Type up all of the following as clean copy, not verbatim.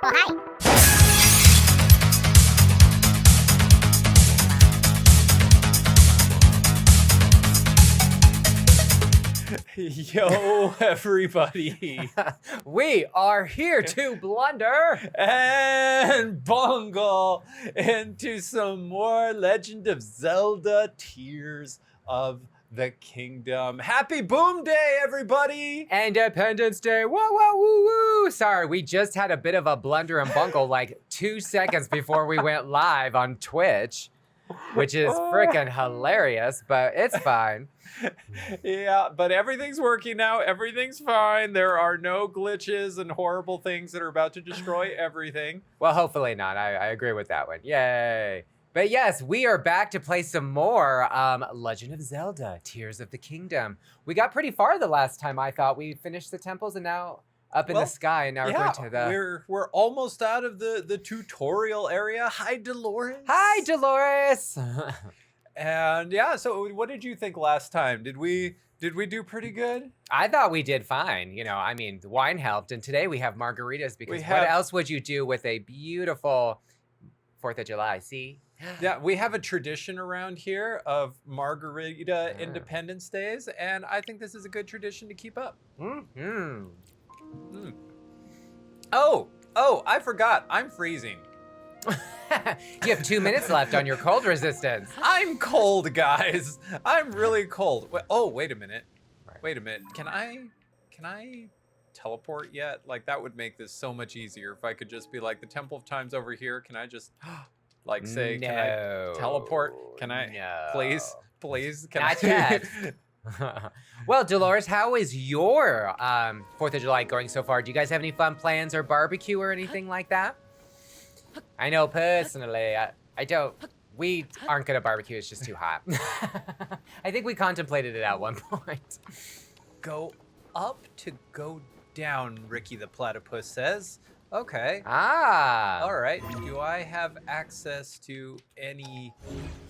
Oh, hi. Yo, everybody. We are here to blunder And bungle into some more Legend of Zelda Tears of the Kingdom. Happy Boom Day, everybody! Independence Day. Whoa, whoa, woo, woo. Sorry, we just had a bit of a blunder and bungle like 2 seconds before we went live on Twitch, which is freaking hilarious, but it's fine. Yeah, but everything's working now. Everything's fine. There are no glitches and horrible things that are about to destroy everything. Well, hopefully not. I agree with that one. Yay. But yes, we are back to play some more Legend of Zelda, Tears of the Kingdom. We got pretty far the last time, I thought. We finished the temples and now up in the sky, and now we're going to the... We're almost out of the tutorial area. Hi, Dolores. Hi, Dolores. And yeah, so what did you think last time? Did we do pretty good? I thought we did fine. You know, I mean, the wine helped, and today we have margaritas because what else would you do with a beautiful 4th of July? See? Yeah, we have a tradition around here of margarita Independence Days, and I think this is a good tradition to keep up. Mm-hmm. Oh, I forgot. I'm freezing. You have 2 minutes left on your cold resistance. I'm cold, guys. I'm really cold. Wait a minute. Wait a minute. Can I teleport yet? Like, that would make this so much easier if I could just be like, the Temple of Time's over here. Can I just like say, no. Can I teleport? Can I? No. Please. Can Not I? yet. Well, Dolores, how is your 4th of July going so far? Do you guys have any fun plans or barbecue or anything like that? I know personally, I don't. We aren't gonna barbecue. It's just too hot. I think we contemplated it at one point. Go up to go down, Ricky the Platypus says. Okay. Ah. All right. Do I have access to any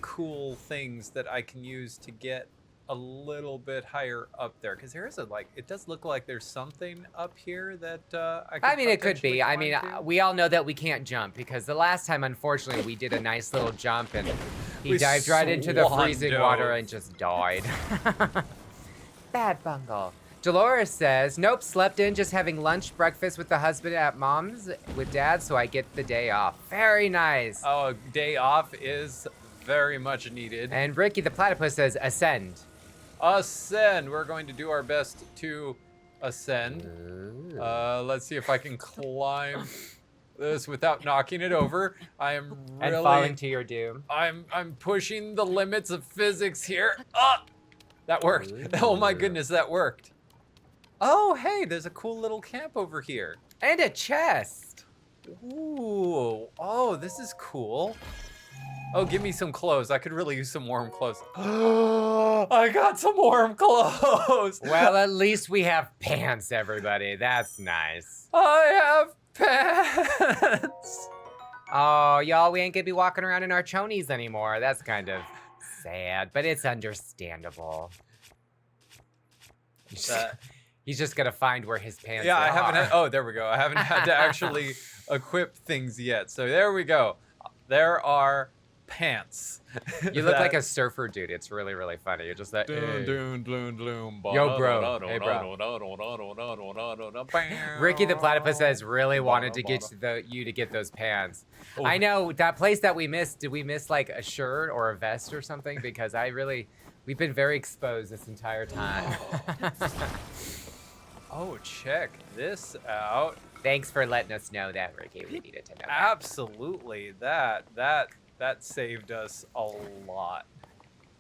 cool things that I can use to get a little bit higher up there? Because there is it does look like there's something up here that I mean, it could be. I mean, to. we all know that we can't jump because the last time, unfortunately, we did a nice little jump and he dived right into the freezing water and just died. Bad bungle. Dolores says, nope, slept in, just having lunch, breakfast with the husband at mom's with dad, so I get the day off. Very nice. Oh, day off is very much needed. And Ricky the Platypus says, ascend. Ascend. We're going to do our best to ascend. Let's see if I can climb this without knocking it over. I am really... And falling to your doom. I'm pushing the limits of physics here. That worked. Oh my goodness, that worked. Oh, hey, there's a cool little camp over here. And a chest. Ooh, oh, this is cool. Oh, give me some clothes. I could really use some warm clothes. I got some warm clothes. Well, at least we have pants, everybody. That's nice. I have pants. Oh, y'all, we ain't gonna be walking around in our chonies anymore. That's kind of sad, but it's understandable. He's just gonna find where his pants are. Yeah, I haven't had, oh, there we go. I haven't had to actually equip things yet. So there we go. There are pants. You look like a surfer dude. It's really, really funny. You're just that. Hey. Yo, bro. Hey, bro. Ricky the Platypus says really wanted to get you to get those pants. Oh. I know that place that we missed. Did we miss like a shirt or a vest or something? Because we've been very exposed this entire time. Oh, check this out. Thanks for letting us know that, Ricky. We needed to know. Absolutely. That saved us a lot.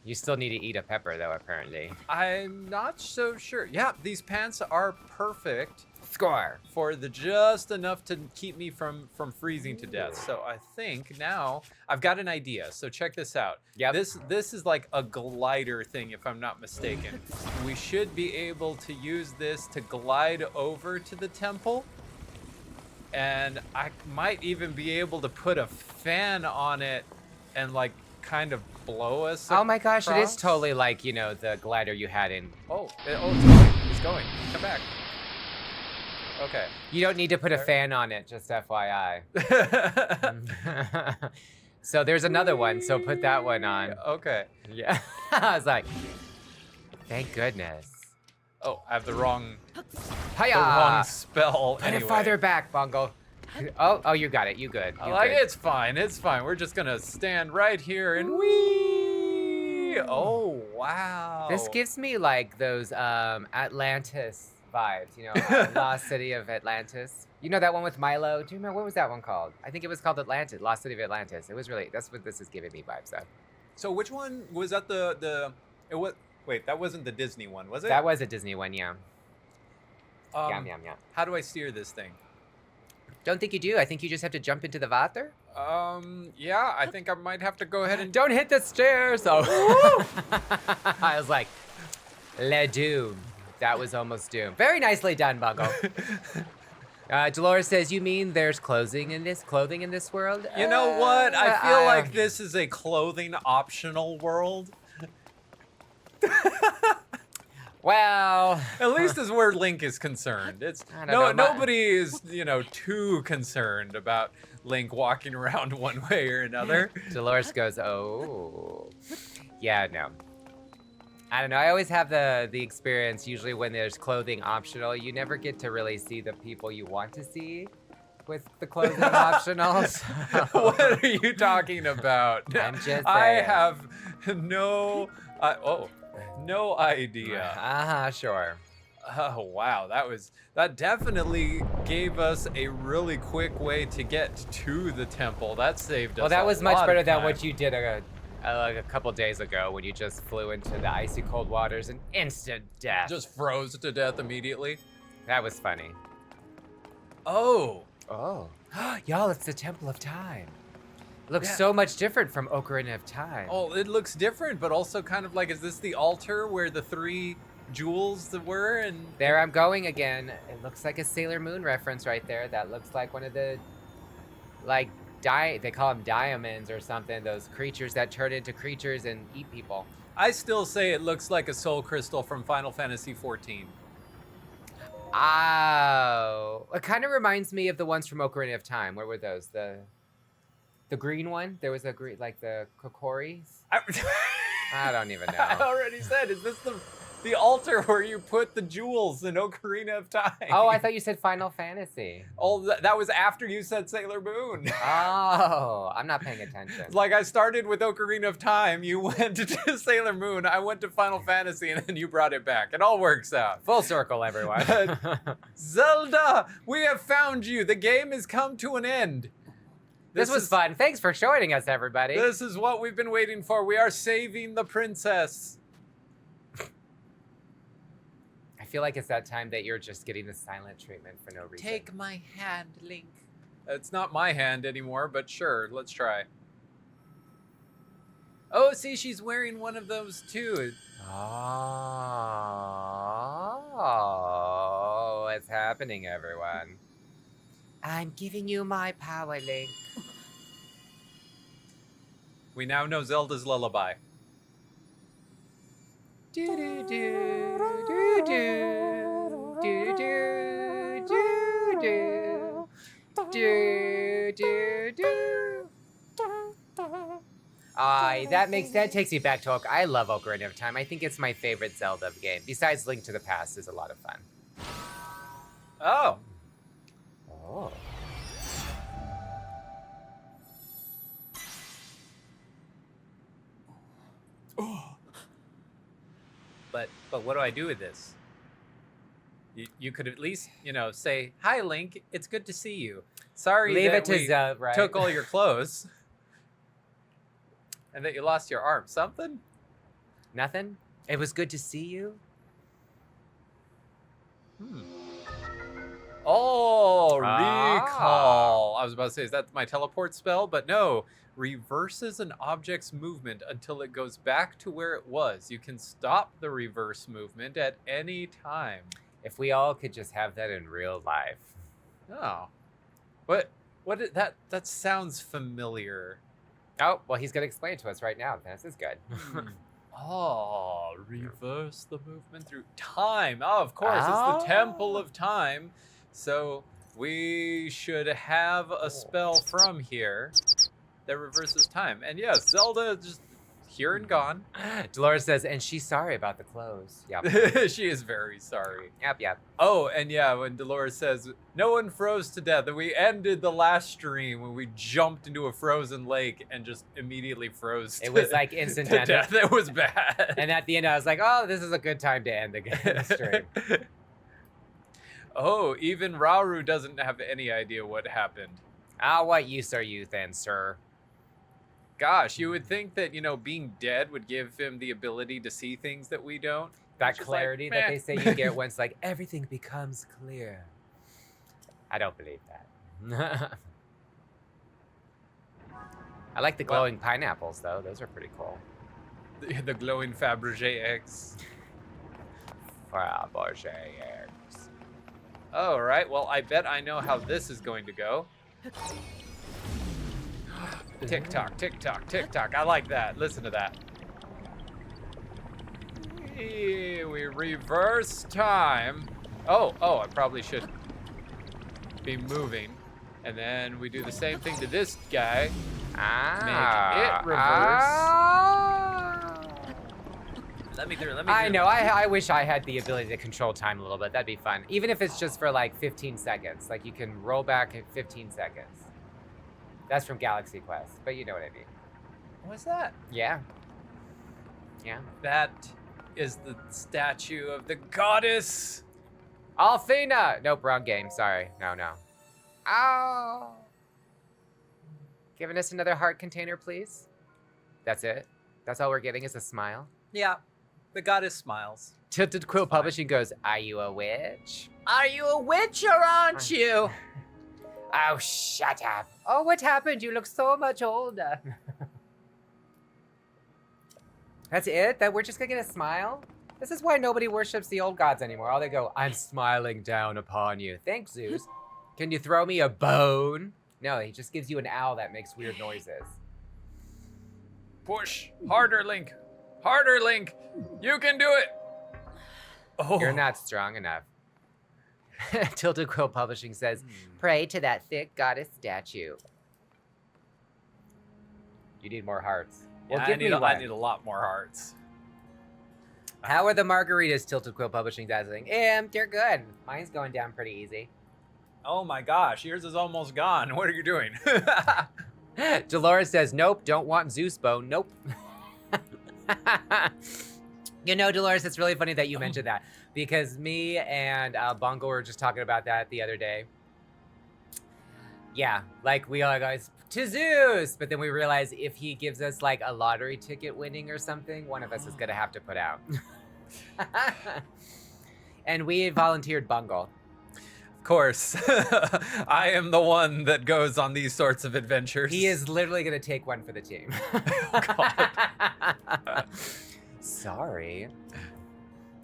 You still need to eat a pepper, though, apparently. I'm not so sure. Yeah, these pants are perfect. Score. For just enough to keep me from freezing to death. So I think now I've got an idea. So check this out. Yeah. This is like a glider thing, if I'm not mistaken. We should be able to use this to glide over to the temple. And I might even be able to put a fan on it and like kind of blow us Oh my gosh, across. it is totally like, you know, the glider you had in... It's going. It's going. Come back. Okay. You don't need to put a There. fan on it, just FYI. So there's another one, so put that one on. Okay. Yeah. I was like, thank goodness. Oh, I have the wrong Hiya! spell. Put Anyway. it farther back, Bungle. Oh, you got it. You good. I You like good. it's fine. It's fine. We're just gonna stand right here and wee. Oh wow. This gives me like those Atlantis vibes, you know, Lost City of Atlantis. You know that one with Milo? Do you remember what was that one called? I think it was called Atlantis, Lost City of Atlantis. It was really, that's what this is giving me vibes of. So which one was that? It was. Wait, that wasn't the Disney one, was it? That was a Disney one, yeah. Yum. How do I steer this thing? Don't think you do. I think you just have to jump into the water. Yeah, I think I might have to go ahead and. Don't hit the stairs. Oh. I was like, Le Doom. That was almost Doom. Very nicely done, Bungle. Dolores says, you mean there's clothing in this world? You know what? I feel like this is a clothing optional world. Well, at least as where Link is concerned. It's I don't know, nobody is, too concerned about Link walking around one way or another. Dolores goes, oh. Yeah, no. I don't know. I always have the experience, usually when there's clothing optional, you never get to really see the people you want to see with the clothing optionals. What are you talking about? I'm just saying. I have no idea. Sure. Oh wow, that definitely gave us a really quick way to get to the temple. That saved us. Well, that was much lot better of than time. what you did like a couple days ago when you just flew into the icy cold waters and instant death. Just froze to death immediately. That was funny. Oh. Y'all, it's the Temple of Time. It looks so much different from Ocarina of Time. Oh, it looks different, but also kind of like, is this the altar where the 3 jewels were? And there I'm going again. It looks like a Sailor Moon reference right there. That looks like one of the, like, they call them diamonds or something. Those creatures that turn into creatures and eat people. I still say it looks like a soul crystal from Final Fantasy XIV. Oh, it kind of reminds me of the ones from Ocarina of Time. Where were those? The green one? There was a green, like the Kokoris? I don't even know. I already said, is this the altar where you put the jewels in Ocarina of Time? Oh, I thought you said Final Fantasy. Oh, that was after you said Sailor Moon. Oh, I'm not paying attention. Like, I started with Ocarina of Time, you went to Sailor Moon, I went to Final Fantasy, and then you brought it back. It all works out. Full circle, everyone. Zelda, we have found you. The game has come to an end. This was fun. Thanks for joining us, everybody. This is what we've been waiting for. We are saving the princess. I feel like it's that time that you're just getting the silent treatment for no reason. Take my hand, Link. It's not my hand anymore, but sure, let's try. Oh, see, she's wearing one of those too. Oh, what's happening, everyone? I'm giving you my power, Link. We now know Zelda's lullaby. Do do do do do do do do do do. That takes me back to I love Ocarina of Time. I think it's my favorite Zelda game. Besides Link to the Past is a lot of fun. Oh. Oh. But what do I do with this? You could at least, say, "Hi, Link. It's good to see you. Sorry Leave that it to we Zelda, right? took all your clothes and that you lost your arm. Something? Nothing? It was good to see you? Oh, recall. I was about to say, is that my teleport spell? But no. Reverses an object's movement until it goes back to where it was. You can stop the reverse movement at any time. If we all could just have that in real life. Oh. That sounds familiar. Oh, well, he's going to explain it to us right now. This is good. Oh, reverse the movement through time. Oh, of course, it's the Temple of Time. So we should have a spell from here that reverses time. And yes, Zelda is just here and gone. Dolores says, and she's sorry about the clothes. Yep. She is very sorry. Yep. Oh, and yeah, when Dolores says, no one froze to death, and we ended the last stream when we jumped into a frozen lake and just immediately froze It was like instant to death. It was bad. And at the end, I was like, oh, this is a good time to end the stream. Oh, even Rauru doesn't have any idea what happened. What use are you then, sir? Gosh, you would think that, being dead would give him the ability to see things that we don't. That clarity that they say you get once, like, everything becomes clear. I don't believe that. I like the glowing pineapples, though. Those are pretty cool. The glowing Fabergé eggs. Fabergé eggs. All right, well, I bet I know how this is going to go. Tick tock, tick tock, tick tock. I like that. Listen to that. We reverse time. Oh, I probably should be moving. And then we do the same thing to this guy. Make it reverse. Let me through. I know. I wish I had the ability to control time a little bit. That'd be fun. Even if it's just for like 15 seconds. Like you can roll back at 15 seconds. That's from Galaxy Quest, but you know what I mean. What's that? Yeah. That is the statue of the goddess. Althena! Nope, wrong game. Sorry. No. Oh. Giving us another heart container, please. That's it. That's all we're getting is a smile. Yeah. The goddess smiles. Tilted Quill Publishing goes, are you a witch? Are you a witch or aren't you? Oh, shut up. Oh, what happened? You look so much older. That's it? That we're just gonna get a smile? This is why nobody worships the old gods anymore. All they go, I'm smiling down upon you. Thanks, Zeus. Can you throw me a bone? No, he just gives you an owl that makes weird noises. Push. Harder, Link. Harder, Link. You can do it. Oh. You're not strong enough. Tilted Quill Publishing says, pray to that thick goddess statue. You need more hearts. Well, Yeah, give me one. I need a lot more hearts. How are the margaritas, Tilted Quill Publishing asking? They're good. Mine's going down pretty easy. Oh my gosh, yours is almost gone. What are you doing? Dolores says, nope, don't want Zeus bone. Nope. You know, Dolores, it's really funny that you mentioned that because me and Bungle were just talking about that the other day. Yeah, like we all guys to Zeus, but then we realize if he gives us like a lottery ticket winning or something, one of us is gonna have to put out. And we volunteered Bungle. Of course. I am the one that goes on these sorts of adventures. He is literally gonna take one for the team. Oh, God. Sorry.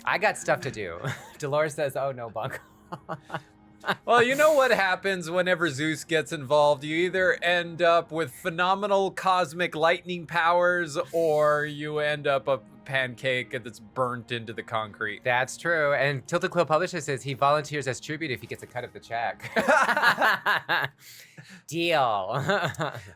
I got stuff to do. Dolores says, oh no, Bungle. Well, you know what happens whenever Zeus gets involved? You either end up with phenomenal cosmic lightning powers, or you end up a pancake that's burnt into the concrete. That's true. And Tilted Quill Publisher says he volunteers as tribute if he gets a cut of the check. Deal.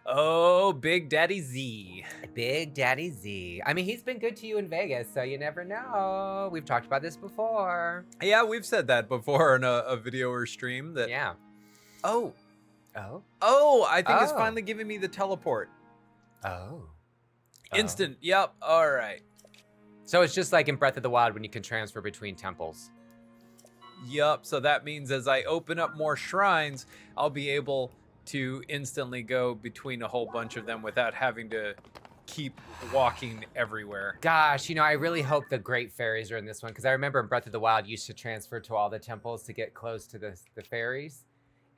Oh, Big Daddy Z. Big Daddy Z. I mean, he's been good to you in Vegas, so you never know. We've talked about this before. Yeah, we've said that before in a video or stream. That. Yeah. Oh. Oh? I think it's finally giving me the teleport. Oh. Instant. Yep. All right. So it's just like in Breath of the Wild when you can transfer between temples. Yup, so that means as I open up more shrines, I'll be able to instantly go between a whole bunch of them without having to keep walking everywhere. Gosh, you know, I really hope the great fairies are in this one, because I remember in Breath of the Wild, you used to transfer to all the temples to get close to the fairies,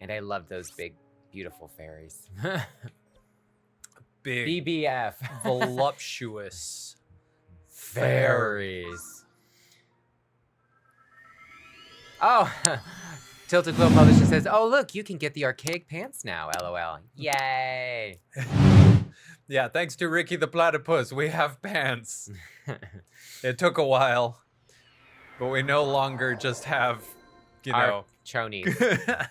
and I love those big, beautiful fairies. Big, BBF. voluptuous fairies. Oh, Tilted Quill Publisher says, oh, look, you can get the archaic pants now, LOL. Yay. Yeah, thanks to Ricky the Platypus, we have pants. It took a while, but we no longer just have, chonies.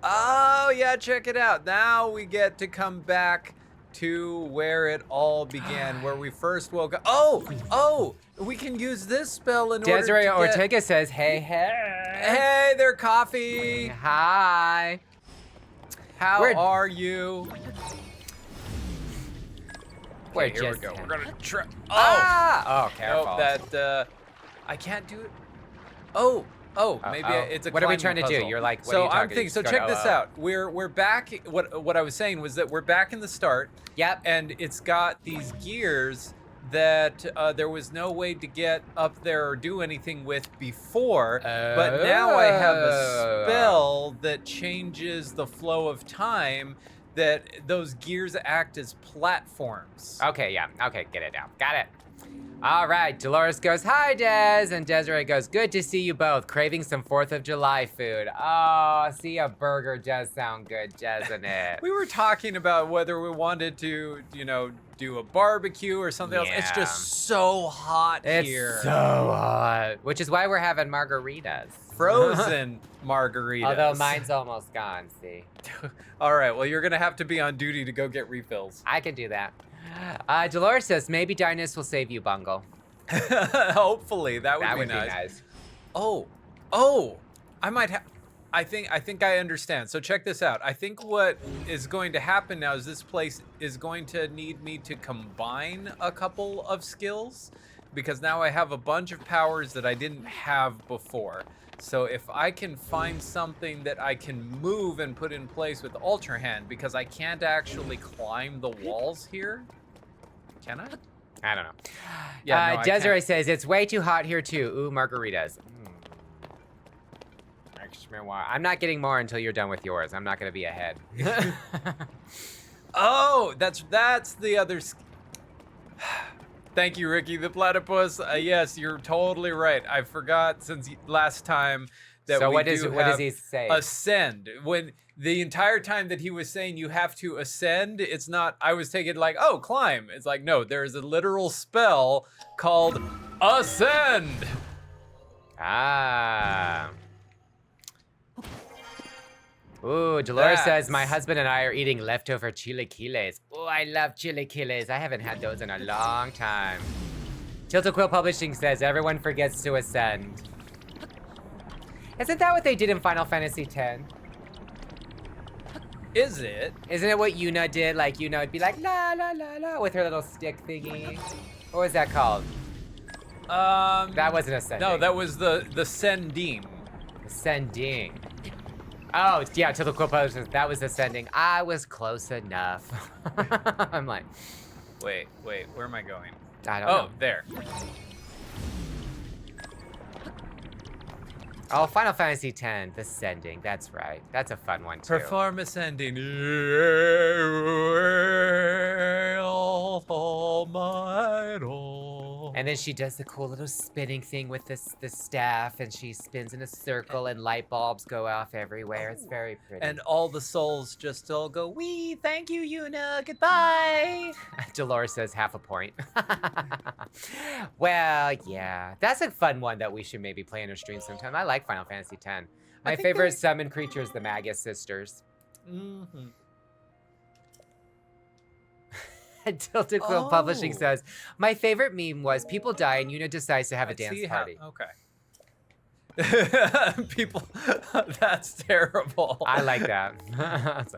Oh, yeah, check it out. Now we get to come back to where it all began, where we first woke up. Oh, we can use this spell in Desiree order to Ortega says, hey. Hey there, Coffee. Hi. How are you? We're Okay, here we just go. We're gonna try. Oh, careful. Oh, that I can't do it. Maybe it's a. What are we climbing trying to do? puzzle. You're like, what so are you talking? I'm thinking. So check this out. We're back. What I was saying was that we're back in the start. Yep. And it's got these gears that there was no way to get up there or do anything with before. But now I have a spell that changes the flow of time. That those gears act as platforms. Okay, yeah. Okay, get it now. Got it. All right, Dolores goes, hi, Des. And Desiree goes, good to see you both. Craving some 4th of July food. Oh, see, a burger does sound good, doesn't it? We were talking about whether we wanted to, do a barbecue or something else. It's just so hot here. It's so hot. Which is why we're having margaritas. Frozen margaritas. Although mine's almost gone, see. All right, well, you're going to have to be on duty to go get refills. I can do that. Dolores says, maybe Dynas will save you, Bungle. Hopefully, that would be nice. Oh, I might have. I think I understand. So check this out. I think what is going to happen now is this place is going to need me to combine a couple of skills because now I have a bunch of powers that I didn't have before. So if I can find something that I can move and put in place with Ultra Hand, because I can't actually climb the walls here. Can I? I don't know. Yeah, no, Desiree says, it's way too hot here too. Ooh, margaritas. I'm not getting more until you're done with yours. I'm not going to be ahead. Oh, that's the other... Thank you, Ricky the Platypus. Yes, you're totally right. I forgot since last time that what does he say? Ascend. When the entire time that he was saying you have to ascend, it's not, I was taking like, oh, climb. It's like, no, there's a literal spell called ascend. Ah. Ooh, Dolores says, my husband and I are eating leftover chilaquiles. Oh, I love chilaquiles. I haven't had those in a long time. Tilted Quill Publishing says, everyone forgets to ascend. Isn't that what they did in Final Fantasy X? Is it? Isn't it what Yuna did? Like, Yuna would be like, la, la, la, la, with her little stick thingy. What was that called? That wasn't ascending. No, that was the sending. Ascending. Oh, yeah, to the Quill Publishing, that was ascending. I was close enough. I'm like... Wait, where am I going? I don't know. Oh, there. Oh, Final Fantasy X, Ascending. That's right. That's a fun one, too. Perform ascending. And then she does the cool little spinning thing with the staff, and she spins in a circle, and light bulbs go off everywhere. It's very pretty. And all the souls just all go, wee, thank you, Yuna, goodbye. Dolores says half a point. Well, yeah. That's a fun one that we should maybe play in a stream sometime. I like Final Fantasy X. My favorite summon creature is the Magus sisters. Mm-hmm. Tilted Quill Publishing says, my favorite meme was people die and Yuna decides to have a dance party. Okay. People, that's terrible. I like that.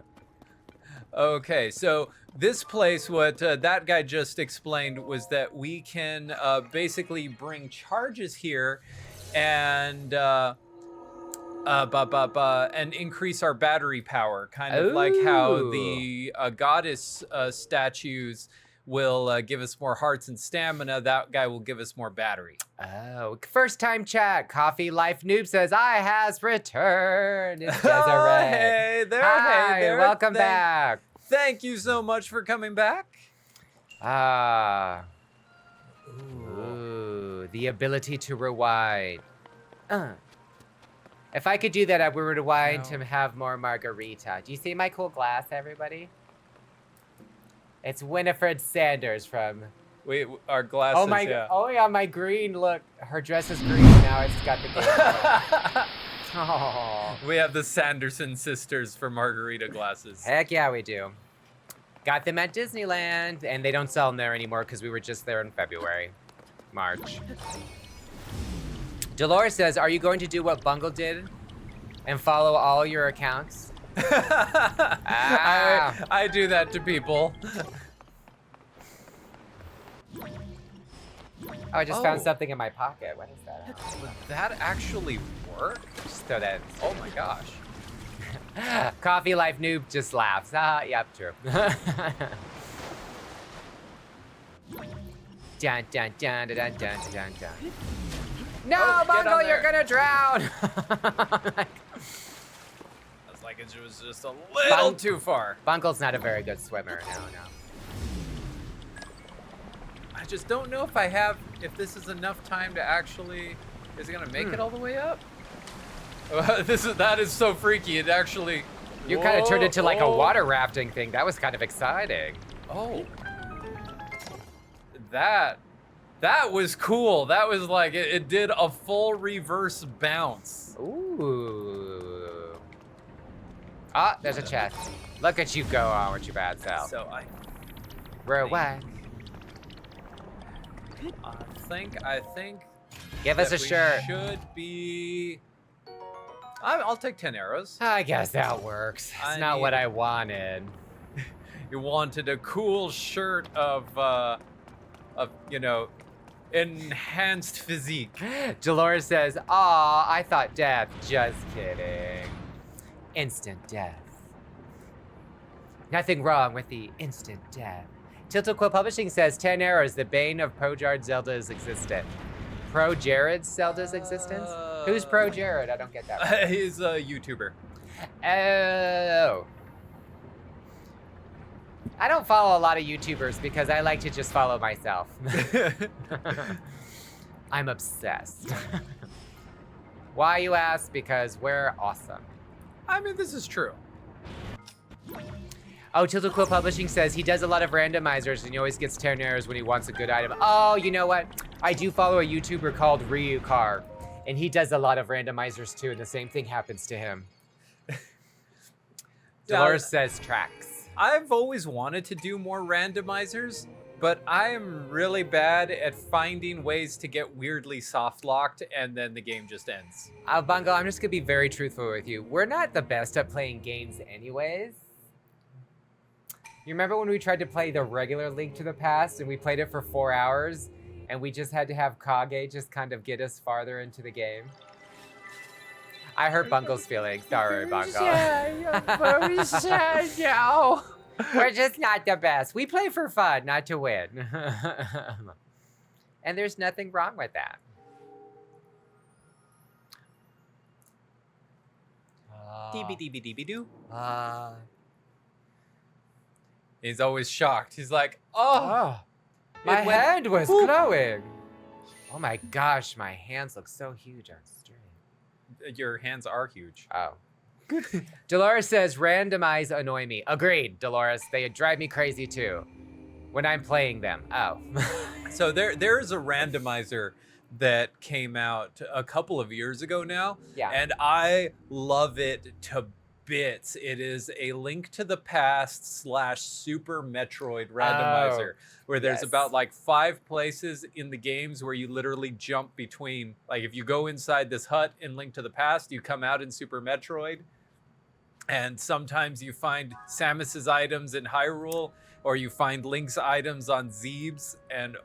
Okay, so this place, what that guy just explained was that we can basically bring charges here and and increase our battery power, kind of like how the goddess statues will give us more hearts and stamina. That guy will give us more battery. Oh, first time chat. Coffee Life Noob says, I has returned. It's Desiree. Hey there, Hi, hey there. welcome back. Thank you so much for coming back. Ooh, the ability to rewind. If I could do that, I would rewind to have more margarita. Do you see my cool glass, everybody? It's Winifred Sanders from... Wait, our glasses, oh yeah, my green, look. Her dress is green, now it's got the game. Oh. We have the Sanderson sisters for margarita glasses. Heck yeah, we do. Got them at Disneyland, and they don't sell them there anymore because we were just there in February, March. Dolores says, are you going to do what Bungle did and follow all your accounts? I do that to people. Oh, I just found something in my pocket. What is that? Would that actually work? Just throw that in. Oh my gosh. Coffee Life Noob just laughs. Yep, true. Dun, dun, dun, dun, dun, dun, dun, dun. No, Oh, get Bungle, on you're there. gonna drown. It's like it was just a little too far. Bungle's not a very good swimmer. No. I just don't know if this is enough time to actually, is it gonna make it all the way up? That is so freaky. It actually. You kind of turned into like a whoa. water rafting thing. That was kind of exciting. Oh. That was cool. That was like, it did a full reverse bounce. Ooh. Ah, there's a chest. Look at you go on with your bad self. So I think. Give us that a we shirt. Should be. I'll take 10 arrows. I guess that works. It's not what I wanted. You wanted a cool shirt of enhanced physique. Dolores says, aw, I thought death. Just kidding. Instant death. Nothing wrong with the instant death. Tilted Quill Publishing says 10 arrows, the bane of Pro Jared Zelda's existence. Pro Jared Zelda's existence? Who's Pro Jared? I don't get that. He's a YouTuber. Oh. I don't follow a lot of YouTubers because I like to just follow myself. I'm obsessed. Why, you ask? Because we're awesome. I mean, this is true. Oh, Tilted Quill Publishing says he does a lot of randomizers and he always gets 10 arrows when he wants a good item. Oh, you know what? I do follow a YouTuber called Ryu Car, and he does a lot of randomizers too, and the same thing happens to him. Dolores says tracks. I've always wanted to do more randomizers, but I am really bad at finding ways to get weirdly soft locked, and then the game just ends. Bungle, I'm just gonna be very truthful with you. We're not the best at playing games anyways. You remember when we tried to play the regular Link to the Past and we played it for 4 hours and we just had to have Kage just kind of get us farther into the game? I hurt Bungle's feelings. Sorry, Bungle. I'm very sad now. We're just not the best. We play for fun, not to win. And there's nothing wrong with that. Dee-dee-dee-dee-dee-doo. He's He's always shocked. He's like, oh, my it went hand was boop. glowing. Oh my gosh, my hands look so huge on stream. Your hands are huge. Oh. Dolores says, randomize annoy me. Agreed, Dolores. They drive me crazy too when I'm playing them. Oh. So there's a randomizer that came out a couple of years ago now. Yeah. And I love it to bits. It is a Link to the Past / Super Metroid randomizer, where there's about like 5 places in the games where you literally jump between. Like if you go inside this hut in Link to the Past, you come out in Super Metroid. And sometimes you find Samus's items in Hyrule, or you find Link's items on Zeebs, and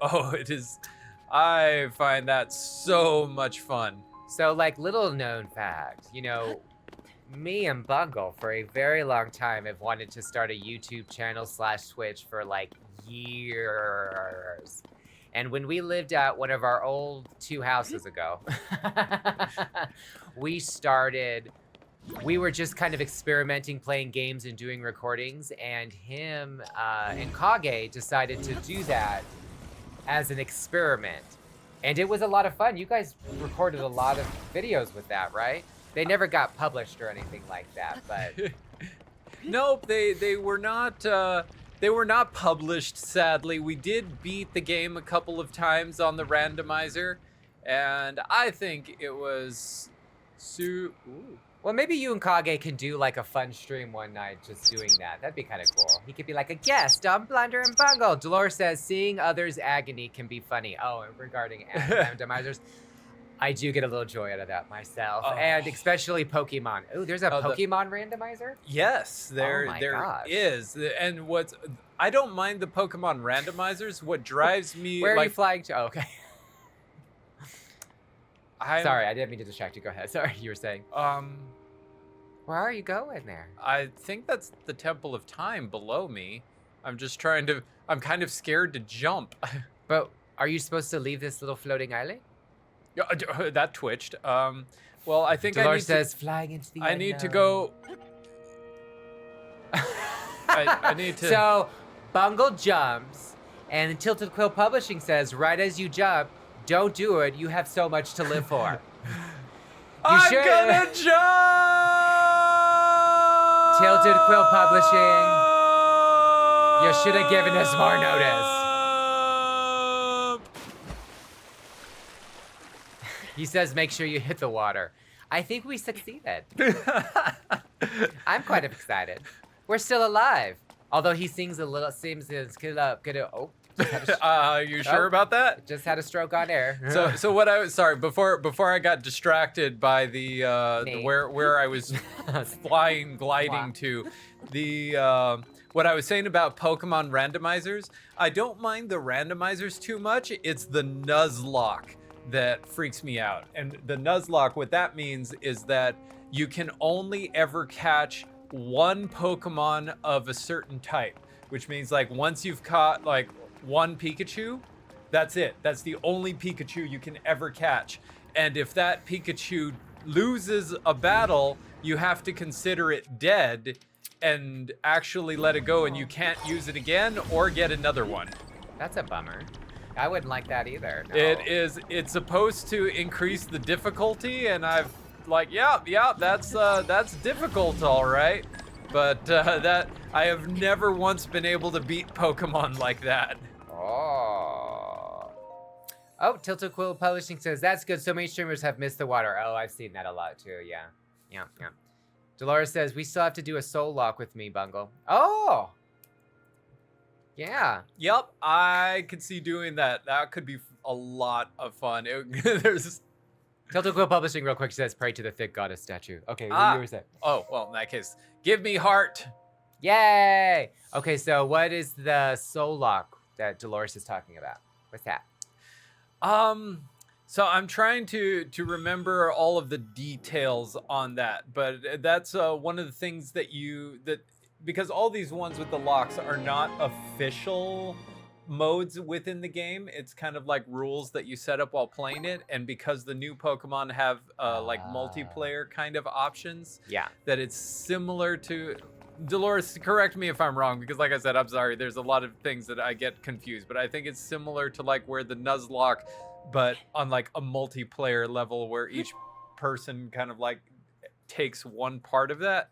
I find that so much fun. So, like, little known fact, you know, me and Bungle for a very long time have wanted to start a YouTube channel / Twitch for like years. And when we lived at one of our old 2 houses ago, we were just kind of experimenting, playing games and doing recordings, and him and Kage decided to do that as an experiment. And it was a lot of fun. You guys recorded a lot of videos with that, right? They never got published or anything like that, but Nope, they were not published, sadly. We did beat the game a couple of times on the randomizer, and I think it was Ooh. Well, maybe you and Kage can do like a fun stream one night just doing that. That'd be kind of cool. He could be like a guest on Blunder and Bungle. Dolores says, seeing others' agony can be funny. Oh, regarding randomizers, I do get a little joy out of that myself. Oh. And especially Pokemon. Oh, there's a Pokemon randomizer? Yes, there is. And I don't mind the Pokemon randomizers. What drives me... Where are you flying to? Oh, okay. Sorry, I didn't mean to distract you. Go ahead. Sorry, you were saying. Where are you going there? I think that's the Temple of Time below me. I'm just trying to... I'm kind of scared to jump. But are you supposed to leave this little floating island? That twitched. Well, I think Dolores says, flying into the I need to go... I need to... So, Bungle jumps, and Tilted Quill Publishing says, right as you jump, don't do it. You have so much to live for. I'm gonna jump! Tilted Quill Publishing, you should have given us more notice. He says, make sure you hit the water. I think we succeeded. I'm quite excited. We're still alive. Although he seems a little, you sure about that? Just had a stroke on air. So what I was, sorry, before I got distracted by the where I was gliding to, what I was saying about Pokemon randomizers, I don't mind the randomizers too much. It's the Nuzlocke that freaks me out. And the Nuzlocke, what that means is that you can only ever catch one Pokemon of a certain type, which means like once you've caught like one Pikachu, that's it. That's the only Pikachu you can ever catch. And if that Pikachu loses a battle, you have to consider it dead and actually let it go, and you can't use it again or get another one. That's a bummer. I wouldn't like that either. No. It's supposed to increase the difficulty, and I've like, yeah, that's difficult, all right. But that I have never once been able to beat Pokemon like that. Oh, Tilted Quill Publishing says, that's good. So many streamers have missed the water. Oh, I've seen that a lot too. Yeah. Dolores says, we still have to do a soul lock with me, Bungle. Oh. Yeah. Yep, I could see doing that. That could be a lot of fun. There's Tilted Quill Publishing real quick says, pray to the thick goddess statue. Okay, what do you say? Oh, well, in that case, give me heart. Yay! Okay, so what is the soul lock that Dolores is talking about? What's that? So I'm trying to remember all of the details on that, but that's one of the things that because all these ones with the locks are not official modes within the game. It's kind of like rules that you set up while playing it, and because the new Pokemon have like multiplayer kind of options, that it's similar to... Dolores, correct me if I'm wrong, because like I said, I'm sorry, there's a lot of things that I get confused, but I think it's similar to like where the Nuzlocke, but on like a multiplayer level where each person kind of like takes one part of that.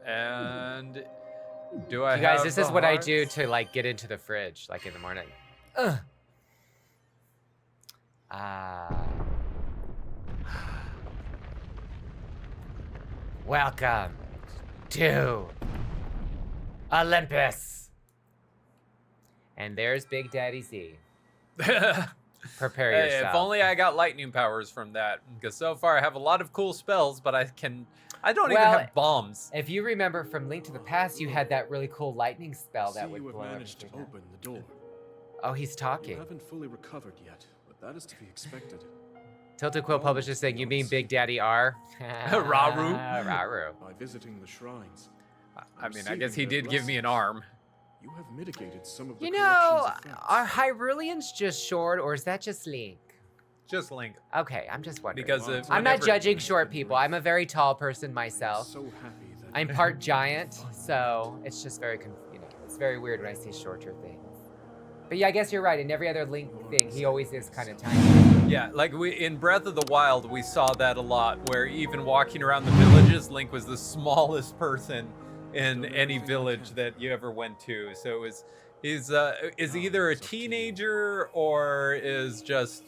And do I you guys, this is what I do to like get into the fridge like in the morning. Welcome to Olympus. And there's Big Daddy Z. Prepare yourself. If only I got lightning powers from that, because so far I have a lot of cool spells, but I don't even have bombs. If you remember from Link to the Past, you had that really cool lightning spell that would blow managed to open the door. Oh, he's talking. You haven't fully recovered yet, but that is to be expected. Tilted Quill Publisher saying, you mean Big Daddy R? Raru. Raru. By visiting the shrines. I mean, I guess he did give me an arm. You have mitigated some of the are Hyruleans just short, or is that just Link? Just Link. Okay, I'm just wondering. Because I'm not judging short people. I'm a very tall person myself. So happy that I'm part giant, so it's just very, it's very weird when I see shorter things. But yeah, I guess you're right. In every other Link thing, he always is kind of tiny. Yeah, like in Breath of the Wild, we saw that a lot, where even walking around the villages, Link was the smallest person in any village that you ever went to. So He's is either a teenager or is just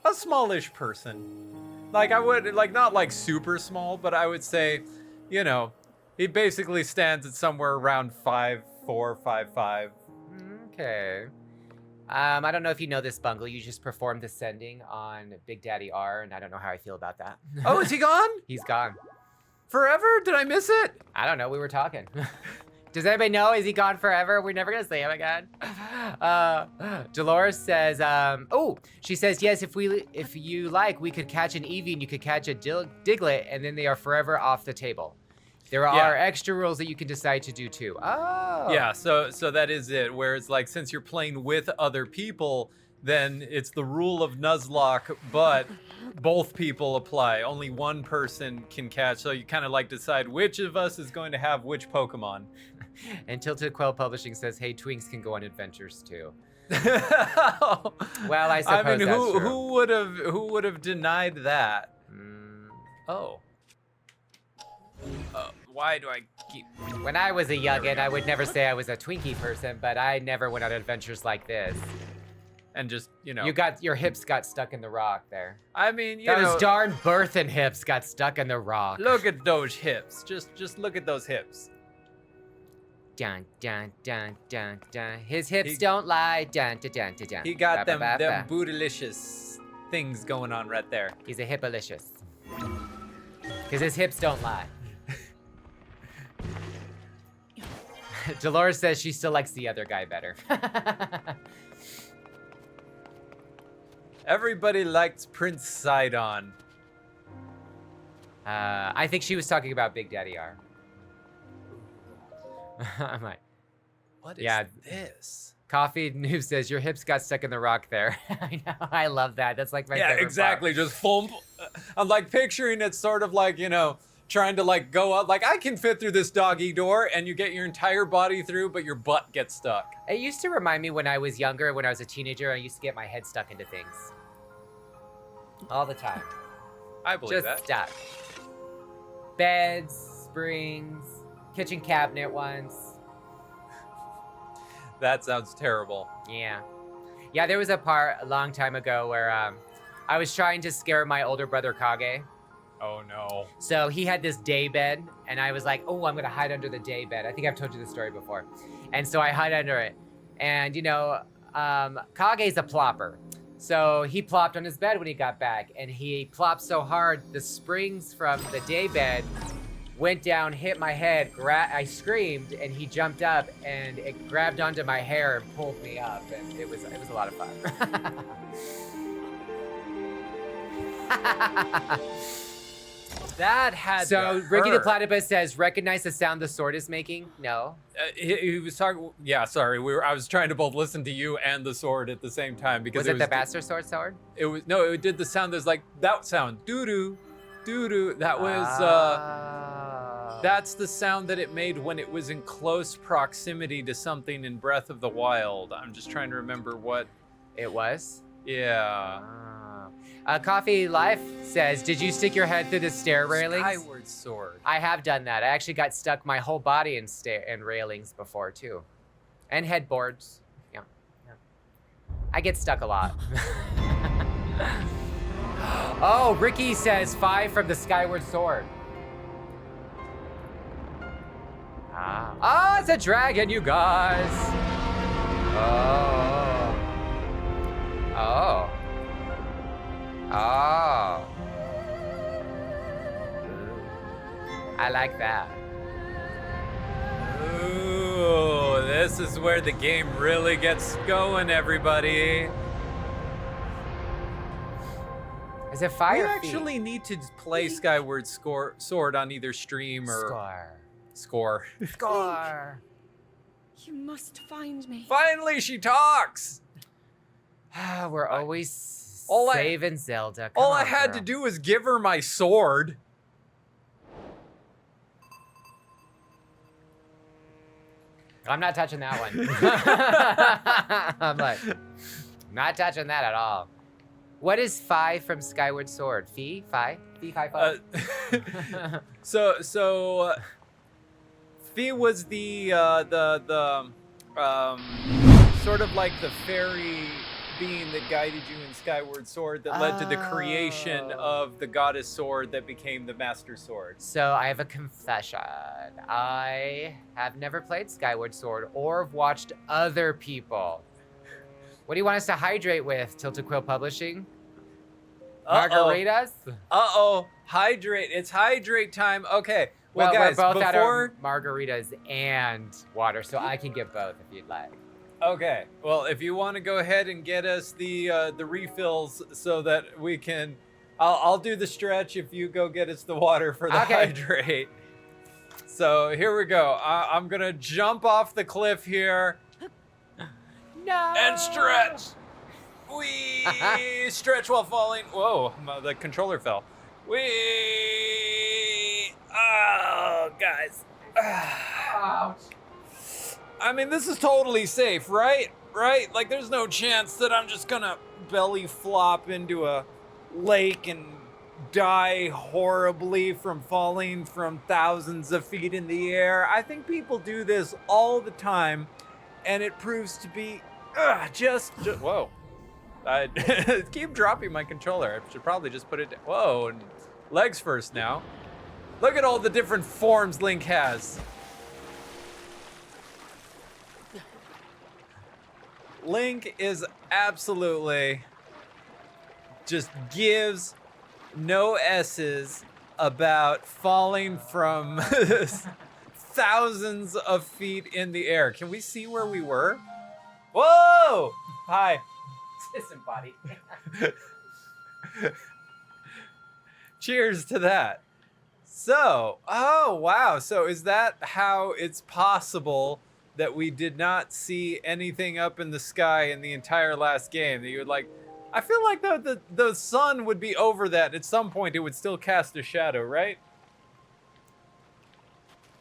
a smallish person. Like I would like not like super small, but I would say, you know, he basically stands at somewhere around 5'4", 5'5". Okay. I don't know if you know this, Bungle. You just performed Descending on Big Daddy R, and I don't know how I feel about that. Oh, is he gone? He's gone. Forever? Did I miss it? I don't know. We were talking. Does anybody know? Is he gone forever? We're never gonna see him again. Dolores says, oh, she says, yes, if you like, we could catch an Eevee and you could catch a Diglett, and then they are forever off the table. There are extra rules that you can decide to do too. Oh. Yeah, so that is it. Where it's like, since you're playing with other people, then it's the rule of Nuzlocke, but both people apply. Only one person can catch. So you kind of like decide which of us is going to have which Pokemon. And Tilted Quell Publishing says, hey, Twinks can go on adventures too. Well, I suppose I mean, that's true. who would have denied that? Oh. Why do I keep... When I was a youngin', I would never say I was a Twinkie person, but I never went on adventures like this. And just, you know... Your hips got stuck in the rock there. I mean, you know... Those darn birthing hips got stuck in the rock. Look at those hips. Just look at those hips. Dun, dun, dun, dun, dun. His hips don't lie. Dun, dun, dun, dun, dun. He got them Ba-ba-ba-ba. bootylicious things going on right there. He's a hippalicious. Because his hips don't lie. Dolores says she still likes the other guy better. Everybody likes Prince Sidon. I think she was talking about Big Daddy R. I'm like, What is this? Coffee Noob says your hips got stuck in the rock there. I know, I love that. That's like my favorite exactly. part. Just thump. I'm like picturing it sort of like, you know, trying to like go up. Like I can fit through this doggy door and you get your entire body through, but your butt gets stuck. It used to remind me when I was younger, when I was a teenager, I used to get my head stuck into things. All the time. I believe Just that. stuck. Beds, springs, kitchen cabinet once. That sounds terrible. Yeah. Yeah, there was a part a long time ago where I was trying to scare my older brother Kage. Oh no. So he had this day bed, and I was like, oh, I'm gonna hide under the day bed. I think I've told you this story before. And so I hide under it. And you know, Kage's a plopper. So he plopped on his bed when he got back, and he plopped so hard, the springs from the day bed went down, hit my head, I screamed, and he jumped up, and it grabbed onto my hair and pulled me up, and it was a lot of fun. That had So to Ricky the hurt. Platypus says, recognize the sound the sword is making? No. He was talking. Yeah, sorry. I was trying to both listen to you and the sword at the same time because Was it the Master Sword? It was no. It did the sound. That's like that sound. Doo doo, doo doo. That was. That's the sound that it made when it was in close proximity to something in Breath of the Wild. I'm just trying to remember what It was? Yeah. Coffee Life says, did you stick your head through the stair railings? Skyward Sword. I have done that. I actually got stuck my whole body in railings before too. And headboards. Yeah. I get stuck a lot. Oh, Ricky says 5 from the Skyward Sword. Oh, it's a dragon, you guys. Oh. I like that. Ooh, this is where the game really gets going, everybody. Is it fire? We actually need to play Skyward Sword on either stream or score. Score. You must find me. Finally, she talks. We're always all saving Zelda. Come all on, I had girl. to do was give her my sword. I'm not touching that one. I'm like, not touching that at all. What is Fi from Skyward Sword? Fi? Fi? Fi? So Fee was the sort of like the fairy being that guided you in Skyward Sword that led to the creation of the goddess sword that became the master sword. So I have a confession. I have never played Skyward Sword or watched other people. What do you want us to hydrate with, Tilted Quill Publishing? Margaritas? Uh-oh. Hydrate. It's hydrate time. Okay. Well, guys, we're both out before... of margaritas and water, so I can get both if you'd like. Okay. Well, if you want to go ahead and get us the refills so that we can... I'll do the stretch if you go get us the water for the hydrate. So here we go. I'm going to jump off the cliff here. No! And stretch. We stretch while falling. Whoa, the controller fell. Oh, guys. Ouch. I mean, this is totally safe, right? Right? Like, there's no chance that I'm just gonna belly flop into a lake and die horribly from falling from thousands of feet in the air. I think people do this all the time, and it proves to be just whoa. I keep dropping my controller. I should probably just put it down. Whoa, and legs first now. Look at all the different forms Link has. Link is absolutely just gives no S's about falling from thousands of feet in the air. Can we see where we were? Whoa! Hi. Disembodied. Cheers to that. So, oh wow. So is that how it's possible that we did not see anything up in the sky in the entire last game? That you would like, I feel like the sun would be over that. At some point it would still cast a shadow, right?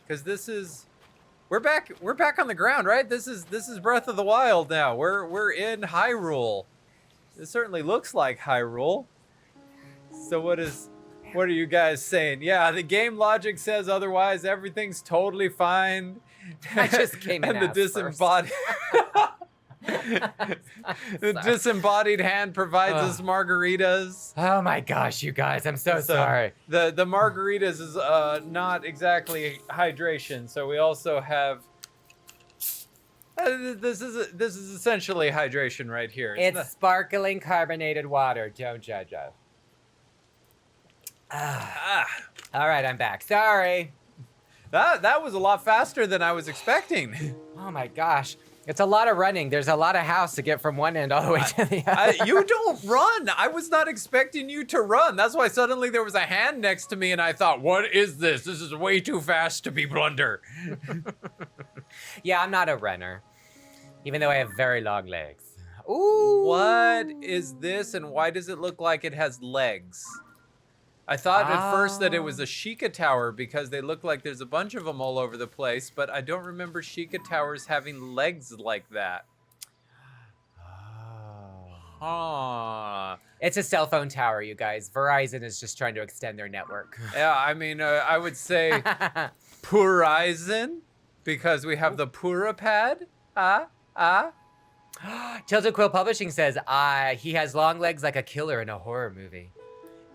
Because this is, we're back on the ground, right? This is Breath of the Wild now. We're in Hyrule. It certainly looks like Hyrule. So what are you guys saying? Yeah, the game logic says otherwise. Everything's totally fine. I just came in and the disembodied the disembodied hand provides us margaritas. Oh my gosh, you guys, I'm so sorry. The margaritas is not exactly hydration, so we also have this is essentially hydration right here. It's sparkling carbonated water. Don't judge us. All right, I'm back. Sorry. That was a lot faster than I was expecting. Oh my gosh. It's a lot of running. There's a lot of house to get from one end all the way to the other. You don't run. I was not expecting you to run. That's why suddenly there was a hand next to me and I thought, what is this? This is way too fast to be Blunder. Yeah, I'm not a runner, even though I have very long legs. Ooh. What is this and why does it look like it has legs? I thought at first that it was a Sheikah Tower because they look like there's a bunch of them all over the place, but I don't remember Sheikah Towers having legs like that. Huh. It's a cell phone tower, you guys. Verizon is just trying to extend their network. Yeah, I mean, I would say Purizon because we have the Purapad. Tilted Quill Publishing says, he has long legs like a killer in a horror movie.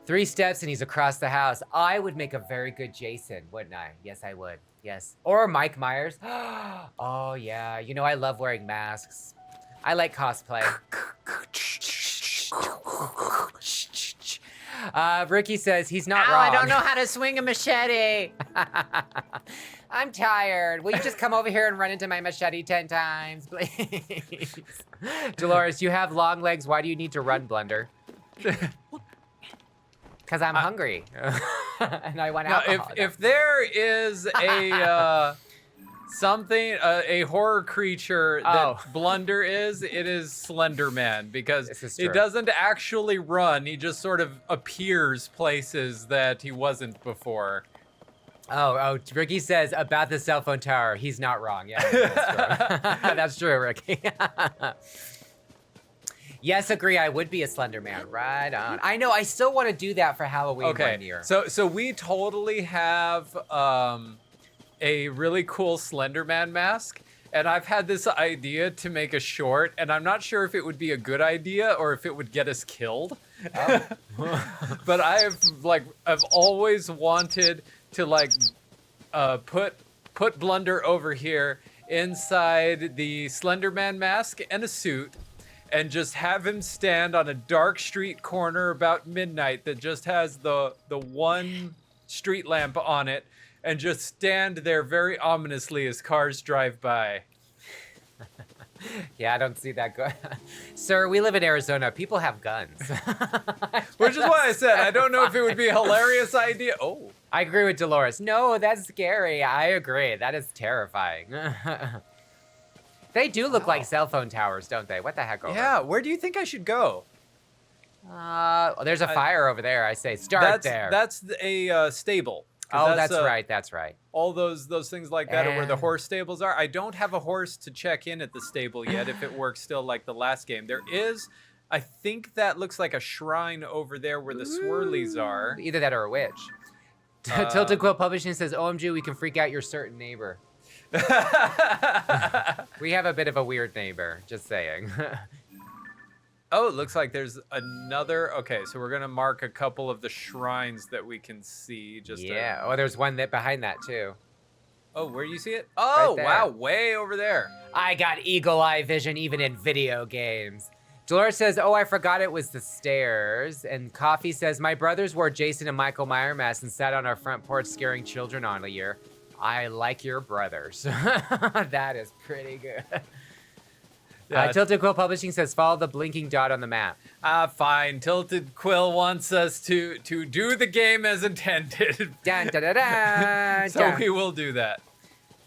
3 steps and he's across the house. I would make a very good Jason, wouldn't I? Yes, I would. Yes. Or Mike Myers. Oh, yeah. You know, I love wearing masks. I like cosplay. Ricky says he's not wrong. I don't know how to swing a machete. I'm tired. Will you just come over here and run into my machete 10 times, please? Dolores, you have long legs. Why do you need to run, Blunder? Because I'm hungry, and I want alcohol. If there is a a horror creature that Blunder is, it is Slender Man because he doesn't actually run. He just sort of appears places that he wasn't before. Oh, Ricky says about the cell phone tower. He's not wrong. Yeah, that's true. That's true, Ricky. Yes, agree. I would be a Slender Man. Right on. I know. I still want to do that for Halloween one year. So we totally have a really cool Slender Man mask. and I've had this idea to make a short, and I'm not sure if it would be a good idea or if it would get us killed. Oh. But I've always wanted to put Blunder over here inside the Slender Man mask and a suit, and just have him stand on a dark street corner about midnight that just has the one street lamp on it, and just stand there very ominously as cars drive by. Yeah, I don't see that good. Sir, we live in Arizona. People have guns. Which is why I said I don't know if it would be a hilarious idea. Oh. I agree with Dolores. No, that's scary. I agree. That is terrifying. They do look like cell phone towers, don't they? What the heck over? Yeah, where do you think I should go? There's a fire over there. I say start there. That's a stable. Oh, that's right. That's right. All those things like that are where the horse stables are. I don't have a horse to check in at the stable yet if it works still like the last game. There is, I think that looks like a shrine over there where the swirlies are. Either that or a witch. Tilted Quill Publishing says, OMG, we can freak out your certain neighbor. We have a bit of a weird neighbor, just saying. Oh, it looks like there's another. Okay, so we're gonna mark a couple of the shrines that we can see. Yeah. Oh, there's one behind that too. Oh, where do you see it? Oh, right wow, way over there. I got eagle eye vision even in video games. Dolores says, oh, I forgot it was the stairs. And Coffee says, my brothers wore Jason and Michael Myers masks and sat on our front porch scaring children all year. I like your brothers. That is pretty good. Yeah. Tilted Quill Publishing says, follow the blinking dot on the map. Fine. Tilted Quill wants us to do the game as intended. Dun, dun, dun, dun, So dun. we will do that.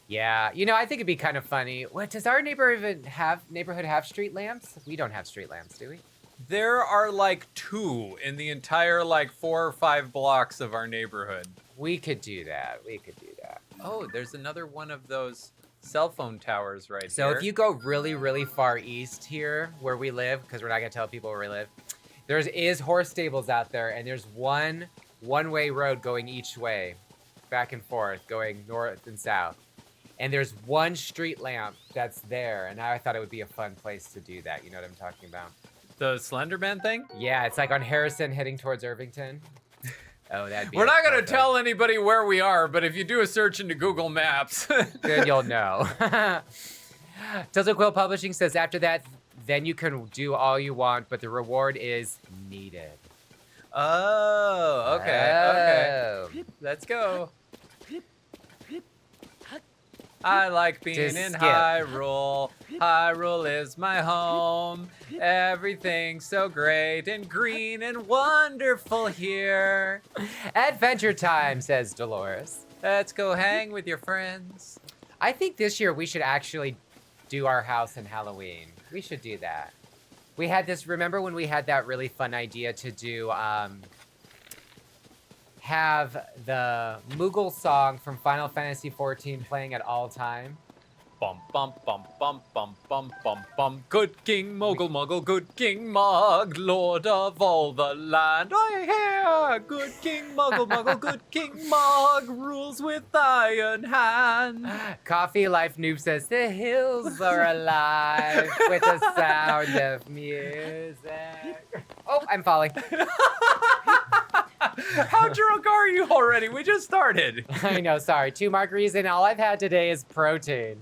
Yeah, you know, I think it'd be kind of funny. What, does our neighborhood have street lamps? We don't have street lamps, do we? There are like 2 in the entire 4 or 5 blocks of our neighborhood. We could do that. We could do that. Oh, there's another one of those cell phone towers right So here. if you go really, really far east here where we live, because we're not going to tell people where we live, is horse stables out there, and there's one-way road going each way, back and forth, going north and south. And there's one street lamp that's there, and I thought it would be a fun place to do that. You know what I'm talking about? The Slender Man thing? Yeah, it's like on Harrison heading towards Irvington. Oh, that'd be We're not going to perfect. tell anybody where we are, but if you do a search into Google Maps. Then you'll know. Tilted Quill Publishing says, after that, then you can do all you want, but the reward is needed. Oh, okay, okay. Let's go. I like being Just in skip. Hyrule. Hyrule is my home. Everything's so great and green and wonderful here. Adventure time, says Dolores. Let's go hang with your friends. I think this year we should actually do our house in Halloween. We should do that. We had this, remember when we had that really fun idea to do, have the Moogle song from Final Fantasy XIV playing at all time? Bum bum bum bum bum bum bum bum. Good King Mogul Muggle, good King Mog, Lord of all the land. I hear. Good King Muggle Muggle, good King Mog rules with iron hand. Coffee Life Noob says, the hills are alive with the sound of music. Oh, I'm falling. How drunk are you already? We just started. I know, sorry. 2 margaritas and all I've had today is protein.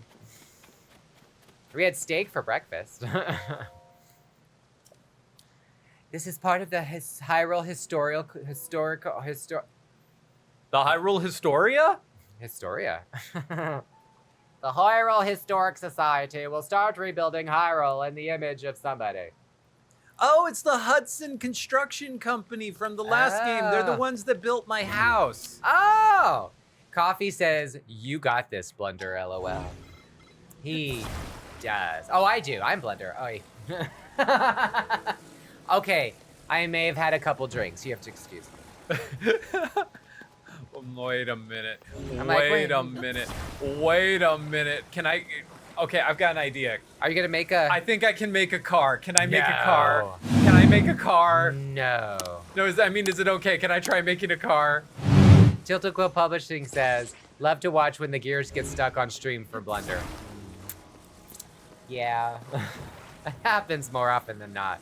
We had steak for breakfast. This is part of the Hyrule The Hyrule Historia? Historia. The Hyrule Historic Society will start rebuilding Hyrule in the image of somebody. Oh, it's the Hudson Construction Company from the last game. They're the ones that built my house. Oh! Coffee says, you got this, Blunder, LOL. He does. Oh, I do. I'm Blunder. Oh, okay, I may have had a couple drinks. You have to excuse me. Wait a minute. Wait a minute. Wait a minute. Can I... Okay, I've got an idea. Are you going to make a... I think I can make a car. Can I make a No. car? Can I make a car? No. No, is it okay? Can I try making a car? Tilted Quill Publishing says, love to watch when the gears get stuck on stream for Blunder. Yeah. It happens more often than not.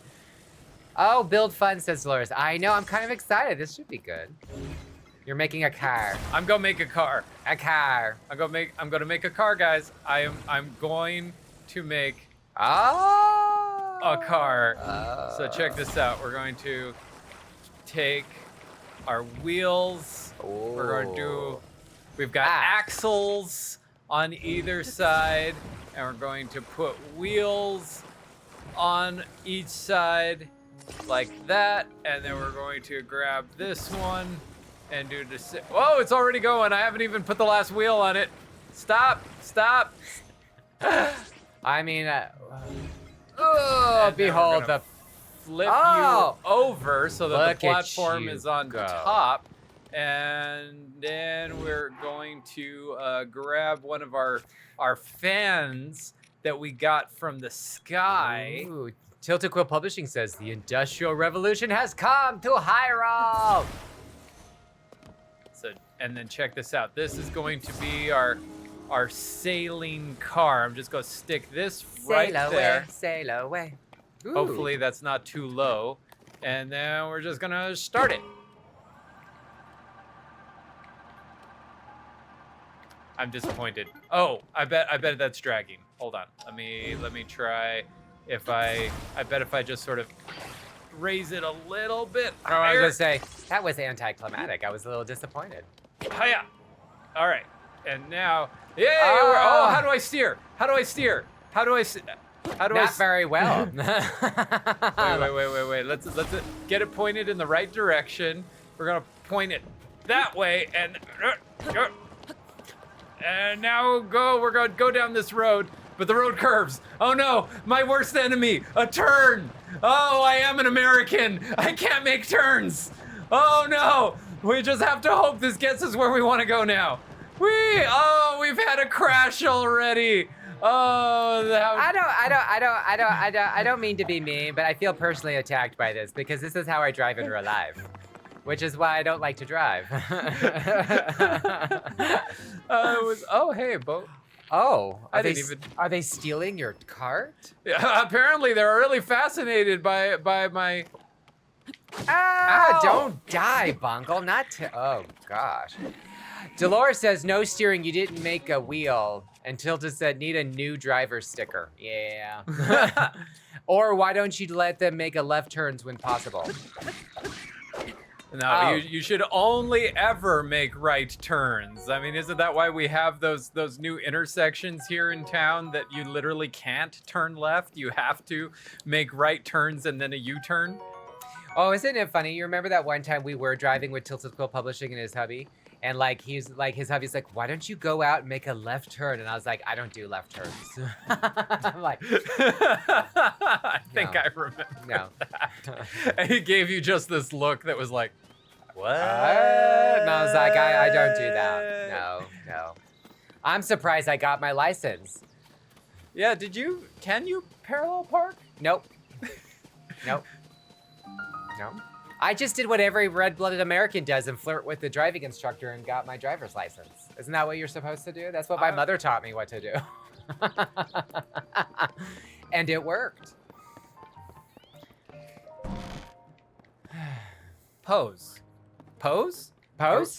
Oh, build fun, says Dolores. I know, I'm kind of excited. This should be good. You're making a car. I'm gonna make a car. A car. I'm gonna make a car, guys. I'm going to make Oh. a car. So check this out. We're going to take our wheels. We're going to do. We've got axles on either side, and we're going to put wheels on each side like that, and then we're going to grab this one and do the same. Whoa, it's already going. I haven't even put the last wheel on it. Stop. I mean, And then behold we're gonna the. flip Oh! you over so that Look the at platform you is on go. top. And then we're going to grab one of our fans that we got from the sky. Ooh, Tilted Quill Publishing says the Industrial Revolution has come to Hyrule. So, and then check this out. This is going to be our sailing car. I'm just going to stick this right there. Sail away. Ooh. Hopefully that's not too low. And then we're just going to start it. I'm disappointed. Oh, I bet that's dragging. Hold on. Let me try. I bet if I just sort of raise it a little bit Oh, I was higher. gonna say that was anticlimactic. I was a little disappointed. Hiya. All right. And now, yeah. Ah. How do I steer? Not very well. Wait. Let's get it pointed in the right direction. We're gonna point it that way, and now go. We're gonna go down this road, but the road curves. Oh no, my worst enemy, a turn. Oh, I am an American. I can't make turns. Oh no, we just have to hope this gets us where we want to go now. We've had a crash already. Oh, I don't mean to be mean, but I feel personally attacked by this because this is how I drive in real life, which is why I don't like to drive. Hey, boat. Oh, I didn't even. Are they stealing your cart? Yeah, apparently they're really fascinated by my. Ah, don't die, Bungle. Oh, gosh. Dolores says, no steering, you didn't make a wheel. And Tilda said, need a new driver sticker. Yeah. Or why don't you let them make a left turns when possible? No, you should only ever make right turns. I mean, isn't that why we have those new intersections here in town that you literally can't turn left? You have to make right turns and then a U-turn? Oh, isn't it funny? You remember that one time we were driving with Tilted Quill Publishing and his hubby? And like his hubby's like, why don't you go out and make a left turn? And I was like, I don't do left turns. I'm like, I think No. I remember no. that. And he gave you just this look that was like, what? And I was like, I don't do that. No. I'm surprised I got my license. Yeah, can you parallel park? Nope. Nope. I just did what every red-blooded American does and flirt with the driving instructor and got my driver's license. Isn't that what you're supposed to do? That's what my mother taught me what to do. And it worked. Pose. Pose?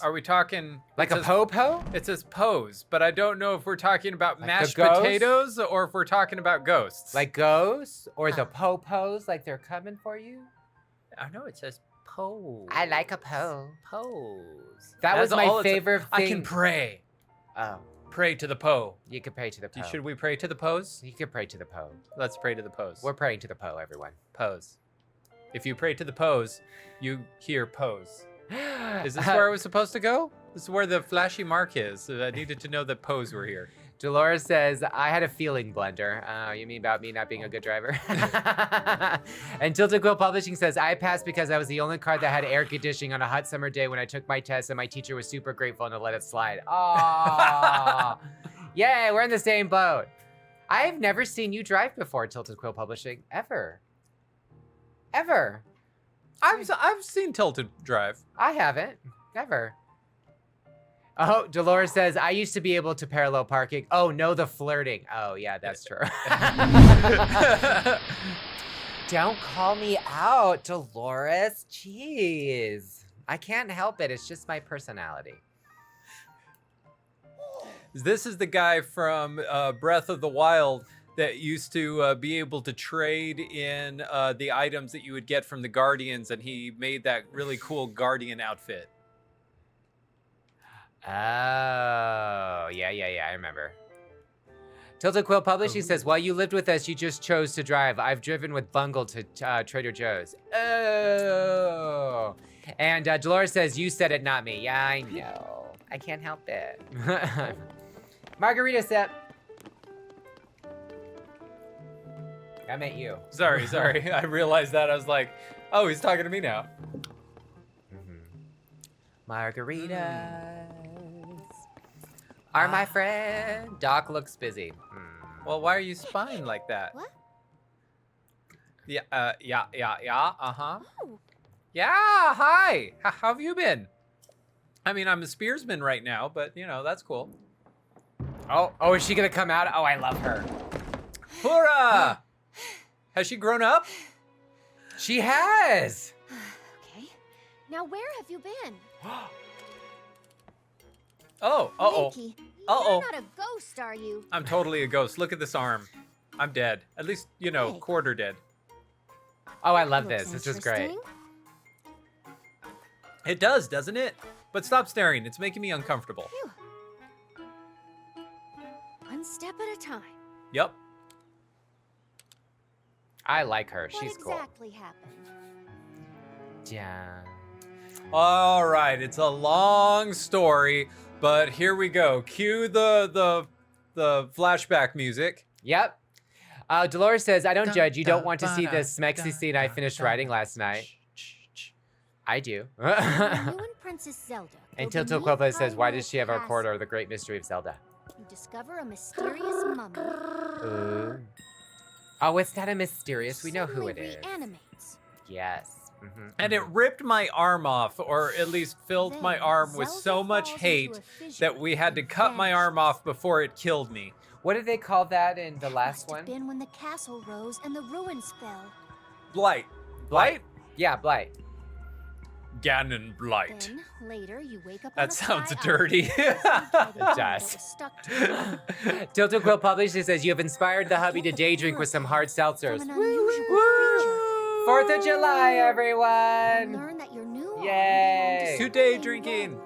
Are we talking Like it a says- po-po? It says pose, but I don't know if we're talking about Like the mashed ghost? potatoes or if we're talking about ghosts. Like ghosts? Or the po-pos like they're coming for you? I know it says pose. I like a po. Pose. That was That's my all it says. favorite I thing. can pray. Oh, Pray to the po. you could pray to the po. Should we pray to the pose? You could pray to the po. Let's pray to the pose. We're praying to the po, everyone. Pose. If you pray to the pose, you hear pose. Is this where I was supposed to go? This is where the flashy mark is. I needed to know that pose were here. Dolores says, I had a feeling, Blunder. You mean about me not being a good driver? And Tilted Quill Publishing says, I passed because I was the only car that had air conditioning on a hot summer day when I took my test, and my teacher was super grateful and to let it slide. Oh, yay, we're in the same boat. I've never seen you drive before, Tilted Quill Publishing, ever. Ever. I've seen Tilted drive. I haven't, never. Oh, Dolores says, I used to be able to parallel parking. Oh, no, the flirting. Oh, yeah, that's true. Don't call me out, Dolores. Jeez. I can't help it. It's just my personality. This is the guy from Breath of the Wild that used to be able to trade in the items that you would get from the Guardians, and he made that really cool Guardian outfit. Oh, yeah, I remember. Tilted Quill Publishing says, while you lived with us, you just chose to drive. I've driven with Bungle to Trader Joe's. Oh. And Dolores says, you said it, not me. Yeah, I know. I can't help it. Margarita sip. I meant you. Sorry. I realized that. I was like, oh, he's talking to me now. Margaritas are my friend. Doc looks busy. Well, why are you spying like that? What? Yeah, uh-huh. Oh. Yeah, hi. How have you been? I mean, I'm a spearsman right now, but, you know, that's cool. Oh, is she gonna come out? Oh, I love her. Hoorah! Has she grown up? She has. Okay. Now where have you been? Oh, Linky, Uh-oh. you're not a ghost, are you? I'm totally a ghost. Look at this arm. I'm dead. At least, you know, Hey. quarter dead. Oh, I love Looks this. This is great. interesting. It does, doesn't it? But stop staring. It's making me uncomfortable. Phew. One step at a time. Yep. I like her. What She's exactly happened? cool. Yeah. All right. It's a long story, but here we go. Cue the flashback music. Yep. Dolores says, I don't judge. You don't want to see the smexy scene I finished writing last night. I do. You and Princess Zelda. And go Tilto beneath Quilpa says, why Hyrule does she have our Castle. corridor, the great mystery of Zelda? You discover a mysterious mummy. Oh, it's not a mysterious. We know who it Suddenly is. reanimates. Yes. And it ripped my arm off, or at least filled my Then arm with Zelda so much falls into hate a fissure that we had to and cut my arm vanishes. off before it killed me. What did they call that in the last Must have one? been when the castle rose and the ruins fell. Blight. Blight? Yeah, Blight. Ganon Blight. Then later you wake up. on That a sounds sky dirty. island It does. stuck to it. Tilted Quill Publishing says, you have inspired the hubby to day drink with some hard seltzers. From an unusual creature. 4th of July, You everyone! learn that your new arm Yay. belongs to Today something drinking. rare.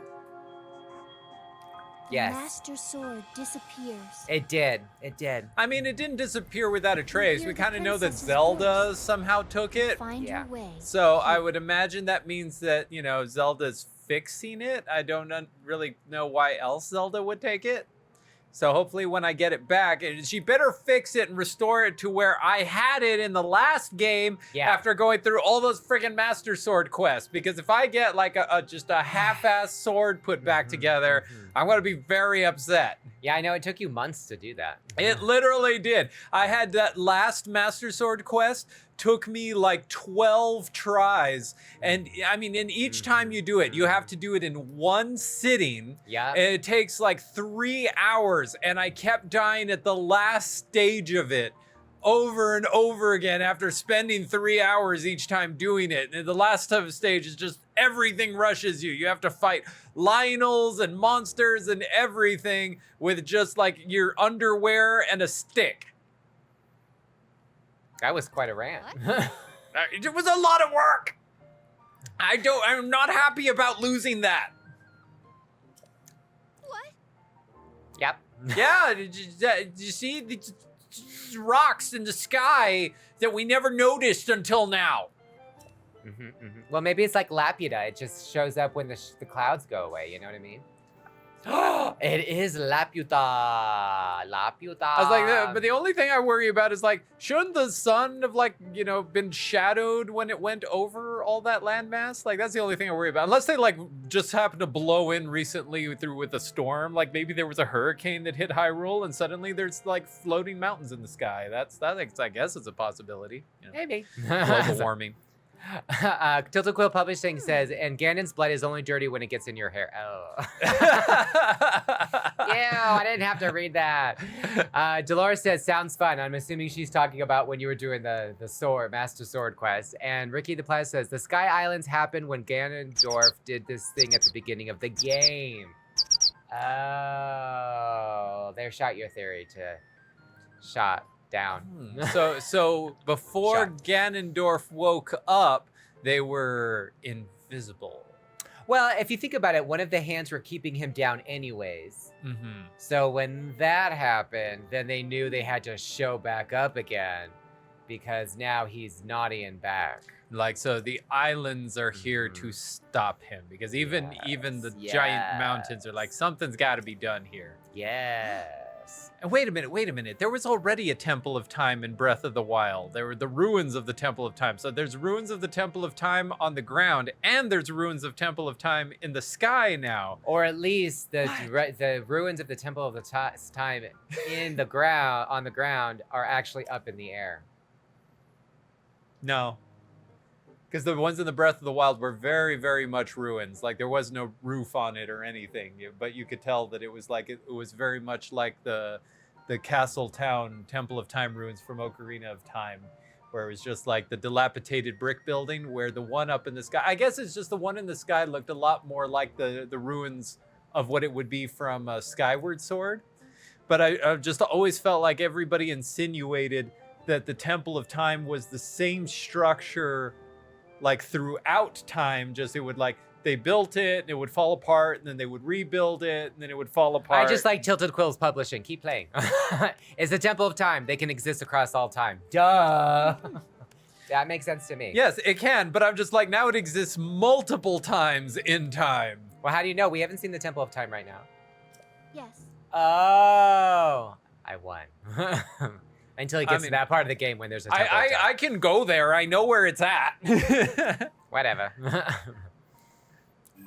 The Yes. Master Sword disappears. It did. It did. I mean, it didn't disappear without a trace. hear We the kind of know that princess's Zelda voice. somehow took it. Find Yeah. your way. So I would imagine that means that, you know, Zelda's fixing it. I don't really know why else Zelda would take it. So hopefully when I get it back, she better fix it and restore it to where I had it in the last game Yeah. after going through all those friggin' Master Sword quests. Because if I get like just a half-ass sword put back together, I'm going to be very upset. Yeah, I know. It took you months to do that. It literally did. I had that last Master Sword quest took me like 12 tries. And I mean, in each time you do it, you have to do it in one sitting. Yeah. And it takes like 3 hours. And I kept dying at the last stage of it over and over again after spending 3 hours each time doing it. And the last stage is just everything rushes you. You have to fight Lionels and monsters and everything with just like your underwear and a stick. That was quite a rant. It was a lot of work. I'm not happy about losing that. What? Yep. Yeah, did you see the rocks in the sky that we never noticed until now? Well, maybe it's like Laputa. It just shows up when the clouds go away. You know what I mean? It is Laputa. Laputa. I was like, but the only thing I worry about is like, shouldn't the sun have like, you know, been shadowed when it went over all that landmass? Like, that's the only thing I worry about. Unless they like just happened to blow in recently with a storm. Like maybe there was a hurricane that hit Hyrule and suddenly there's like floating mountains in the sky. That I guess is a possibility. You know, Maybe. global warming. Tilted Quill Publishing says, and Ganon's blood is only dirty when it gets in your hair. Oh. Yeah, I didn't have to read that. Dolores says, sounds fun. I'm assuming she's talking about when you were doing the sword, Master Sword quest. And Ricky the Plaza says, the Sky Islands happened when Ganondorf did this thing at the beginning of the game. Oh, there shot your theory to shot down. So before Shot. Ganondorf woke up, they were invisible. Well, if you think about it, one of the hands were keeping him down anyways. Mm-hmm. So when that happened, then they knew they had to show back up again because now he's naughty and back. Like, so the islands are here to stop him because even the giant mountains are like, something's got to be done here. Yes. And wait a minute. There was already a Temple of Time in Breath of the Wild. There were the ruins of the Temple of Time. So there's ruins of the Temple of Time on the ground, and there's ruins of Temple of Time in the sky now. Or at least the ruins of the Temple of the Time in the ground on the ground are actually up in the air. No. Because the ones in the Breath of the Wild were very, very much ruins. Like, there was no roof on it or anything. But you could tell that it was like, it was very much like the Castle Town Temple of Time ruins from Ocarina of Time, where it was just like the dilapidated brick building, where the one up in the sky, I guess it's just the one in the sky looked a lot more like the ruins of what it would be from Skyward Sword. But I just always felt like everybody insinuated that the Temple of Time was the same structure like throughout time, just it would like, they built it and it would fall apart and then they would rebuild it and then it would fall apart. I just like Tilted Quills Publishing. Keep playing. It's the Temple of Time. They can exist across all time. Duh. That makes sense to me. Yes, it can, but I'm just like, now it exists multiple times in time. Well, how do you know? We haven't seen the Temple of Time right now. Yes. Oh, I won. Until he gets to that part of the game when there's a Temple of Time. I can go there. I know where it's at. Whatever.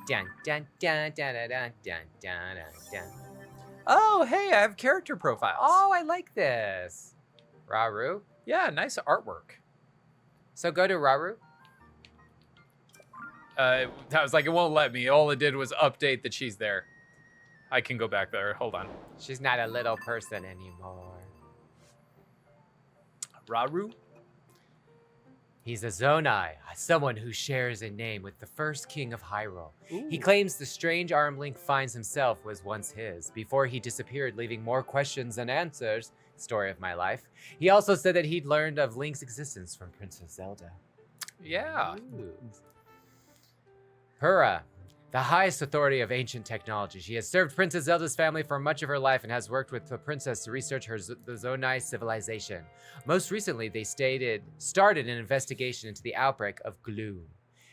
Dun, dun, dun, dun, dun, dun, dun, dun, dun. Oh, hey, I have character profiles. Oh, I like this. Raru? Yeah, nice artwork. So go to Raru. I was like, it won't let me. All it did was update that she's there. I can go back there. Hold on. She's not a little person anymore. Raru? He's a Zonai, someone who shares a name with the first king of Hyrule. Ooh. He claims the strange arm Link finds himself was once his, before he disappeared, leaving more questions than answers. Story of my life. He also said that he'd learned of Link's existence from Princess Zelda. Yeah. Ooh. Hura, the highest authority of ancient technology. She has served Princess Zelda's family for much of her life and has worked with the princess to research the Zonai civilization. Most recently, they started an investigation into the outbreak of gloom.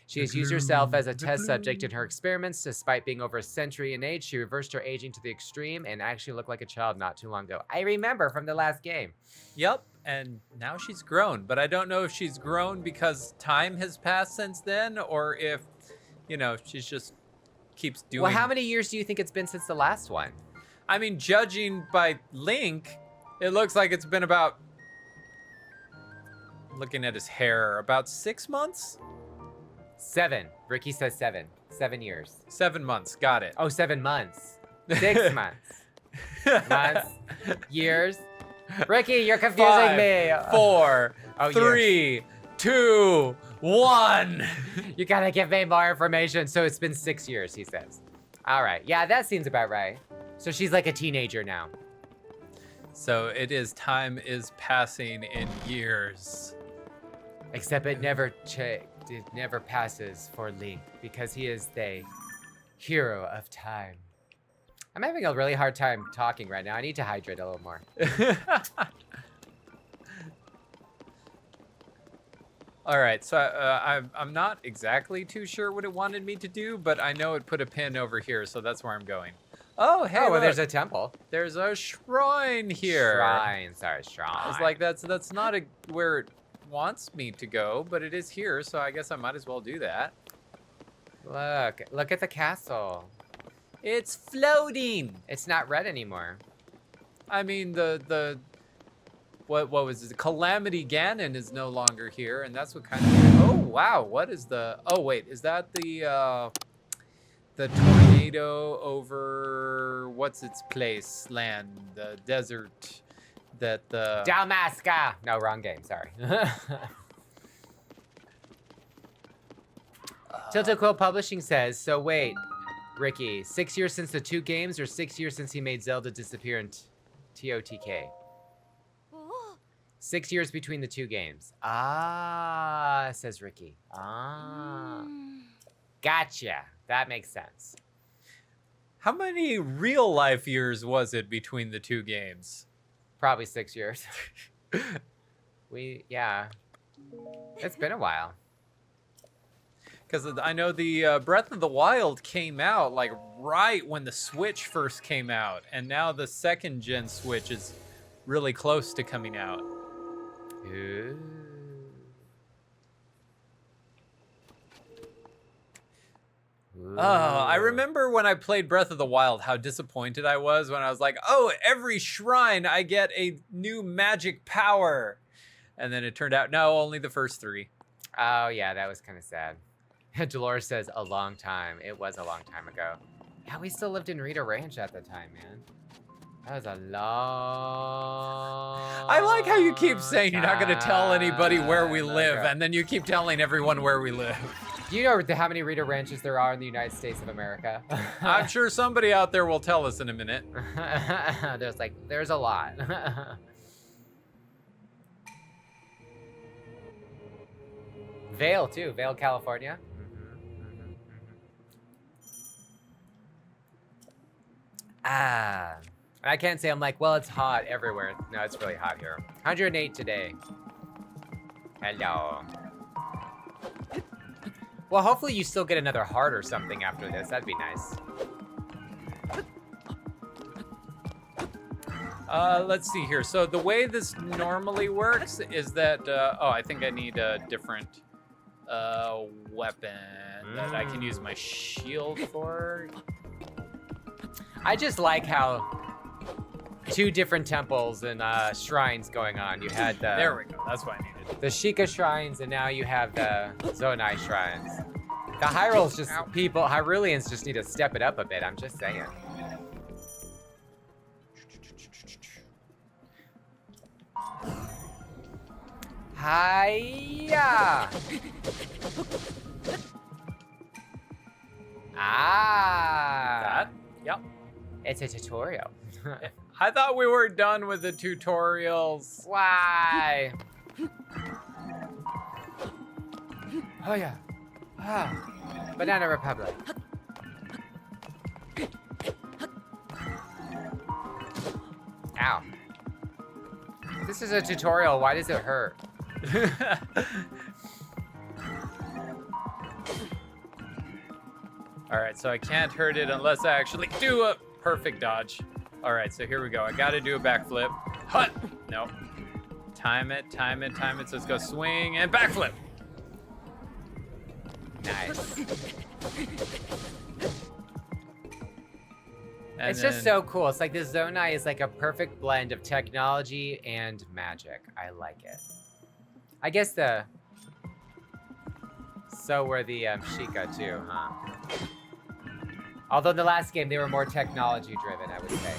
She has used herself as a test subject in her experiments. Despite being over a century in age, she reversed her aging to the extreme and actually looked like a child not too long ago. I remember from the last game. Yep, and now she's grown, but I don't know if she's grown because time has passed since then or if, you know, she's just keeps doing. Well, how many years do you think it's been since the last one? I mean, judging by Link, it looks like it's been about, looking at his hair, about 6 months? 7. Ricky says 7. 7 years. 7 months, got it. Oh, 7 months. 6 months. Months. Years. Ricky, you're confusing me. 4, Oh, 3, 2, 1. You gotta give me more information. So it's been 6 years, he says. All right. Yeah, that seems about right. So she's like a teenager now. So time is passing in years. Except it never passes for Link because he is the hero of time. I'm having a really hard time talking right now. I need to hydrate a little more. All right, so I'm not exactly too sure what it wanted me to do, but I know it put a pin over here, so that's where I'm going. Oh, hey, Oh, well, look, there's a temple. there's a shrine here. Shrine, sorry, shrine. I was like, that's not where it wants me to go, but it is here, so I guess I might as well do that. Look at the castle. It's floating. It's not red anymore. I mean, what was it? Calamity Ganon is no longer here, and that's what kind of. Oh, wow, what is the... Oh, wait, is that the tornado over... What's its place? Land, the desert that the... Dalmasca! No, wrong game, sorry. Tilted Quill Publishing says, so wait, Ricky, 6 years since the 2 games or 6 years since he made Zelda disappear in TOTK? 6 years between the 2 games. Ah, says Ricky. Ah. Gotcha. That makes sense. How many real-life years was it between the 2 games? Probably 6 years. Yeah. It's been a while. Because I know the Breath of the Wild came out like right when the Switch first came out, and now the 2nd gen Switch is really close to coming out. Ooh. Oh, I remember when I played Breath of the Wild, how disappointed I was when I was like, oh, every shrine I get a new magic power. And then it turned out, no, only the first 3. Oh, yeah, that was kind of sad. Dolores says, a long time. It was a long time ago. Yeah, we still lived in Rita Ranch at the time, man. That was a long I like how you keep saying you're not going to tell anybody where we live, ago. and then you keep telling everyone where we live. Do you know how many Rita Ranches there are in the United States of America? I'm sure somebody out there will tell us in a minute. There's a lot. Vail, too. Vail, California. Ah. I can't say I'm like, well, it's hot everywhere. No, it's really hot here. 108 today. Hello. Well, hopefully you still get another heart or something after this. That'd be nice. Let's see here. So the way this normally works is that, oh, I think I need a different weapon that I can use my shield for. I just like how 2 different temples and shrines going on. You had the... There we go. That's what I needed. The Sheikah shrines, and now you have the Zonai shrines. The Hyrule's just Hyruleans just need to step it up a bit, I'm just saying. Hiya! Ah! That? Yep. It's a tutorial. I thought we were done with the tutorials. Why? Oh yeah. Ah. Banana Republic. Ow. This is a tutorial. Why does it hurt? All right, so I can't hurt it unless I actually do a perfect dodge. All right, so here we go. I gotta do a backflip. Hut! Nope. Time it, time it, time it. So let's go swing and backflip. Nice. And It's just so cool. It's like this Zonai is like a perfect blend of technology and magic. I like it. I guess so were the Sheikah too, huh? Although in the last game they were more technology driven, I would say.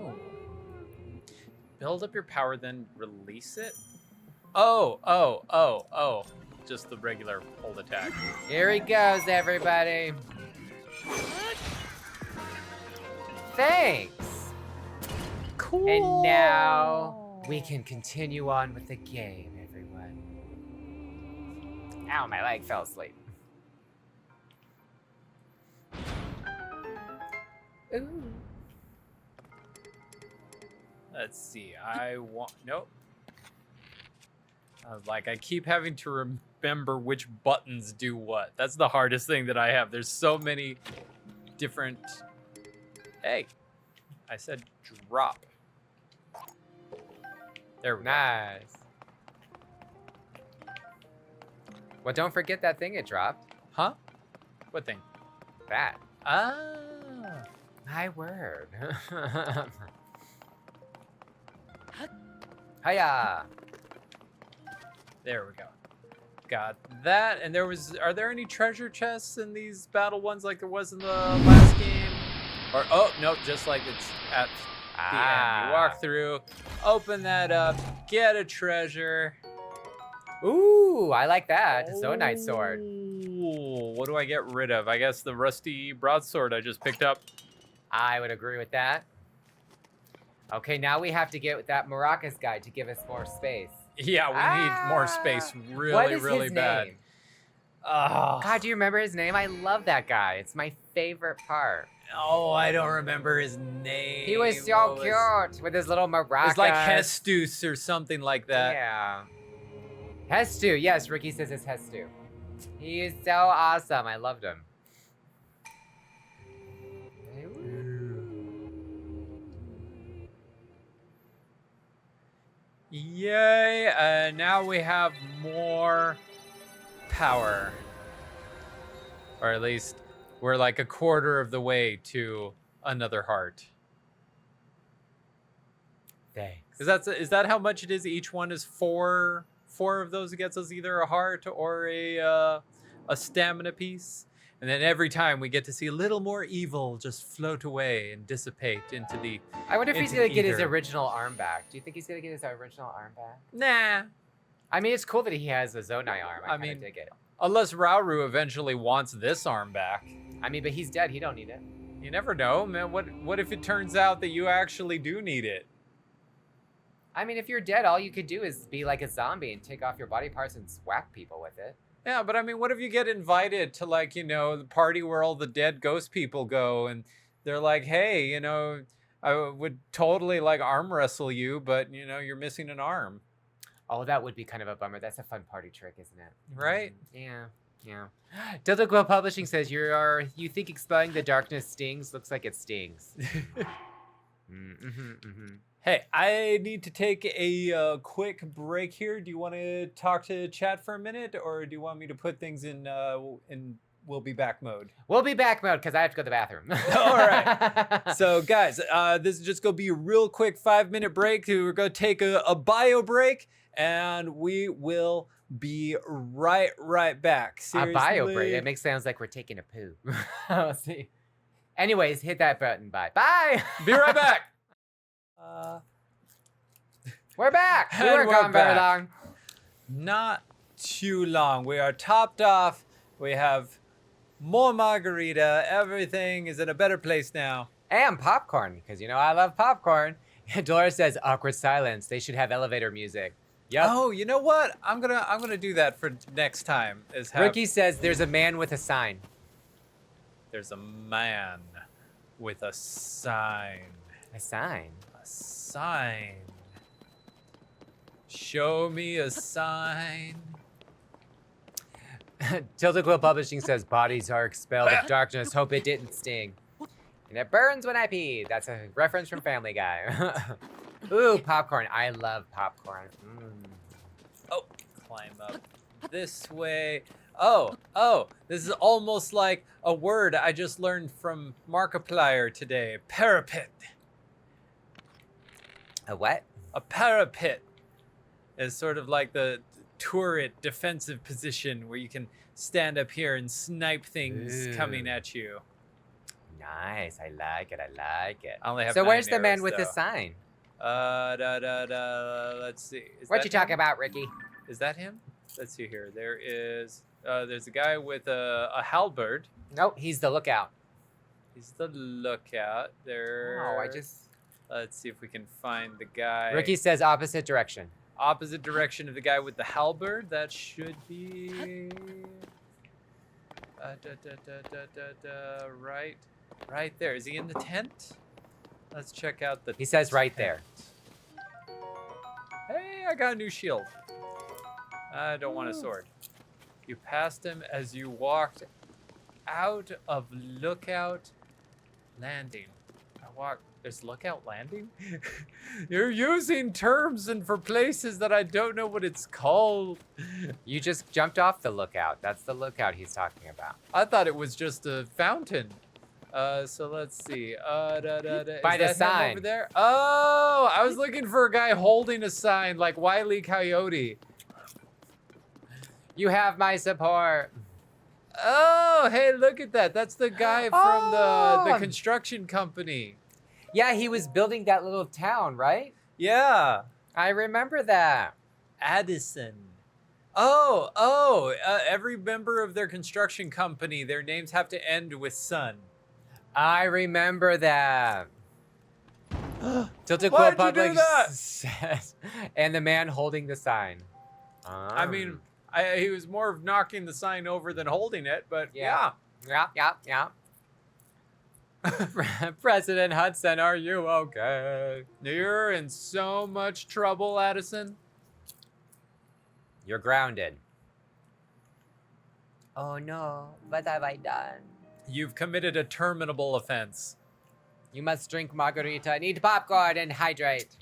Oh. Build up your power, then release it? Oh. Just the regular hold attack. Here he goes, everybody. Thanks. Cool. And now we can continue on with the game, everyone. Ow, my leg fell asleep. Ooh. Let's see. Nope. I was like, I keep having to remember which buttons do what. That's the hardest thing that I have. There's so many different... Hey, I said drop. There we go. Nice. Well, don't forget that thing it dropped. Huh? What thing? That. Ah. My word. Hiya! There we go. Got that. And are there any treasure chests in these battle ones like there was in the last game? Or, oh, nope, just like it's at the end. You walk through, open that up, get a treasure. Ooh, I like that. Zonite sword. Ooh, what do I get rid of? I guess the rusty broadsword I just picked up. I would agree with that. Okay, now we have to get that Maracas guy to give us more space. Yeah, we need more space really, What is really his bad. name? Oh. God, do you remember his name? I love that guy. It's my favorite part. Oh, I don't remember his name. He was so cute with his little maracas. It's like Hestus or something like that. Yeah. Hestu. Yes, Ricky says it's Hestu. He is so awesome. I loved him. Yay, now we have more power. Or at least we're like a quarter of the way to another heart. Thanks. Is that how much it is? Each one is four of those gets us either a heart or a stamina piece. And then every time we get to see a little more evil just float away and dissipate into the I wonder if he's into gonna get his ether. original arm back. Do you think he's gonna get his original arm back? Nah. I mean, it's cool that he has a Zonai arm. I mean, dig it. Unless Rauru eventually wants this arm back. I mean, but he's dead. He don't need it. You never know, man. What if it turns out that you actually do need it? I mean, if you're dead, all you could do is be like a zombie and take off your body parts and whack people with it. Yeah, but I mean, what if you get invited to, like, the party where all the dead ghost people go and they're like, hey, I would totally like arm wrestle you, but you're missing an arm. Oh, that would be kind of a bummer. That's a fun party trick, isn't it? Right? Yeah. Dildo Quill Publishing says you think expelling the darkness stings? Looks like it stings. Hey, I need to take a quick break here. Do you want to talk to chat for a minute, or do you want me to put things in we'll be back mode? We'll be back mode because I have to go to the bathroom. All right. So, guys, this is just going to be a real quick 5-minute break. We're going to take a bio break, and we will be right back. Seriously. A bio break. It makes sounds like we're taking a poo. Let's see. Anyways, hit that button. Bye. Bye. Be right back. We're back. We And weren't we're gone very back. long. Not too long. We are topped off. We have more margarita. Everything is in a better place now. And popcorn, because I love popcorn. Dolores says awkward silence. They should have elevator music. Yep. Oh, you know what? I'm gonna do that for next time. Ricky says there's a man with a sign. There's a man with a sign. A sign? A sign. Show me a sign. Tilda Quill Publishing says bodies are expelled of darkness. Hope it didn't sting. And it burns when I pee. That's a reference from Family Guy. Ooh, popcorn. I love popcorn. Oh, climb up this way. Oh, this is almost like a word I just learned from Markiplier today. Parapet. A what? A parapet is sort of like the turret defensive position where you can stand up here and snipe things coming at you. Nice. I like it. I only have so 9 where's the man arrows, with the though. sign? Let's see. What you talking about, Ricky? Is that him? Let's see here. There's a guy with a halberd. Nope, he's the lookout. He's the lookout. There. Oh, Let's see if we can find the guy. Ricky says opposite direction. Opposite direction of the guy with the halberd. That should be. Right there. Is he in the tent? Let's check out the. He says right there. Hey, I got a new shield. I don't want a sword. You passed him as you walked out of Lookout Landing. There's Lookout Landing? You're using terms and for places that I don't know what it's called. You just jumped off the lookout. That's the lookout he's talking about. I thought it was just a fountain. So let's see. By the is that him sign. over there. Oh, I was looking for a guy holding a sign like Wile E. Coyote. You have my support. Oh, hey, look at that. That's the guy from the Oh. construction company. Yeah, he was building that little town, right? Yeah. I remember that. Addison. Every member of their construction company, their names have to end with son. I remember that. Tilted Why'd you Public do that? says, and the man holding the sign. I mean, he was more of knocking the sign over than holding it, but yeah. Yeah. President Hudson, are you okay? You're in so much trouble, Addison. You're grounded. Oh no, what have I done? You've committed a terminable offense. You must drink margarita, eat popcorn, and hydrate.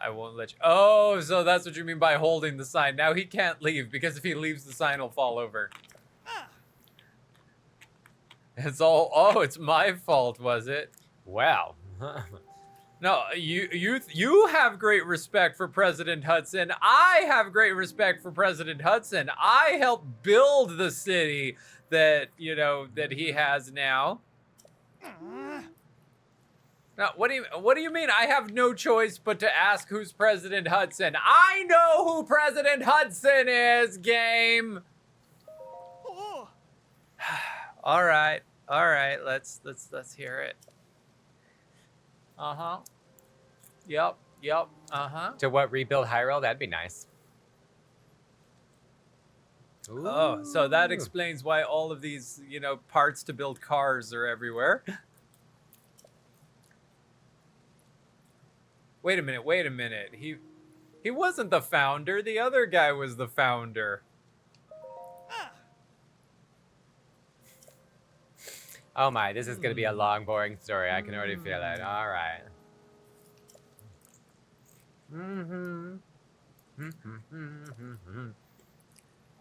I won't let you. Oh, so that's what you mean by holding the sign. Now he can't leave because if he leaves, the sign will fall over. It's all. Oh, it's my fault, was it? Well. No, you have great respect for President Hudson. I have great respect for President Hudson. I helped build the city that that he has now. Now, what do you mean? I have no choice but to ask who's President Hudson. I know who President Hudson is. Game. All right. Let's hear it. Uh-huh. Yep. Uh-huh. To what, rebuild Hyrule? That'd be nice. Oh, so that Ooh. explains why all of these, parts to build cars are everywhere. Wait a minute. He wasn't the founder. The other guy was the founder. Oh my, this is gonna be a long, boring story. I can already feel it. All right.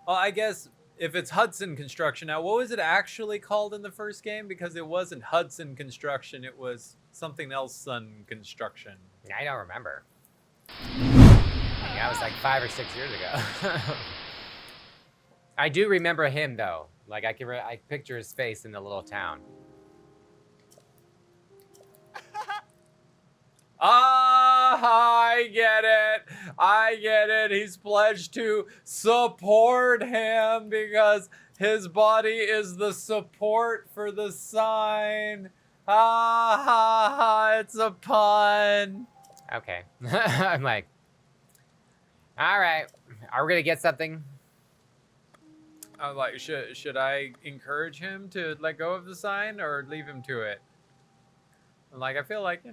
Well, I guess if it's Hudson Construction now, what was it actually called in the first game? Because it wasn't Hudson Construction, it was something else Sun Construction. I don't remember. That was like 5 or 6 years ago. I do remember him though. Like I picture his face in the little town. I get it. He's pledged to support him because his body is the support for the sign. It's a pun. Okay. I'm like, all right. Are we gonna get something? I'm like, should I encourage him to let go of the sign or leave him to it? Like, I feel like,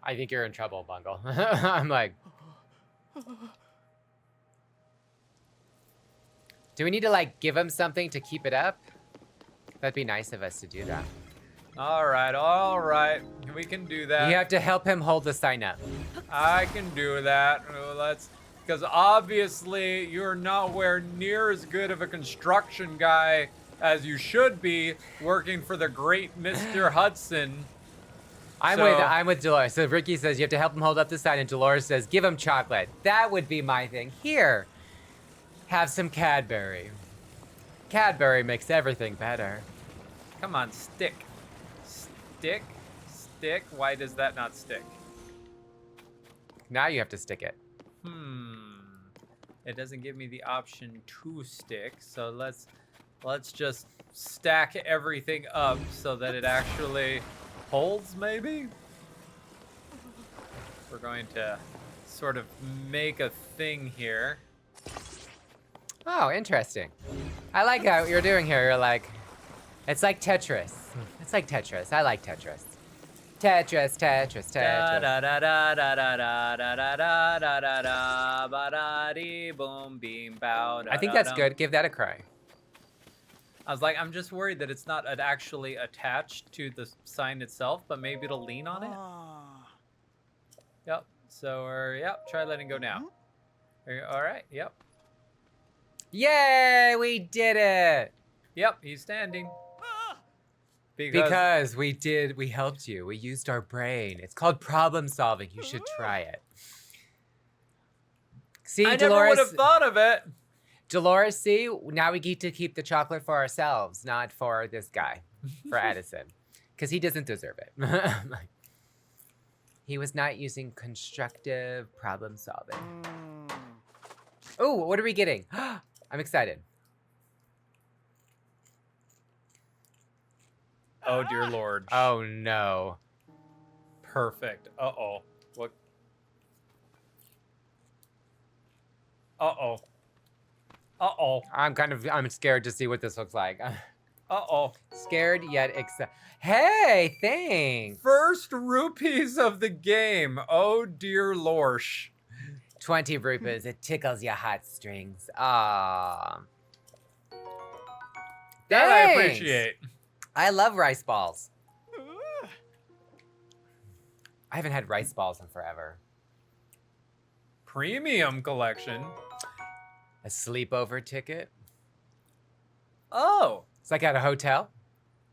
I think you're in trouble, Bungle. I'm like, do we need to like give him something to keep it up? That'd be nice of us to do that. All right. We can do that. You have to help him hold the sign up. I can do that. Because obviously you're nowhere near as good of a construction guy as you should be working for the great Mr. Hudson. I'm with Dolores. So Ricky says you have to help him hold up the sign, and Dolores says give him chocolate. That would be my thing. Here, have some Cadbury. Cadbury makes everything better. Come on, stick. Why does that not stick? Now you have to stick it. It doesn't give me the option to stick, so let's just stack everything up so that it actually holds, maybe? We're going to sort of make a thing here. Oh, interesting. I like how you're doing here. You're like, it's like Tetris. It's like Tetris. I like Tetris. Tetris. I think that's good. Give that a cry. I was like, I'm just worried that it's not actually attached to the sign itself, but maybe it'll lean on it. Yep. So, try letting go now. All right. Yep. Yay, we did it. Yep, he's standing. Because we helped you. We used our brain. It's called problem solving. You should try it. See, I Dolores, never would have thought of it. Dolores, see, now we get to keep the chocolate for ourselves, not for this guy, for Addison. Because he doesn't deserve it. He was not using constructive problem solving. Oh, what are we getting? I'm excited. Oh, dear Lord. Oh, no. Perfect. Uh-oh. What? Uh-oh. Uh-oh. I'm scared to see what this looks like. Uh-oh. Scared yet excited. Hey, thanks. First rupees of the game. Oh, dear Lorsh. 20 rupees. It tickles your heartstrings. Ah. That I Thanks. appreciate. I love rice balls. I haven't had rice balls in forever. Premium collection. A sleepover ticket. Oh. It's like at a hotel.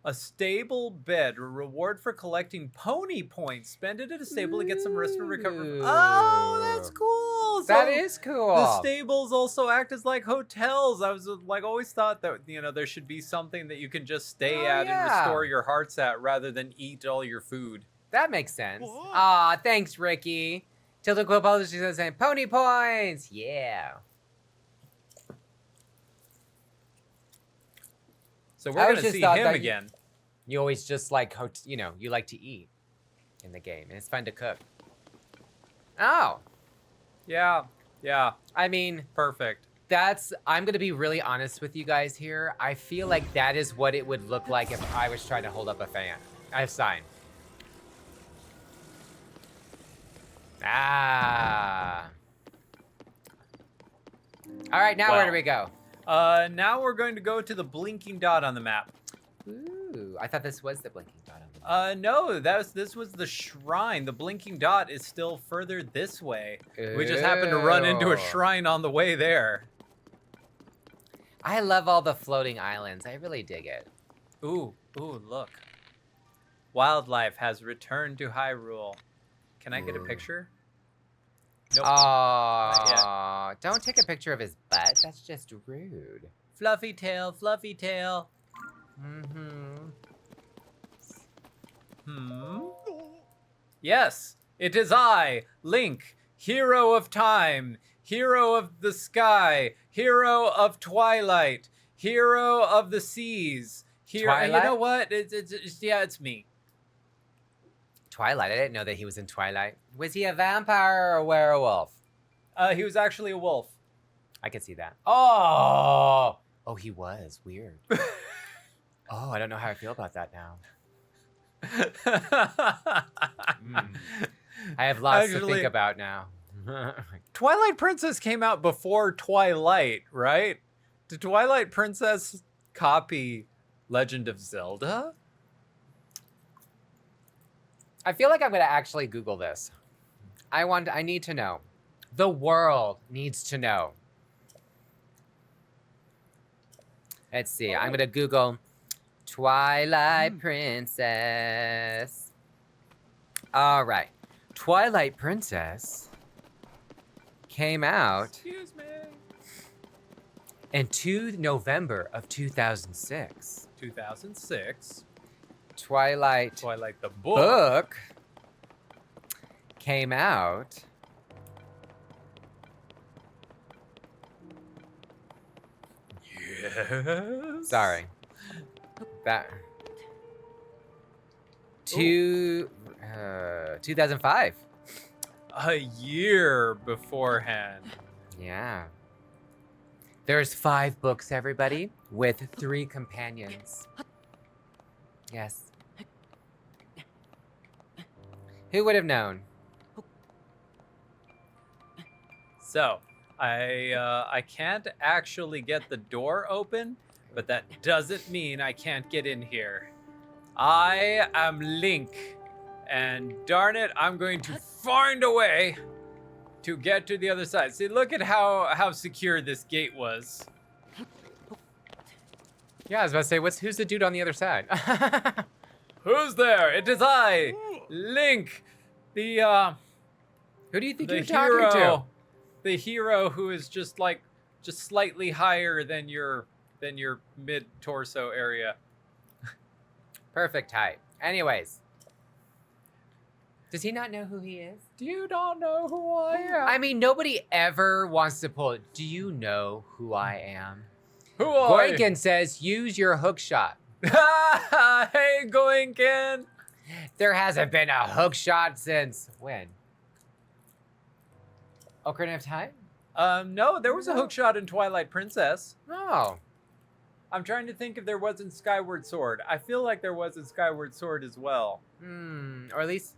A stable bed. A reward for collecting pony points. Spend it at a stable to get some rest and recover. Ooh. Oh, that's cool. That is cool. The stables also act as like hotels. I was like always thought that, you know, there should be something that you can just stay at and restore your hearts at rather than eat all your food. That makes sense. Aw, thanks, Ricky. Tilda Quill publishes us saying pony points. Yeah. So I we're always gonna just see thought him that again. You always just like, you know, you like to eat in the game. And it's fun to cook. Oh. Yeah. Yeah. I mean, Perfect. I'm going to be really honest with you guys here. I feel like that is what it would look like if I was trying to hold up a sign. Ah. All right, now where do we go? Now we're going to go to the blinking dot on the map. Ooh, I thought this was the blinking dot on the map. No, this was the shrine. The blinking dot is still further this way. We just happened to run into a Ew. shrine on the way there. I love all the floating islands. I really dig it. Ooh, look. Wildlife has returned to Hyrule. Can I get a picture? Nope. Aw, don't take a picture of his butt. That's just rude. Fluffy tail, fluffy tail. Yes, it is I, Link, hero of time, hero of the sky, hero of twilight, hero of the seas. Twilight? You know what? It's me. Twilight. I didn't know that he was in Twilight. Was he a vampire or a werewolf? He was actually a wolf. I could see that. Oh, he was weird. Oh, I don't know how I feel about that now. I have lots to think about now. Twilight Princess came out before Twilight, right? Did Twilight Princess copy Legend of Zelda? I feel like I'm gonna actually Google this. I need to know. The world needs to know. Let's see. I'm gonna Google Twilight Princess. All right. Twilight Princess came out Excuse me. in November of 2006. 2006. Twilight Twilight the book. book came out Yes. sorry that 2005. A year beforehand. Yeah, there's 5 books, everybody, with 3 companions. Yes. Who would have known? So, I can't actually get the door open, but that doesn't mean I can't get in here. I am Link, and darn it, I'm going to find a way to get to the other side. See, look at how secure this gate was. Yeah, I was about to say, who's the dude on the other side? Who's there? It is I, Link, the Who do you think the you're talking to? hero, the hero who is just slightly higher than your mid torso area. Perfect height. Anyways. Does he not know who he is? Do you not know who I am? I mean, nobody ever wants to pull it. Do you know who I am? Who are you? Goinkin says, use your hook shot. Hey, Goinkin. There hasn't been a hook shot since when? Ocarina of Time? No, there was a hook shot in Twilight Princess. Oh. I'm trying to think if there was in Skyward Sword. I feel like there was in Skyward Sword as well. Or at least...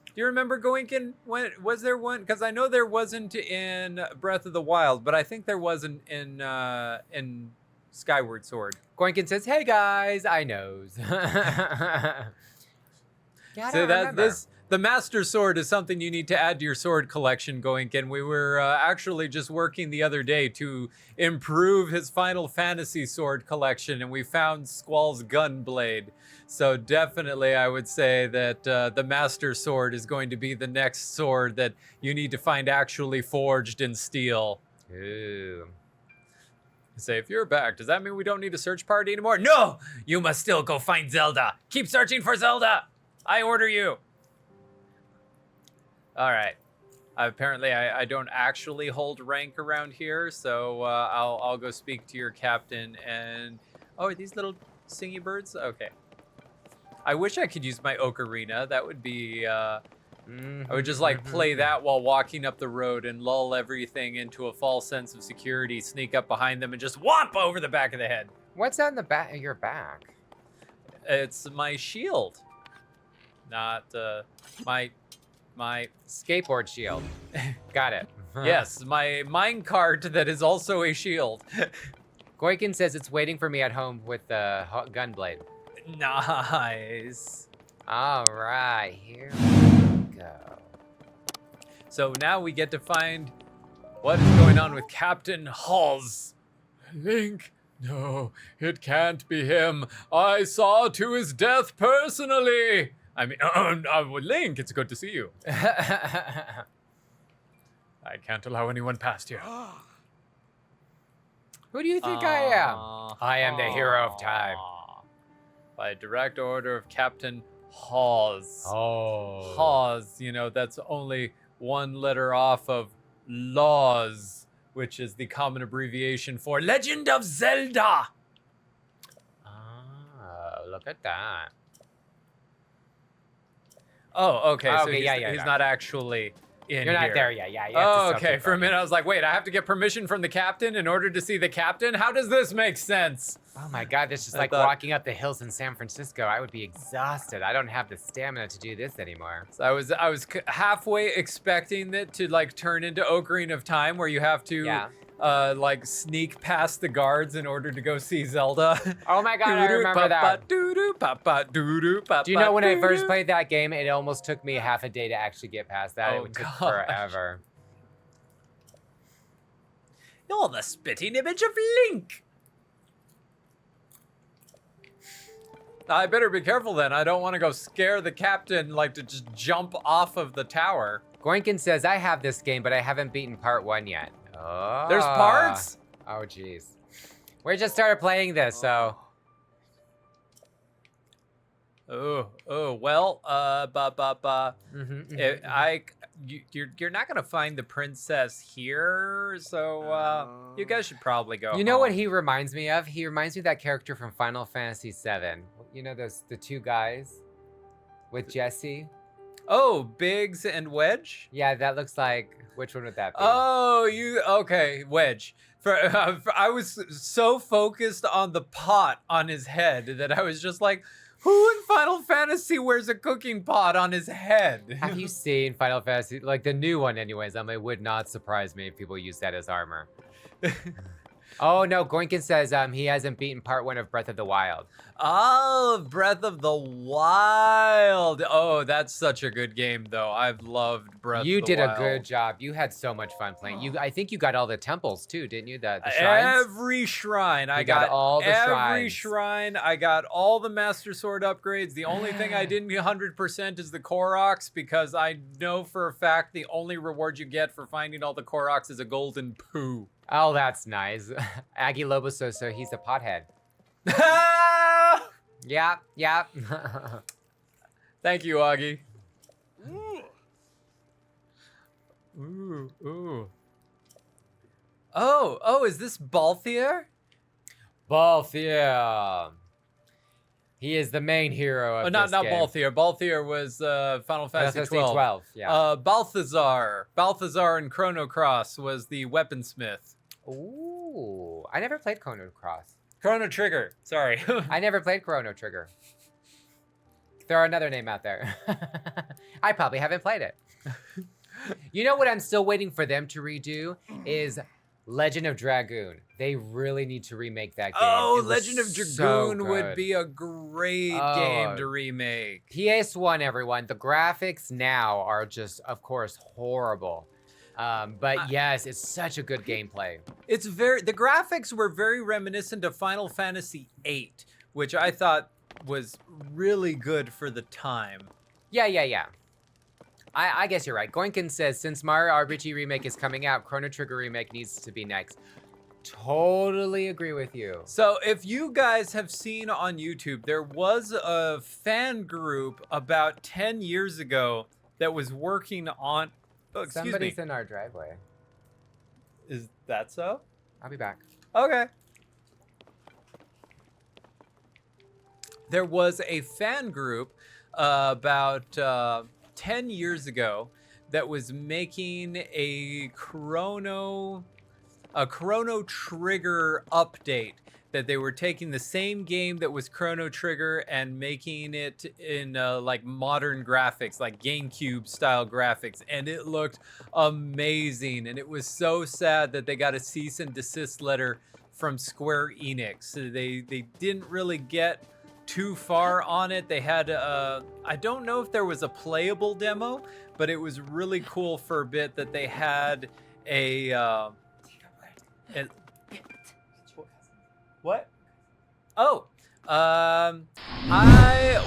Do you remember Goinkin? Was there one? Because I know there wasn't in Breath of the Wild, but I think there was in Skyward Sword. Goinkin says, hey guys, I knows. Yeah, I So don't remember. the Master Sword is something you need to add to your sword collection, Goinkin. We were actually just working the other day to improve his Final Fantasy sword collection, and we found Squall's Gunblade. So definitely, I would say that the Master Sword is going to be the next sword that you need to find actually forged in steel. Ooh. Say, if you're back, does that mean we don't need a search party anymore? No! You must still go find Zelda. Keep searching for Zelda. I order you. All right. Apparently, I don't actually hold rank around here, so I'll go speak to your captain. And oh, are these little singy birds? Okay. I wish I could use my ocarina. That would be. I would just like play that while walking up the road and lull everything into a false sense of security. Sneak up behind them and just whomp over the back of the head. What's on the back of your back? It's my shield, not my. Skateboard shield. Got it. Yes, my minecart that is also a shield. Goinkin says it's waiting for me at home with the gunblade. Nice. All right, here we go. So now we get to find what is going on with Captain Hawes. Link, no, it can't be him. I saw to his death personally. I mean, Link, it's good to see you. I can't allow anyone past here. Who do you think I am? I am the hero of time. By direct order of Captain Hawes. Oh. Hawes, you know, that's only one letter off of laws, which is the common abbreviation for Legend of Zelda. Oh, look at that. Oh, okay. So Okay, he's not actually in You're here. not there yet. Yeah. You have to Oh, still okay. keep For a going. minute, I was like, wait, I have to get permission from the captain in order to see the captain? How does this make sense? Oh my God, this is I like thought- walking up the hills in San Francisco. I would be exhausted. I don't have the stamina to do this anymore. So I was halfway expecting it to like turn into Ocarina of Time, where you have to Yeah. like sneak past the guards in order to go see Zelda. Oh my God, I remember that. Do Do you know when I first played that game, it almost took me half a day to actually get past that. Oh, It took gosh. forever. You're the spitting image of Link. I better be careful then. I don't want to go scare the captain, like to just jump off of the tower. Goinkin says, I have this game, but I haven't beaten part 1 yet. Oh. There's parts? Oh, jeez. We just started playing this, so. Oh, well, you're not gonna find the princess here, so you guys should probably go. You know what home. he reminds me of? He reminds me of that character from Final Fantasy VII. You know the two guys with Jesse? Oh, Biggs and Wedge. Yeah, that looks like, which one would that be? Oh, okay, Wedge. I was so focused on the pot on his head that I was just like, who in Final Fantasy wears a cooking pot on his head? Have you seen Final Fantasy, like the new one anyways? It would not surprise me if people use that as armor. Oh no, Goinkin says he hasn't beaten part 1 of Breath of the Wild. Oh, Breath of the Wild. Oh, that's such a good game, though. I've loved Breath You of the did Wild. a good job. You had so much fun playing. I think you got all the temples too, didn't you? The shrines. Every shrine. I got got all the every shrines. shrine. I got all the Master Sword upgrades. The only thing I didn't 100% is the Koroks, because I know for a fact the only reward you get for finding all the Koroks is a golden poo. Oh, that's nice. Aggie Lobo says so. He's a pothead. Yeah, yeah. Thank you, Augie. Ooh, ooh. Oh, is this Balthier? Balthier. He is the main hero of Not this game. Balthier. Balthier was Final Fantasy 12. Yeah. Balthazar and Chrono Cross was the weaponsmith. Ooh, I never played Chrono Cross. Chrono Trigger. Sorry. I never played Chrono Trigger. Throw another name out there. I probably haven't played it. You know what I'm still waiting for them to redo is Legend of Dragoon. They really need to remake that game. Oh, It was Legend of so Dragoon would good. be a great game to remake. PS1, everyone. The graphics now are just, of course, horrible. But yes, it's such a good gameplay. The graphics were very reminiscent of Final Fantasy VIII, which I thought was really good for the time. Yeah. I guess you're right. Goinkin says, since Mario RPG Remake is coming out, Chrono Trigger Remake needs to be next. Totally agree with you. So if you guys have seen on YouTube, there was a fan group about 10 years ago that was working on... Oh, excuse Somebody's me. in our driveway. Is that so? I'll be back. Okay. There was a fan group about 10 years ago that was making a Chrono Trigger update, that they were taking the same game that was Chrono Trigger and making it in like modern graphics, like GameCube style graphics, and it looked amazing. And it was so sad that they got a cease and desist letter from Square Enix. They didn't really get too far on it. They had I don't know if there was a playable demo, but it was really cool for a bit that they had what? Oh, I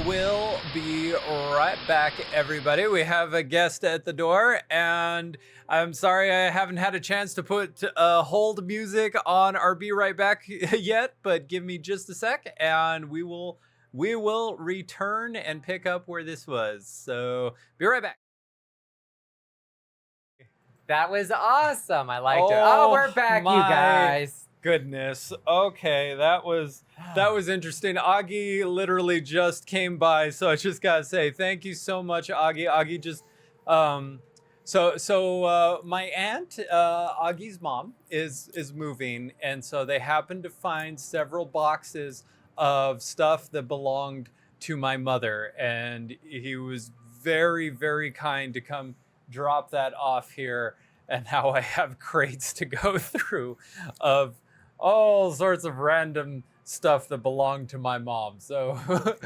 will be right back, everybody. We have a guest at the door, and I'm sorry I haven't had a chance to put hold music on our Be Right Back yet, but give me just a sec, and we will return and pick up where this was. So, be right back. That was awesome. I liked it. Oh, we're back, you guys. Goodness. Okay, that was interesting. Augie literally just came by, so I just gotta say thank you so much, Augie. Augie just so my aunt, Augie's mom, is moving, and so they happened to find several boxes of stuff that belonged to my mother, and he was very, very kind to come drop that off here. And now I have crates to go through of all sorts of random stuff that belonged to my mom. So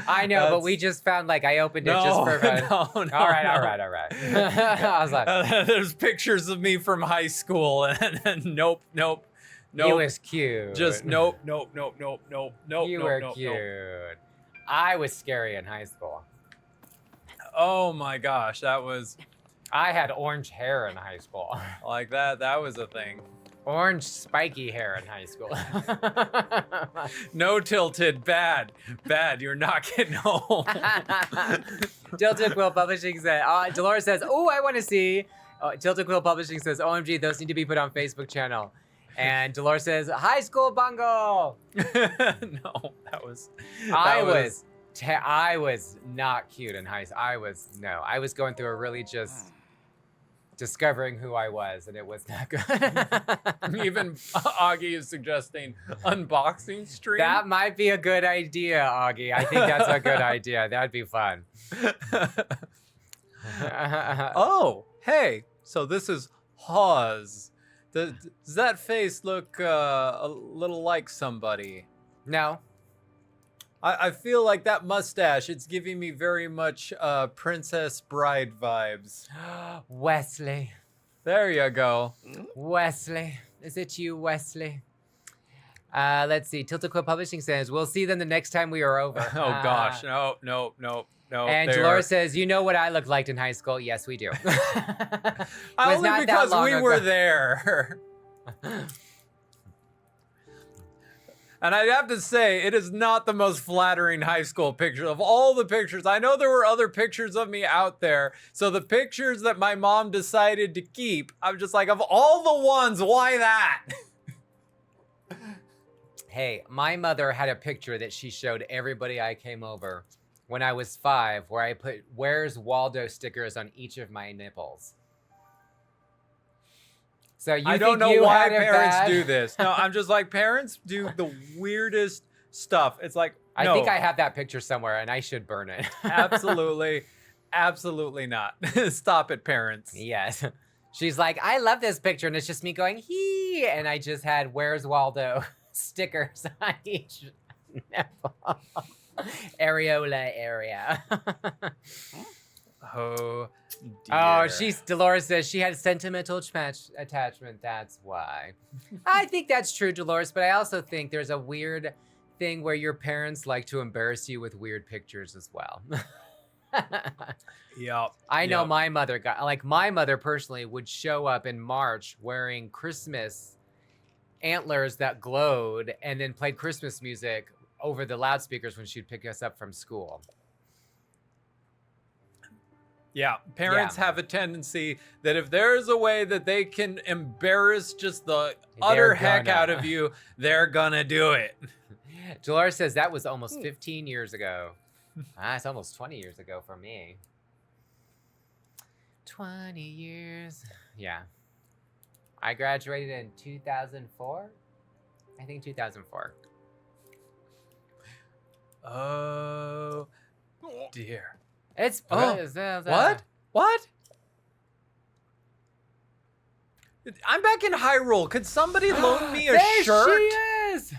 I know, but we just found, like, I opened it just for fun. No, all right. I was like, there's pictures of me from high school, and nope. he was cute. Just nope. You were cute. Nope. I was scary in high school. Oh my gosh, that was I had orange hair in high school. like that. That was a thing. Orange spiky hair in high school. No tilted, bad. You're not getting home. Tilted Quill Publishing said, Dolores says, oh, I want to see. Tilted Quill Publishing says, OMG, those need to be put on Facebook channel. And Dolores says, high school bungle. No, I was not cute in high school. I was going through a really just discovering who I was, and it was not good. Even Augie is suggesting unboxing stream. That might be a good idea, Augie. I think that's a good idea. That'd be fun. Oh, hey. So this is Hawes. Does that face look a little like somebody? No. I feel like that mustache, it's giving me very much Princess Bride vibes. Wesley. There you go. Wesley. Is it you, Wesley? Let's see. Tilted Quill Publishing says, we'll see them the next time we are over. Oh gosh, no. And Dolores says, you know what I looked like in high school? Yes, we do. Only not that because long we ago. were there. And I'd have to say, it is not the most flattering high school picture of all the pictures. I know there were other pictures of me out there. So the pictures that my mom decided to keep, I'm just like, of all the ones, why that? Hey, my mother had a picture that she showed everybody I came over when I was 5, where I put "Where's Waldo" stickers on each of my nipples. So you I don't think know you why had it parents bad? do this. No, I'm just like, parents do the weirdest stuff. It's like, I no, think I have that picture somewhere, and I should burn it. absolutely, absolutely not. Stop it, parents. Yes. She's like, I love this picture, and it's just me going, hee, and I just had "Where's Waldo" stickers on each nipple. Areola area. Oh, dear. Oh, Dolores says she had sentimental attachment. That's why. I think that's true, Dolores, but I also think there's a weird thing where your parents like to embarrass you with weird pictures as well. Yep. I know yep. my mother personally would show up in March wearing Christmas antlers that glowed and then played Christmas music over the loudspeakers when she'd pick us up from school. Yeah, parents have a tendency that if there's a way that they can embarrass just the utter heck gonna. out of you, they're gonna do it. Dolores says that was almost 15 years ago. It's almost 20 years ago for me. 20 years. Yeah. I graduated in 2004. I think 2004. Oh, dear. It's What? What? I'm back in Hyrule. Could somebody loan me a there shirt? she is.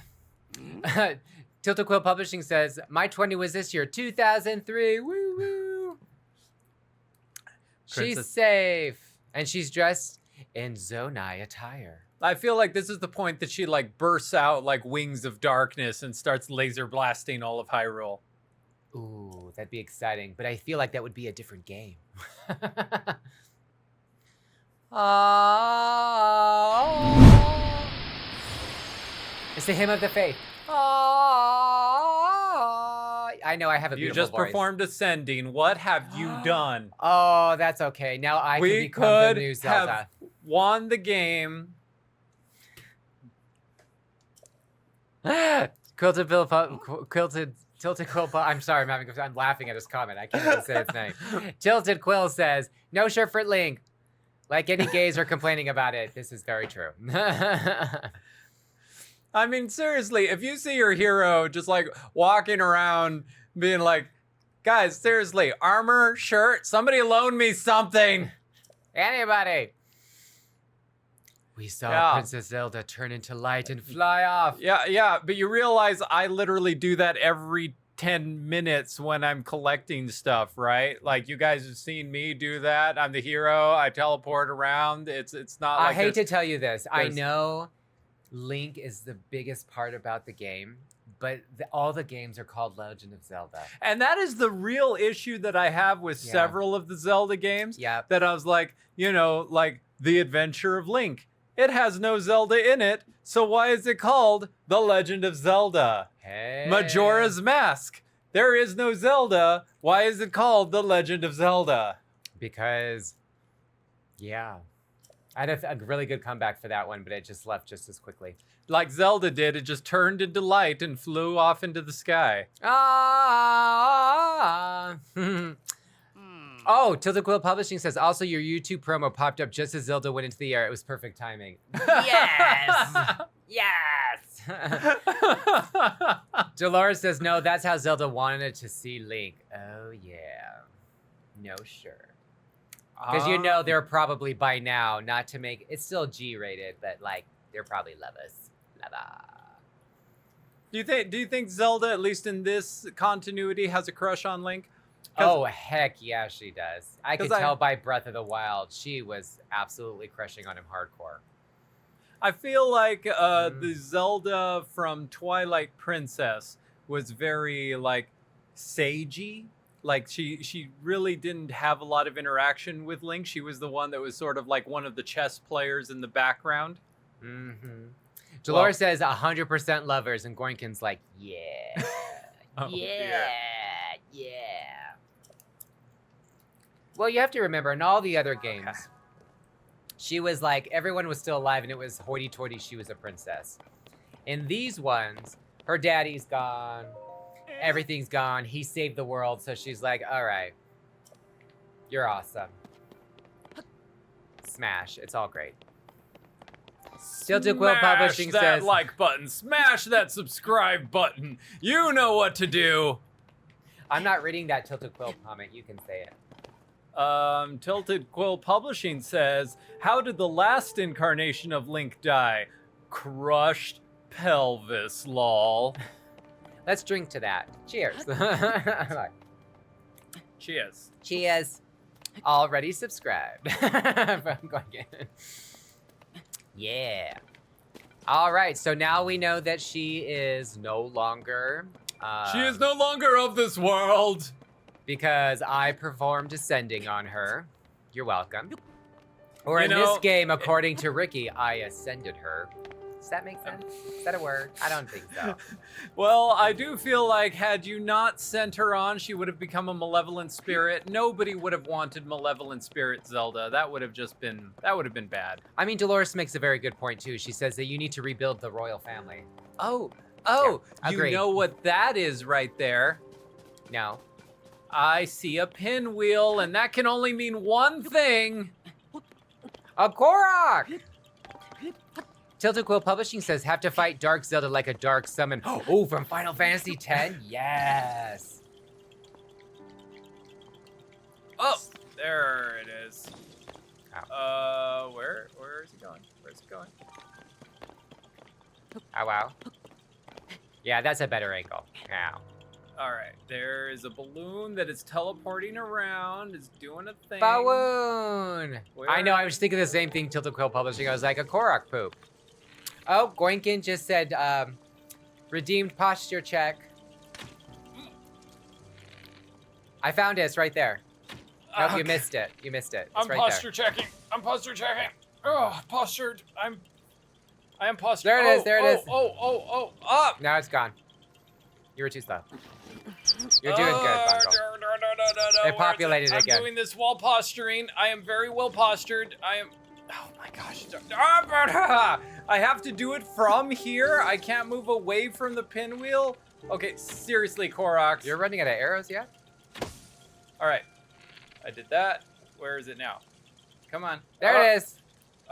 Tilted Quill Publishing says, my 20 was this year, 2003. Woo woo. She's Princess- safe. And she's dressed in Zonai attire. I feel like this is the point that she like bursts out like wings of darkness and starts laser blasting all of Hyrule. Ooh, that'd be exciting. But I feel like that would be a different game. Oh. It's the hymn of the faith. Oh. I know I have a You beautiful just voice. performed Ascending. What have you done? Oh, that's okay. Now I can We become the could new Zelda. have won the game. Tilted Quill. I'm sorry, I'm laughing at his comment. I can't even say its name. Tilted Quill says, "No shirt for Link." Like any gays are complaining about it. This is very true. I mean, seriously, if you see your hero just like walking around being like, guys, seriously, armor, shirt, somebody loan me something. Anybody? We saw Yeah. Princess Zelda turn into light and fly off. Yeah, but you realize I literally do that every 10 minutes when I'm collecting stuff, right? Like you guys have seen me do that. I'm the hero. I teleport around. It's not like I hate to there's- tell you this. I there's- know Link is the biggest part about the game, but all the games are called Legend of Zelda. And that is the real issue that I have with Yeah. several of the Zelda games. Yep. That I was like, like The Adventure of Link. It has no Zelda in it, so why is it called The Legend of Zelda? Hey. Majora's Mask. There is no Zelda. Why is it called The Legend of Zelda? Because, yeah. I had a really good comeback for that one, but it just left just as quickly. Like Zelda did, it just turned into light and flew off into the sky. Ah. Oh, Tilted Quill Publishing says, also your YouTube promo popped up just as Zelda went into the air. It was perfect timing. Yes! Yes! Dolores says, no, that's how Zelda wanted to see Link. Oh, yeah. No, sure. Because you know they're probably by now, not to make it's still G-rated, but like they're probably lovers. Do you think Zelda, at least in this continuity, has a crush on Link? 'Cause- Oh heck yeah, she does. I could 'Cause tell by Breath of the Wild, she was absolutely crushing on him hardcore. I feel like the Zelda from Twilight Princess was very like sagey. Like she really didn't have a lot of interaction with Link. She was the one that was sort of like one of the chess players in the background. Mm-hmm. Dolores says 100% lovers, and Goinkin's like, yeah, Oh, yeah. Well, you have to remember, in all the other games, she was like, everyone was still alive, and it was hoity-toity, she was a princess. In these ones, her daddy's gone, everything's gone, he saved the world, so she's like, all right, you're awesome. Smash, it's all great. Tilted Quill Publishing Smash that says, like button. Smash that subscribe button. You know what to do. I'm not reading that Tilted Quill comment, you can say it. Tilted Quill Publishing says, how did the last incarnation of Link die? Crushed pelvis, lol. Let's drink to that. Cheers. Cheers. Cheers. Already subscribed. From Gorgon. Yeah. All right, so now we know that she is no longer... she is no longer of this world. Because I performed ascending on her. You're welcome. Or You in know, this game, according to Ricky, I ascended her. Does that make sense? Is that a word? I don't think so. Well, I do feel like had you not sent her on, she would have become a malevolent spirit. Nobody would have wanted malevolent spirit Zelda. That would have been bad. I mean, Dolores makes a very good point, too. She says that you need to rebuild the royal family. Oh, Yeah, you agreed. know what that is right there. No. I see a pinwheel, and that can only mean one thing. A Korok! Tilted Quill Publishing says, have to fight Dark Zelda like a dark summon. Oh, from Final Fantasy X? Yes. Oh, there it is. Ow. Where is he going? Where's he going? Oh, wow. Yeah, that's a better angle. Ow. All right, there is a balloon that is teleporting around, is doing a thing. Bawoon! I know, I was thinking the same thing, Tilted Quill Publishing. I was like, a Korok poop. Oh, Goinkin just said, redeemed posture check. I found it, it's right there. Nope, you Okay. missed it. You missed it. It's I'm right posture checking. I'm posture checking. Oh, postured. I am postured. There it is, there it is. Up. there. No, it's gone. You were too slow. You're doing good, Bungle. No, It populated I'm again. doing this while posturing. I am very well postured. I am... Oh my gosh. I have to do it from here? I can't move away from the pinwheel? Okay, seriously, Koroks. You're running out of arrows yet? All right. I did that. Where is it now? Come on. There it is.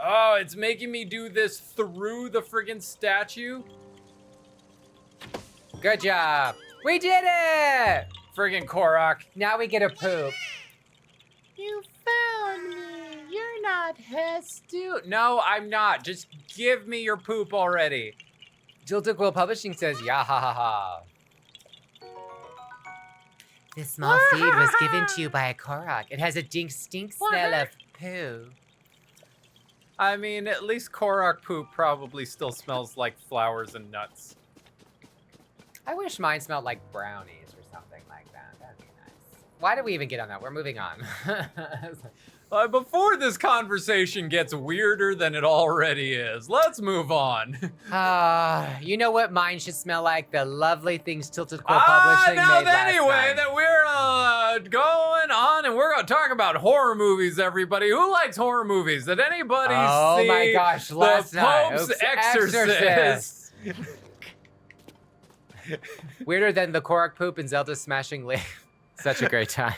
Oh, it's making me do this through the friggin' statue. Good job. We did it! Friggin' Korok. Now we get a poop. You found me. You're not Hestu. No, I'm not. Just give me your poop already. Tilted Quill Publishing says, yeah, ha, ha, ha. This small seed was given to you by a Korok. It has a stink smell of poo. I mean, at least Korok poop probably still smells like flowers and nuts. I wish mine smelled like brownies or something like that. That'd be nice. Why did we even get on that? We're moving on. Before this conversation gets weirder than it already is, let's move on. You know what mine should smell like? The lovely things Tilted Quill Publishing now made last anyway, time. that we're going on and we're going to talk about horror movies, everybody. Who likes horror movies? Did anybody Oh see my gosh, the last night. Pope's Oops, Exorcist? Weirder than the Korok poop and Zelda smashing Link. Such a great time.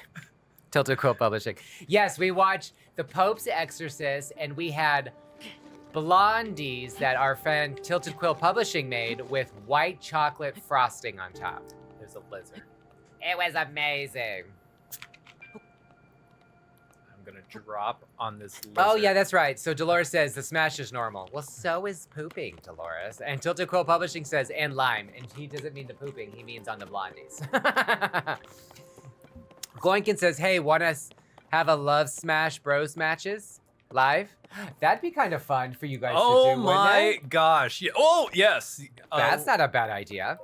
Tilted Quill Publishing. Yes, we watched The Pope's Exorcist, and we had blondies that our friend Tilted Quill Publishing made with white chocolate frosting on top. There's a lizard. It was amazing. I'm I'm gonna drop on this lizard. Oh, yeah, that's right. So Dolores says the smash is normal. Well, so is pooping, Dolores. And Tilted Quill Publishing says, and lime. And he doesn't mean the pooping. He means on the blondies. Gloinkin says, hey, want to have a Love Smash Bros matches live? That'd be kind of fun for you guys to do, Oh wouldn't my it? gosh. Yeah. Oh, yes. That's not a bad idea.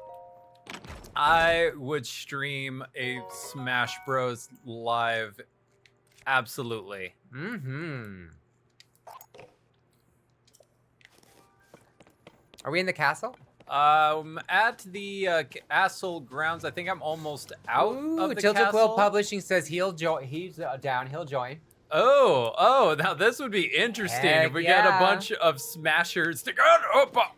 I would stream a Smash Bros. Live. Absolutely. Mm-hmm. Are we in the castle? At the castle grounds, I think I'm almost out Ooh, of the Tilted castle. Quill Publishing says he'll join. He's down. He'll join. Oh, now this would be interesting Heck if we get a yeah. bunch of smashers to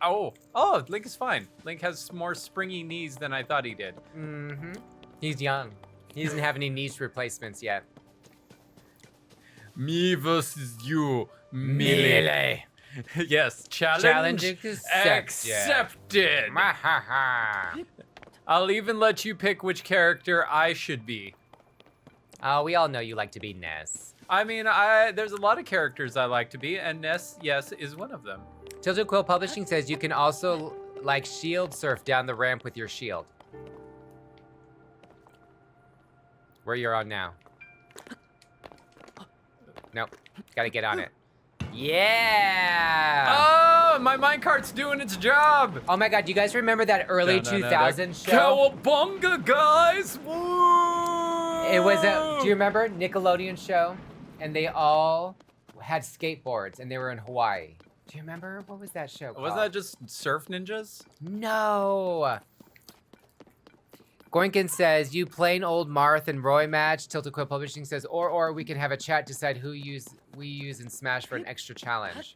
oh, Link is fine. Link has more springy knees than I thought he did. Mm-hmm. He's young. He doesn't have any niche replacements yet. Me versus you, Melee. Yes, challenge accepted. accepted. I'll even let you pick which character I should be. Oh, we all know you like to be Ness. I mean, there's a lot of characters I like to be, and Ness, yes, is one of them. Tilted Quill Publishing says you can also like shield surf down the ramp with your shield. Where you're on now. Nope. Gotta get on it. Yeah! Oh, my minecart's doing its job. Oh my god, do you guys remember that early 2000 show? Cowabunga, guys! Woo! It was a, do you remember, Nickelodeon show? And they all had skateboards and they were in Hawaii. Do you remember? What was that show called? Was that just Surf Ninjas? No! Goinkin says, you plain old Marth and Roy match. Tilted Quill Publishing says, or we can have a chat, decide who we use in Smash for an extra challenge.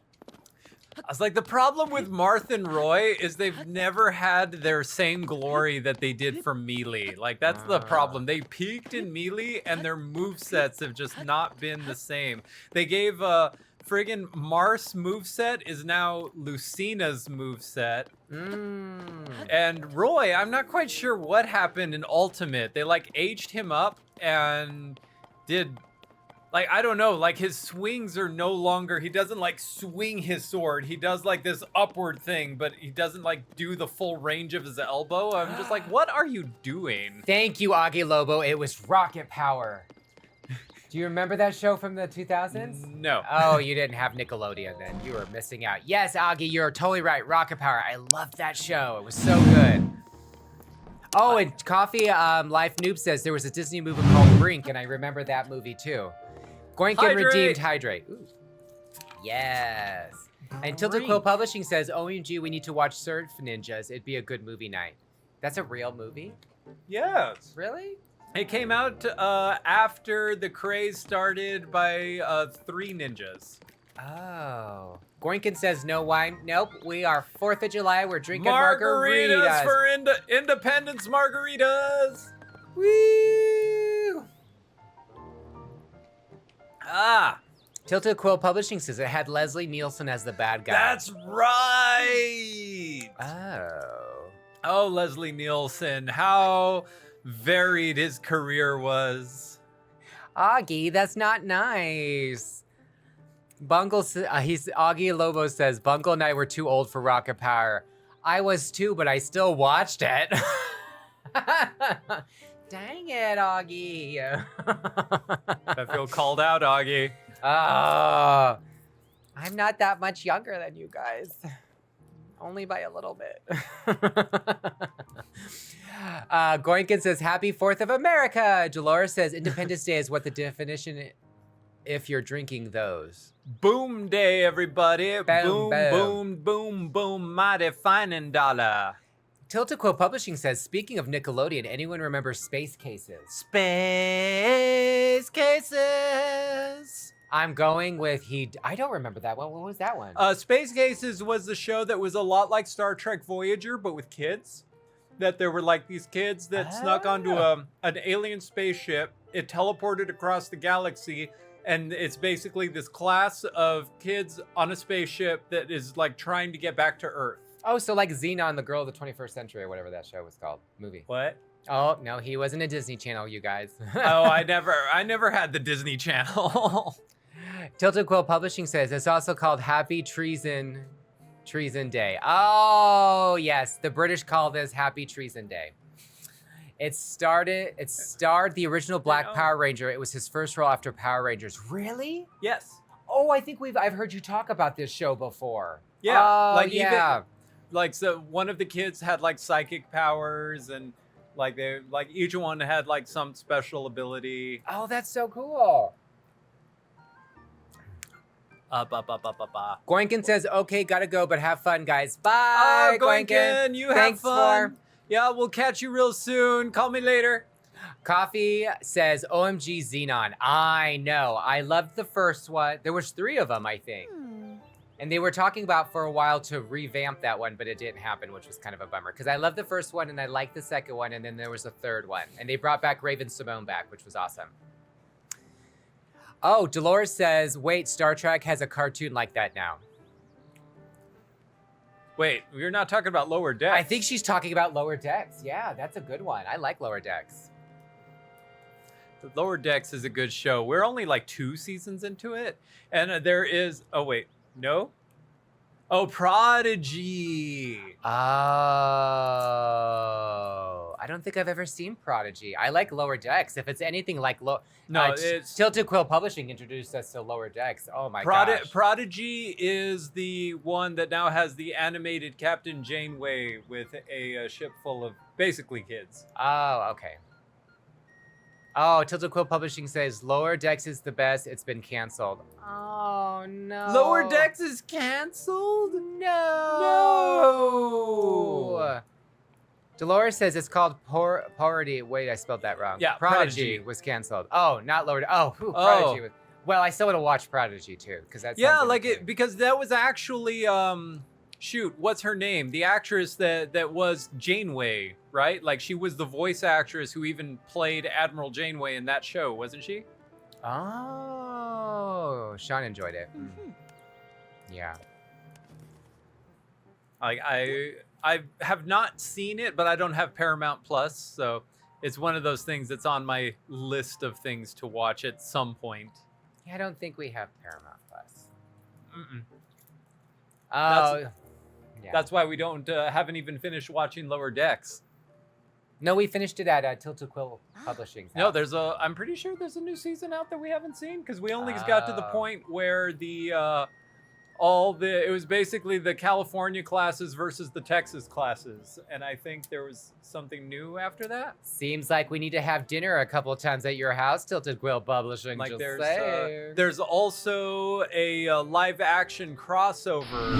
I was like, the problem with Marth and Roy is they've never had their same glory that they did for Melee. Like, that's the problem. They peaked in Melee, and their movesets have just not been the same. They gave friggin' Marth's moveset is now Lucina's moveset. And Roy, I'm not quite sure what happened in Ultimate. They, like, aged him up and did... Like, I don't know, like, his swings are no longer, he doesn't, like, swing his sword. He does, like, this upward thing, but he doesn't, like, do the full range of his elbow. I'm just like, what are you doing? Thank you, Augie Lobo. It was Rocket Power. Do you remember that show from the 2000s? No. Oh, you didn't have Nickelodeon then. You were missing out. Yes, Augie, you're totally right. Rocket Power. I loved that show. It was so good. Oh, and Coffee Life Noob says there was a Disney movie called Brink, and I remember that movie too. Goinkin redeemed Hydrate. Ooh. Yes. And Tilted Quill Publishing says, OMG, we need to watch Surf Ninjas. It'd be a good movie night. That's a real movie? Yes. Really? It came out after the craze started by 3 ninjas. Oh. Goinkin says no wine. Nope, we are 4th of July. We're drinking Margaritas margaritas. for Independence Margaritas. Woo! Ah. Tilted Quill Publishing says it had Leslie Nielsen as the bad guy. That's right. Oh. Oh, Leslie Nielsen, how varied his career was. Augie, that's not nice. Bungle, Augie Lobo says, Bungle and I were too old for Rocket Power. I was too, but I still watched it. Dang it, Augie. I feel called out, Augie. Oh, I'm not that much younger than you guys. Only by a little bit. Goinkin says, Happy 4th of America. Dolores says, Independence Day is what the definition if you're drinking those. Boom day, everybody. Boom, Boom, boom, boom, boom, mighty finding dollar. Tilted Quill Publishing says, speaking of Nickelodeon, anyone remember Space Cases? Space cases. I'm going with I don't remember that one. What was that one? Space Cases was the show that was a lot like Star Trek Voyager, but with kids. That there were like these kids that snuck onto an alien spaceship. It teleported across the galaxy, and it's basically this class of kids on a spaceship that is like trying to get back to Earth. Oh, so like Xenon, the girl of the 21st century, or whatever that show was called. Movie. What? Oh, no, he wasn't a Disney Channel, you guys. Oh, I never had the Disney Channel. Tilted Quill Publishing says it's also called Happy Treason Day. Oh, yes, the British call this Happy Treason Day. It starred the original Black Power Ranger. It was his first role after Power Rangers. Really? Yes. Oh, I think I've heard you talk about this show before. Yeah. Oh, like yeah. even like so one of the kids had like psychic powers and like each one had like some special ability. Oh, that's so cool. Goinkin says, okay, gotta go, but have fun, guys. Bye, Goinkin, you have Thanks fun. for- Yeah, we'll catch you real soon. Call me later. Coffee says, OMG Xenon. I know. I loved the first one. There was 3 of them, I think. And they were talking about for a while to revamp that one, but it didn't happen, which was kind of a bummer. Because I loved the first one, and I liked the second one, and then there was a third one. And they brought back Raven Simone back, which was awesome. Oh, Dolores says, wait, Star Trek has a cartoon like that now. Wait, you're not talking about Lower Decks. I think she's talking about Lower Decks. Yeah, that's a good one. I like Lower Decks. Lower Decks is a good show. We're only like 2 seasons into it. And there is, oh wait, no? Oh, Prodigy. Oh, I don't think I've ever seen Prodigy. I like Lower Decks. If it's anything like it's Tilted Quill Publishing introduced us to Lower Decks. Oh my gosh. Prodigy is the one that now has the animated Captain Janeway with a ship full of basically kids. Oh, okay. Oh, Tilted Quill Publishing says Lower Decks is the best. It's been canceled. Oh no. Lower Decks is canceled? No. Dolores says it's called Parody. Wait, I spelled that wrong. Yeah, Prodigy was canceled. Oh, not Lower. Prodigy was. Well, I still would have watched Prodigy too, because that's because that was actually shoot, what's her name? The actress that was Janeway, right? Like she was the voice actress who even played Admiral Janeway in that show, wasn't she? Oh, Sean enjoyed it. Yeah. I have not seen it, but I don't have Paramount Plus, so it's one of those things that's on my list of things to watch at some point. Yeah, I don't think we have Paramount Plus. Mm-mm. Oh, yeah. That's why we haven't even finished watching Lower Decks. No, we finished it at Tilted Quill Publishing. No, I'm pretty sure there's a new season out that we haven't seen because we only got to the point where it was basically the California classes versus the Texas classes, and I think there was something new after that. Seems like we need to have dinner a couple of times at your house, Tilted Quill Publishing. Like just there's also a live action crossover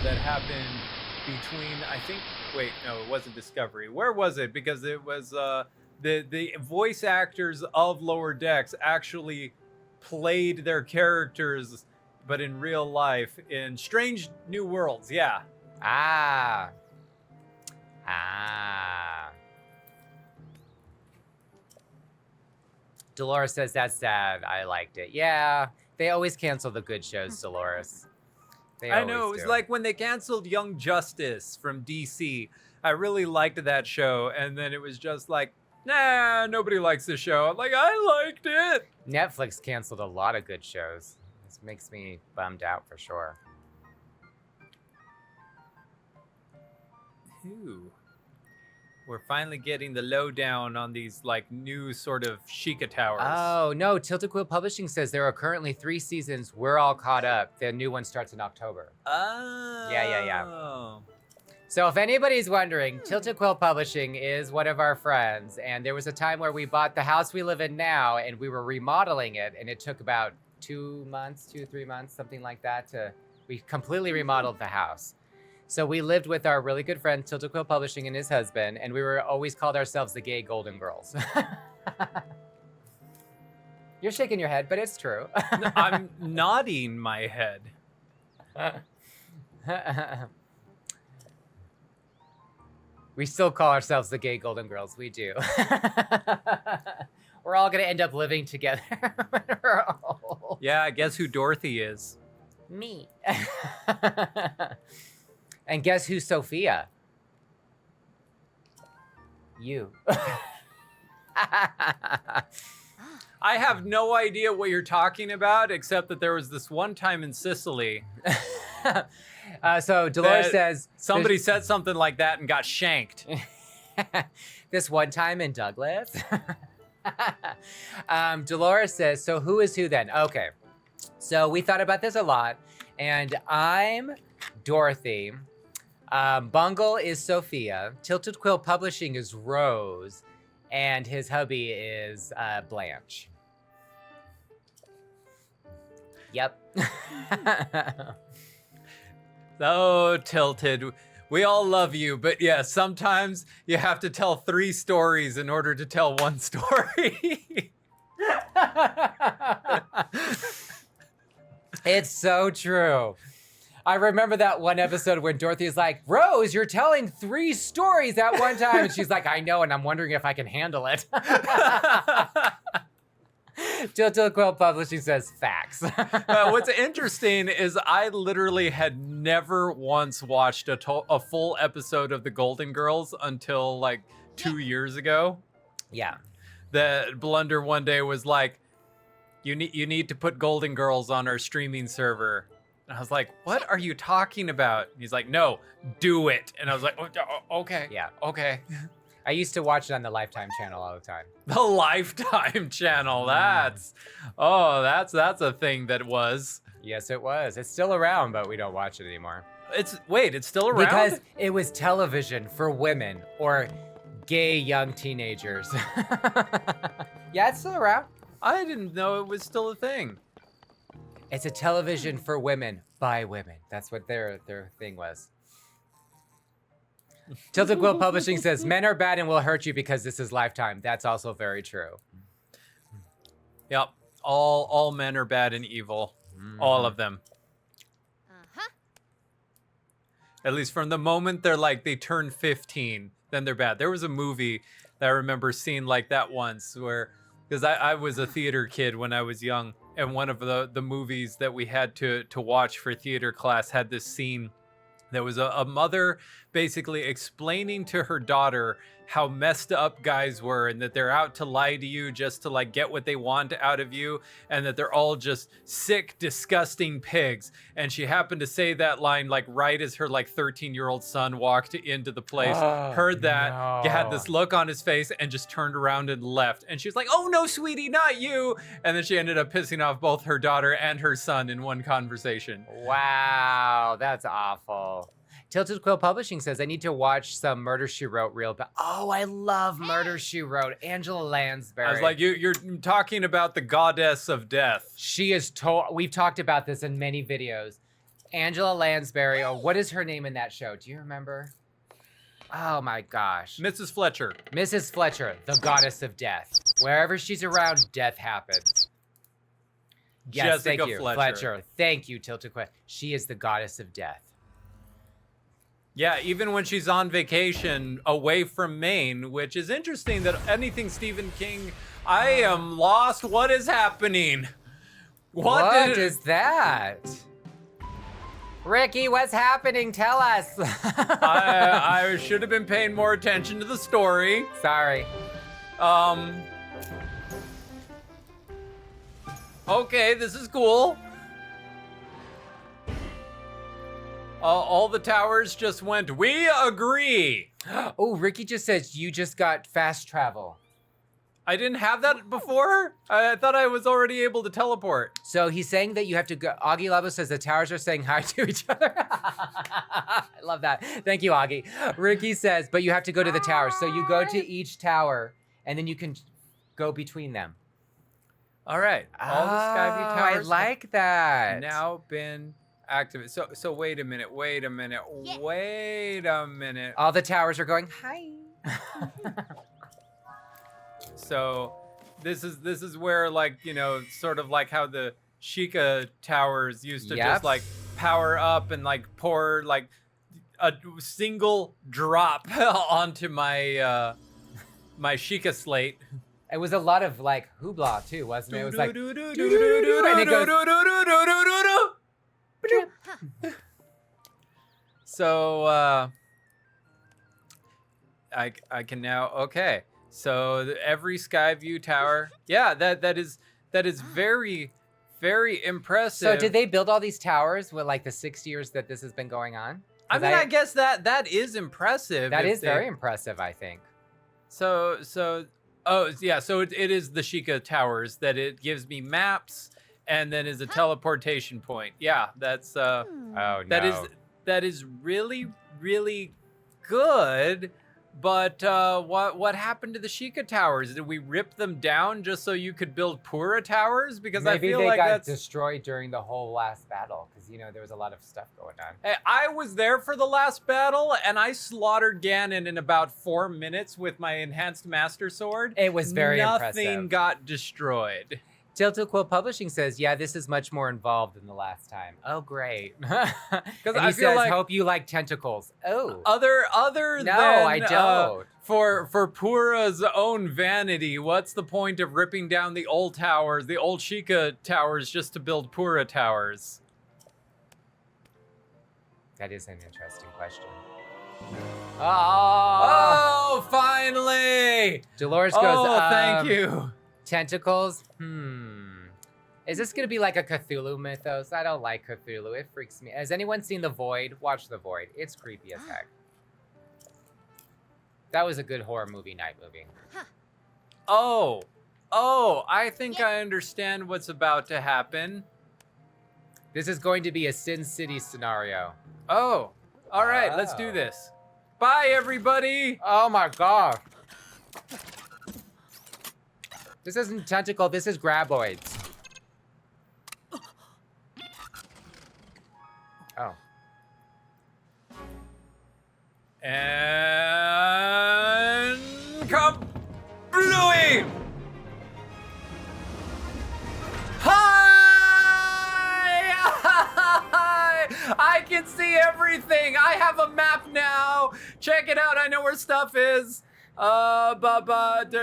that happened between it wasn't Discovery. Where was it? Because it was the voice actors of Lower Decks actually played their characters, but in real life in Strange New Worlds. Yeah. Ah. Dolores says that's sad. I liked it. Yeah, they always cancel the good shows, Dolores. I know. It was like when they canceled Young Justice from DC. I really liked that show, and then it was just like, nah, nobody likes this show. I'm like, I liked it. Netflix canceled a lot of good shows. This makes me bummed out for sure. Ooh. We're finally getting the lowdown on these like new sort of Sheikah towers. Oh, no. Tilted Quill Publishing says there are currently 3 seasons. We're all caught up. The new one starts in October. Oh. Yeah. So if anybody's wondering, Tilted Quill Publishing is one of our friends. And there was a time where we bought the house we live in now and we were remodeling it. And it took about 3 months, something like that. We completely remodeled the house. So we lived with our really good friend, Tilted Quill Publishing, and his husband, and we were always called ourselves the gay Golden Girls. You're shaking your head, but it's true. I'm nodding my head. We still call ourselves the gay Golden Girls. We do. We're all going to end up living together when we're old. Yeah, guess who Dorothy is? Me. And guess who's Sophia? You. I have no idea what you're talking about, except that there was this one time in Sicily. So Dolores that says somebody said something like that and got shanked. this one time in Douglas. Dolores says, so who is who then? Okay, so we thought about this a lot, and I'm Dorothy. Bungle is Sophia. Tilted Quill Publishing is Rose, and his hubby is Blanche. Yep. So Tilted, we all love you, but yeah, sometimes you have to tell 3 stories in order to tell 1 story. It's so true. I remember that one episode when Dorothy's like, Rose, you're telling 3 stories at one time. And she's like, I know, and I'm wondering if I can handle it. Tilted Quill Publishing says facts. What's interesting is I literally had never once watched a full episode of the Golden Girls until like 2 years ago. Yeah. That Blunder one day was like, you need to put Golden Girls on our streaming server. And I was like, what are you talking about? And he's like, no, do it. And I was like, okay. Yeah. Okay. I used to watch it on the Lifetime channel all the time. The Lifetime channel. That's a thing that was. Yes, it was. It's still around, but we don't watch it anymore. It's still around? Because it was television for women or gay young teenagers. Yeah, it's still around. I didn't know it was still a thing. It's a television for women by women. That's what their thing was. Tilted Quill Publishing says, men are bad and will hurt you because this is Lifetime. That's also very true. Yep. All men are bad and evil. All of them. Uh-huh. At least from the moment they turn 15, then they're bad. There was a movie that I remember seeing like that once where, because I was a theater kid when I was young, and one of the movies that we had to watch for theater class had this scene. There was a mother basically explaining to her daughter how messed up guys were and that they're out to lie to you just to like get what they want out of you, and that they're all just sick, disgusting pigs. And she happened to say that line like right as her like 13-year-old son walked into the place, heard that, had this look on his face, and just turned around and left. And she was like, oh no, sweetie, not you. And then she ended up pissing off both her daughter and her son in one conversation. Wow, that's awful. Tilted Quill Publishing says, I need to watch some Murder, She Wrote real bad. Oh, I love Murder, She Wrote. Angela Lansbury. I was like, you're talking about the goddess of death. She is we've talked about this in many videos. Angela Lansbury, or what is her name in that show? Do you remember? Oh my gosh. Mrs. Fletcher. Mrs. Fletcher, the goddess of death. Wherever she's around, death happens. Yes, Jessica thank you. Fletcher. Thank you, Tilted Quill. She is the goddess of death. Yeah, even when she's on vacation away from Maine, which is interesting that anything Stephen King, I am lost. What is happening? What is that? Ricky, what's happening? Tell us. I should have been paying more attention to the story. Sorry. Okay, this is cool. All the towers just went, we agree. Oh, Ricky just says you just got fast travel. I didn't have that before? I thought I was already able to teleport. So he's saying that you have to go. Augie Lavo says the towers are saying hi to each other. I love that. Thank you, Augie. Ricky says, but you have to go to the towers. So you go to each tower and then you can go between them. All right. All the Skyview towers I like that. have now been activated. So wait a minute. Yeah. All the towers are going, hi. So this is where, like, you know, sort of like how the Sheikah towers used to just like power up and like pour like a single drop onto my my Sheikah slate. It was a lot of like hoopla too, wasn't it? It was like and it goes. So I can now, okay. So every Skyview tower, yeah, that is very, very impressive. So did they build all these towers with like the 6 years that this has been going on? I mean, I guess that is impressive. That if is very impressive, I think. So oh yeah, so it is the Sheikah Towers that it gives me maps and then is a teleportation point. Yeah, that's Oh no. that is really, really good. But what happened to the Sheikah Towers? Did we rip them down just so you could build Pura Towers? Because Maybe I feel they like got that's destroyed during the whole last battle because there was a lot of stuff going on. Hey, I was there for the last battle, and I slaughtered Ganon in about 4 minutes with my enhanced Master Sword. It was very Nothing impressive. got destroyed. Tilted Quill Publishing says, yeah, this is much more involved than the last time. Oh, great. Because I he feel says, like- hope you like tentacles. Oh. Other No, than I don't. For Pura's own vanity, what's the point of ripping down the old towers, the old Sheikah Towers, just to build Pura Towers? That is an interesting question. Oh, finally! Dolores goes, Oh, thank you. Tentacles? Is this going to be like a Cthulhu mythos? I don't like Cthulhu. It freaks me. Has anyone seen The Void? Watch The Void. It's creepy as heck. That was a good horror movie, night movie. Oh, I think I understand what's about to happen. This is going to be a Sin City scenario. Oh, all right, let's do this. Bye, everybody. Oh my god. This isn't tentacle, this is graboids. Oh. And come, Bluey. Hi! I can see everything. I have a map now. Check it out. I know where stuff is. Paraglider.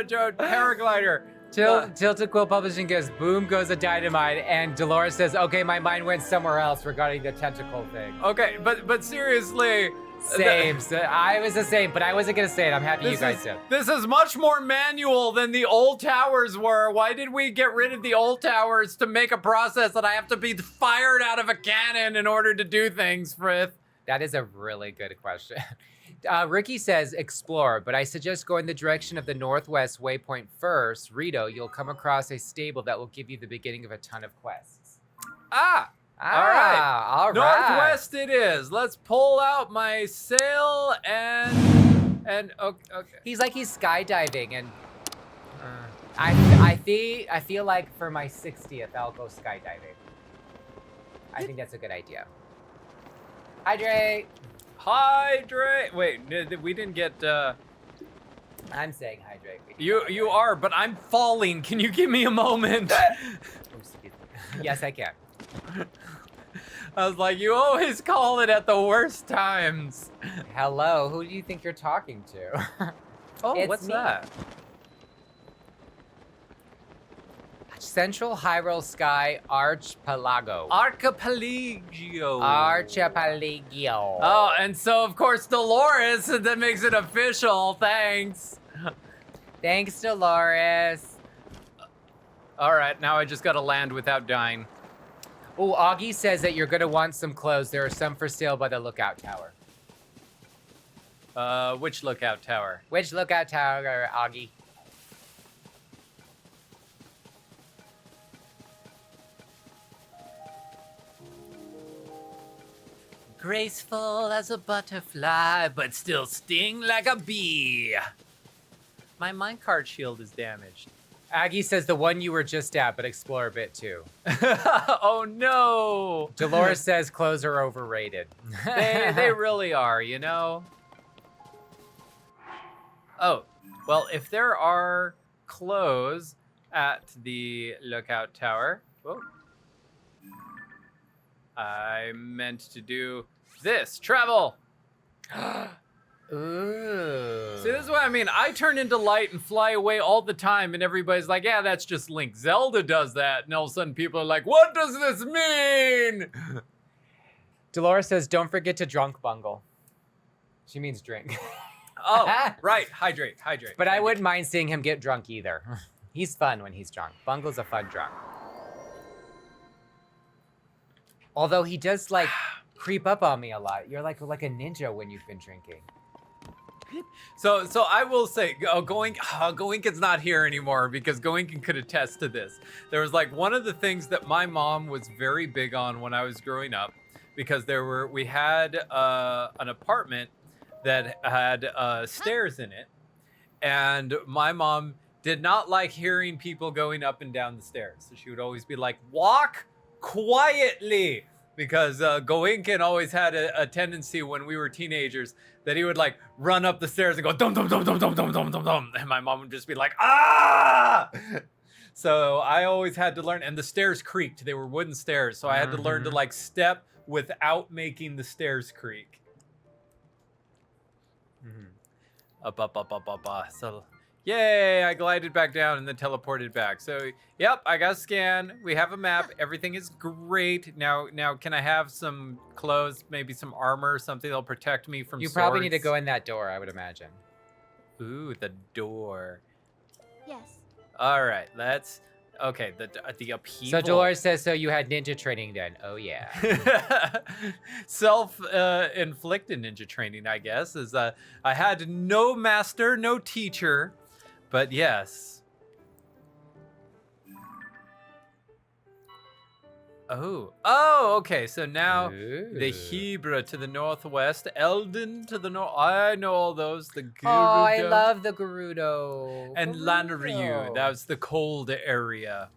Tilted Quill Publishing goes, boom goes a dynamite, and Dolores says, okay, my mind went somewhere else regarding the tentacle thing. Okay, but seriously. Same. So I was the same, but I wasn't gonna say it. I'm happy you guys did. This is much more manual than the old towers were. Why did we get rid of the old towers to make a process that I have to be fired out of a cannon in order to do things, Frith? That is a really good question. Ricky says explore, but I suggest going the direction of the northwest waypoint first. Rito, you'll come across a stable that will give you the beginning of a ton of quests. All right. All right. Northwest it is. Let's pull out my sail and okay. He's like he's skydiving, and I feel like for my 60th I'll go skydiving. I think that's a good idea. Hydrate. Hydrate. Wait, we didn't get. I'm saying hydrate. You are, but I'm falling. Can you give me a moment? Yes, I can. I was like, you always call it at the worst times. Hello, who do you think you're talking to? Oh, It's what's me. that? Central Hyrule Sky Archipelago. Archipelago. Archipelago. Oh, and so of course Dolores, that makes it official. Thanks. Thanks, Dolores. All right, now I just gotta land without dying. Oh, Augie says that you're gonna want some clothes. There are some for sale by the lookout tower. Which lookout tower? Which lookout tower, Augie? Graceful as a butterfly, but still sting like a bee. My minecart shield is damaged. Aggie says the one you were just at, but explore a bit too. Oh no! Dolores says clothes are overrated. They really are, you know? Oh, well, if there are clothes at the lookout tower... Whoa. I meant to do this. Travel! Ooh. See, this is what I mean. I turn into light and fly away all the time, and everybody's like, yeah, that's just Link. Zelda does that. And all of a sudden people are like, what does this mean? Dolores says, don't forget to drunk bungle. She means drink. Oh, right. Hydrate. But I wouldn't mind seeing him get drunk either. He's fun when he's drunk. Bungle's a fun drunk. Although he does like creep up on me a lot. You're like a ninja when you've been drinking. So I will say, Goinkin's not here anymore because Goinkin could attest to this. There was like one of the things that my mom was very big on when I was growing up, because we had an apartment that had stairs in it, and my mom did not like hearing people going up and down the stairs. So she would always be like, walk quietly, because Goinkin always had a tendency when we were teenagers that he would like run up the stairs and go dum dum dum dum dum dum dum dum dum, and my mom would just be like, ah. So I always had to learn, and the stairs creaked. They were wooden stairs, so I had to learn to like step without making the stairs creak. Up. So, yay! I glided back down and then teleported back. So, yep, I got a scan. We have a map. Everything is great. Now, can I have some clothes, maybe some armor, something that'll protect me from swords? You probably need to go in that door, I would imagine. Ooh, the door. Yes. All right, let's. Okay, the upheaval. So Dolores says, so you had ninja training then? Oh yeah. Self-inflicted ninja training, I guess, is I had no master, no teacher, but yes. Oh, okay. So now the Hebra to the northwest, Eldon to the north. I know all those. The Gerudo. Oh, I love the Gerudo. And Lanryu. That was the cold area.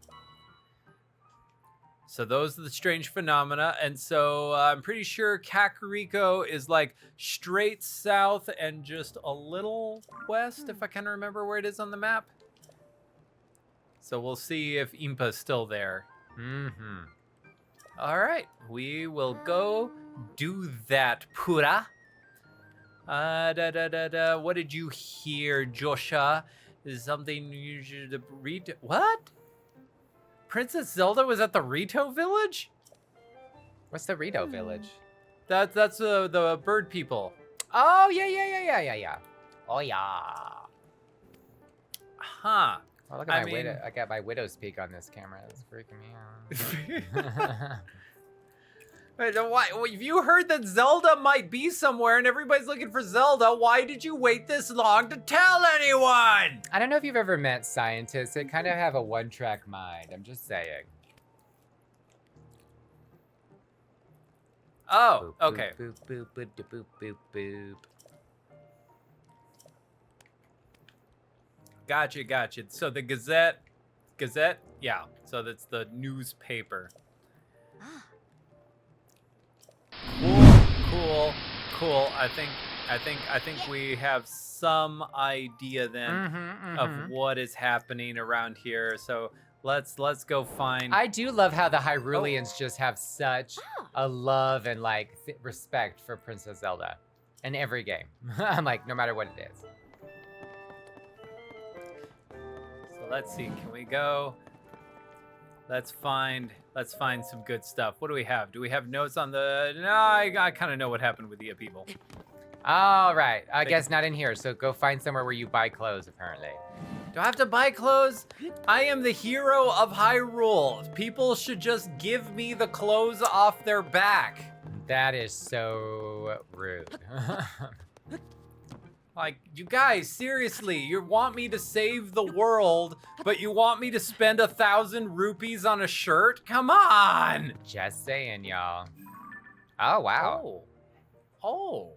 So those are the strange phenomena. And so I'm pretty sure Kakariko is like straight south and just a little west, if I can remember where it is on the map. So we'll see if Impa's still there. Mm-hmm. All right, we will go do that, Pura. What did you hear, Josha? Is something you should read? What? Princess Zelda was at the Rito village? What's the Rito village? That's the bird people. Oh, yeah. Oh, yeah. Huh. Oh, look at I got my widow's peak on this camera. It's freaking me out. Wait, why? If you heard that Zelda might be somewhere and everybody's looking for Zelda, why did you wait this long to tell anyone? I don't know if you've ever met scientists. They kind of have a one-track mind. I'm just saying. Oh, okay. Boop, boop, boop, boop, boop, boop, boop. Gotcha. So the Gazette, yeah. So that's the newspaper. Cool. I think we have some idea then of what is happening around here. So let's go find. I do love how the Hyruleans just have such a love and like respect for Princess Zelda in every game. I'm like, no matter what it is. So let's see. Can we go? Let's find some good stuff. What do we have? Do we have notes on the? No, I kind of know what happened with the people. All right. I guess not in here. So go find somewhere where you buy clothes, apparently. Do I have to buy clothes? I am the hero of Hyrule. People should just give me the clothes off their back. That is so rude. Like, you guys, seriously, you want me to save the world, but you want me to spend 1,000 rupees on a shirt? Come on! Just saying, y'all. Oh, wow. Oh.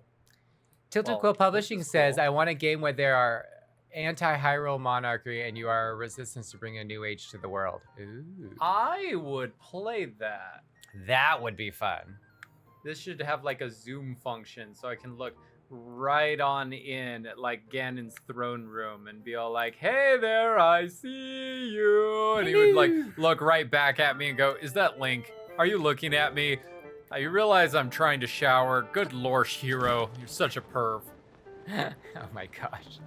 Tilted Quill Publishing says, I want a game where there are anti-Hyrule monarchy and you are a resistance to bring a new age to the world. Ooh. I would play that. That would be fun. This should have like a zoom function so I can look right on in at like Ganon's throne room and be all like, hey there, I see you. And he would like look right back at me and go, is that Link? Are you looking at me? You realize I'm trying to shower. Good lord, hero. You're such a perv. Oh my gosh.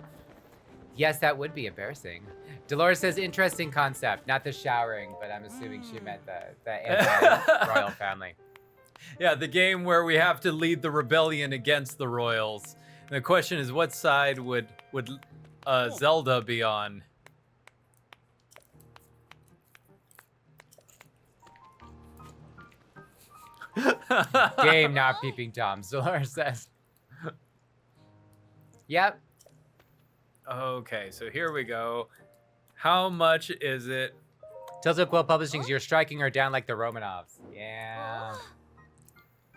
Yes, that would be embarrassing. Dolores says, interesting concept. Not the showering, but I'm assuming she meant the anti-royal family. Yeah, the game where we have to lead the rebellion against the royals. The question is, what side would Zelda be on? Game not peeping Tom, Dolores says. Yep. Okay, so here we go. How much is it? Tilted Quill Publishing's You're Striking Her Down Like the Romanovs. Yeah.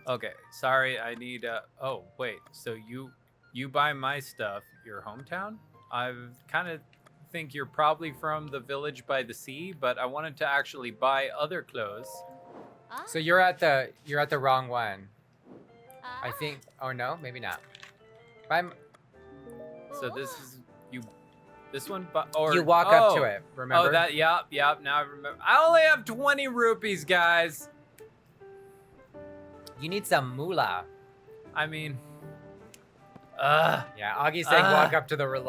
Okay, sorry, I need oh, wait. So you buy my stuff, your hometown? I kind of think you're probably from the village by the sea, but I wanted to actually buy other clothes. So you're at the wrong one. I think. Oh no, maybe not. So this is this one, or You walk up to it. Remember? Oh, that. Yep. Now I remember. I only have 20 rupees, guys. You need some moolah. I mean, Yeah, Augie's saying walk up to the road.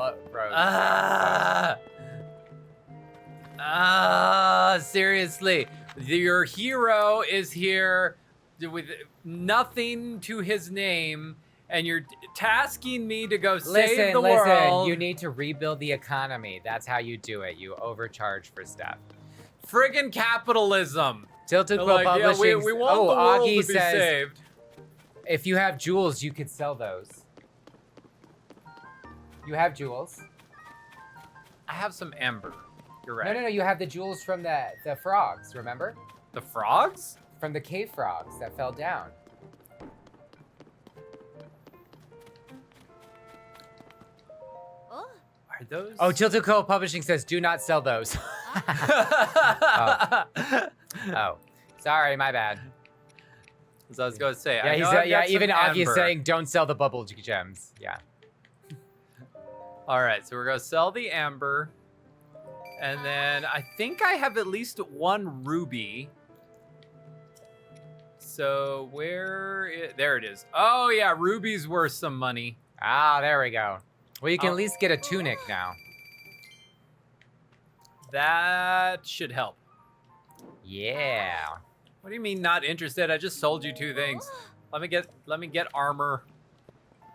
seriously, your hero is here with nothing to his name, and you're tasking me to go save the world. You need to rebuild the economy. That's how you do it. You overcharge for stuff. Friggin' capitalism. Tilted They're Quill like, yeah, Publishing. we want the world Augie to be says saved. if you have jewels, you could sell those. You have jewels. I have some amber. You're right. No. You have the jewels from the frogs. Remember? The frogs? From the cave frogs that fell down. Are those? Oh, Tilted Quill Publishing says do not sell those. Oh, sorry, my bad. As I was going to say. Yeah, I know I've got even some Augie is amber. saying don't sell the bubble gems. Yeah. All right, so we're going to sell the amber. And then I think I have at least one ruby. So there it is. Oh yeah, ruby's worth some money. Ah, there we go. Well, you can at least get a tunic now. That should help. Yeah. What do you mean not interested? I just sold you two things. Let me get armor.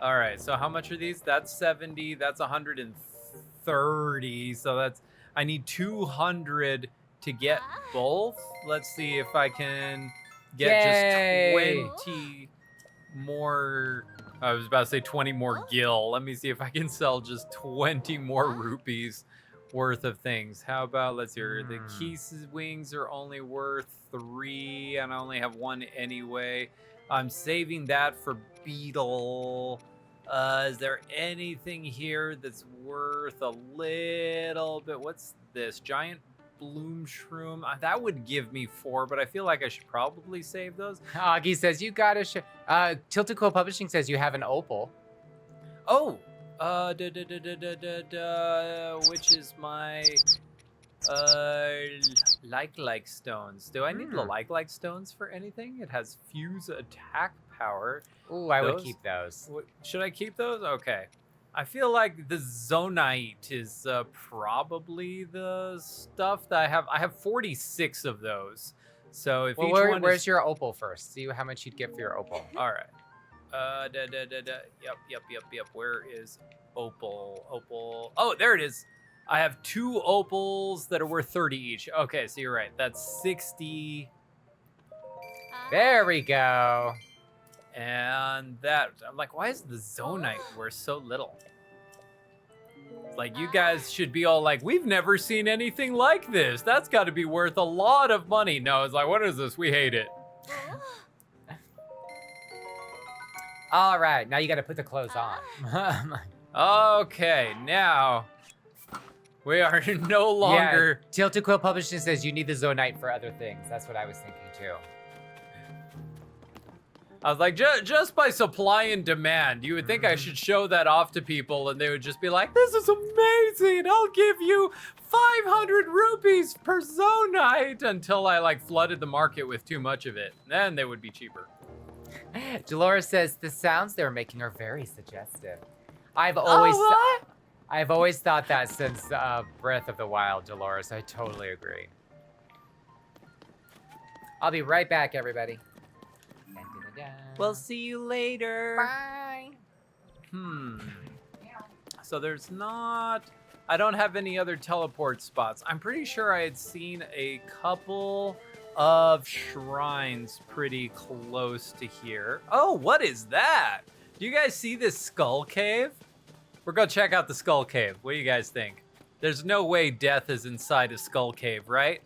All right, so how much are these? That's 70, that's 130. So I need 200 to get both. Let's see if I can get Yay. just 20 more. I was about to say 20 more gil. Let me see if I can sell just 20 more rupees worth of things. How about, let's hear, the Keys wings are only worth 3, and I only have 1 anyway. I'm saving that for Beetle. Is there anything here that's worth a little bit? What's this? Giant bloom shroom. That would give me 4, but I feel like I should probably save those. Augie says you gotta Tilted Quill Publishing says you have an opal. Oh, which is my like stones. Do I need the like stones for anything? It has fuse attack power. Ooh, I would keep those. Should I keep those? Okay. I feel like the Zonite is probably the stuff that I have. I have 46 of those. So if each one where's your opal first? See how much you'd get for your opal. All right. Yep. Where is opal? Oh, there it is. I have 2 opals that are worth 30 each. Okay, so you're right. That's 60. There we go. And that, I'm like, why is the Zonite worth so little? Like, you guys should be all like, we've never seen anything like this. That's got to be worth a lot of money. No, it's like, what is this? We hate it. All right, now you got to put the clothes on. Okay, now we are no longer. Yeah, Tilted Quill Publishing says you need the Zonite for other things. That's what I was thinking too. I was like, just by supply and demand, you would think I should show that off to people and they would just be like, this is amazing. I'll give you 500 rupees per Zonite until I like flooded the market with too much of it. Then they would be cheaper. Dolores says the sounds they're making are very suggestive. I've always thought that since Breath of the Wild, Dolores. I totally agree. I'll be right back, everybody. We'll see you later. Bye. So there's not... I don't have any other teleport spots. I'm pretty sure I had seen a couple of shrines pretty close to here. Oh, what is that? Do you guys see this skull cave? We're gonna check out the skull cave. What do you guys think? There's no way death is inside a skull cave, right?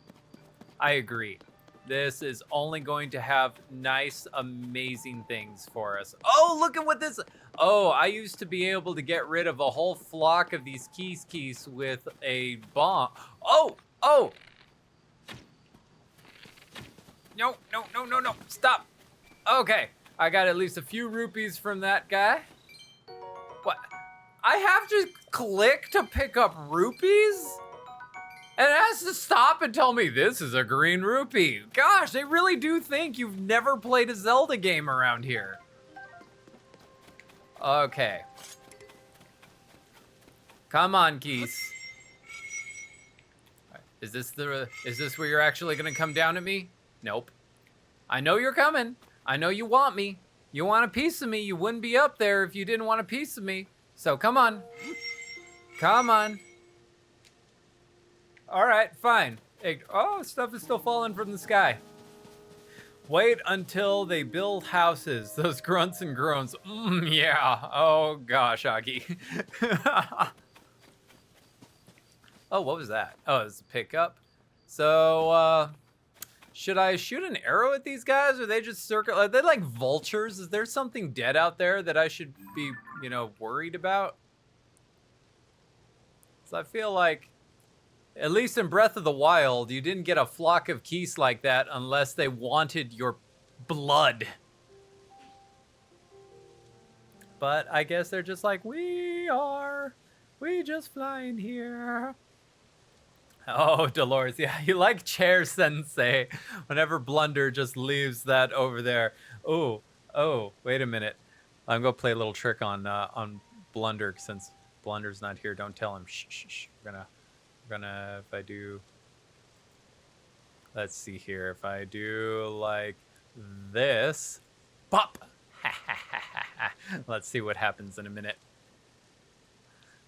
I agree. This is only going to have nice, amazing things for us. Oh, look at what this... Oh, I used to be able to get rid of a whole flock of these keys with a bomb. Oh, oh! No, no, no, no, no, stop. Okay, I got at least a few rupees from that guy. What? I have to click to pick up rupees? And it has to stop and tell me this is a green rupee. Gosh, they really do think you've never played a Zelda game around here. Okay. Come on, geese. Is this where you're actually gonna come down at me? Nope. I know you're coming. I know you want me. You want a piece of me. You wouldn't be up there if you didn't want a piece of me. So come on. Come on. All right, fine. Hey, oh, stuff is still falling from the sky. Wait until they build houses. Those grunts and groans. Yeah. Oh, gosh, Aki. Oh, what was that? Oh, it's a pickup. So, should I shoot an arrow at these guys? Or are they just circle? Are they like vultures? Is there something dead out there that I should be, you know, worried about? So I feel like, at least in Breath of the Wild, you didn't get a flock of geese like that unless they wanted your blood. But I guess they're just like, we just flying here. Oh, Dolores, yeah, you like Chair Sensei. Whenever Blunder just leaves that over there. Oh, wait a minute. I'm gonna play a little trick on Blunder since Blunder's not here. Don't tell him. Shh, shh, shh. We're gonna, if I do, let's see here. If I do like this, pop. Let's see what happens in a minute.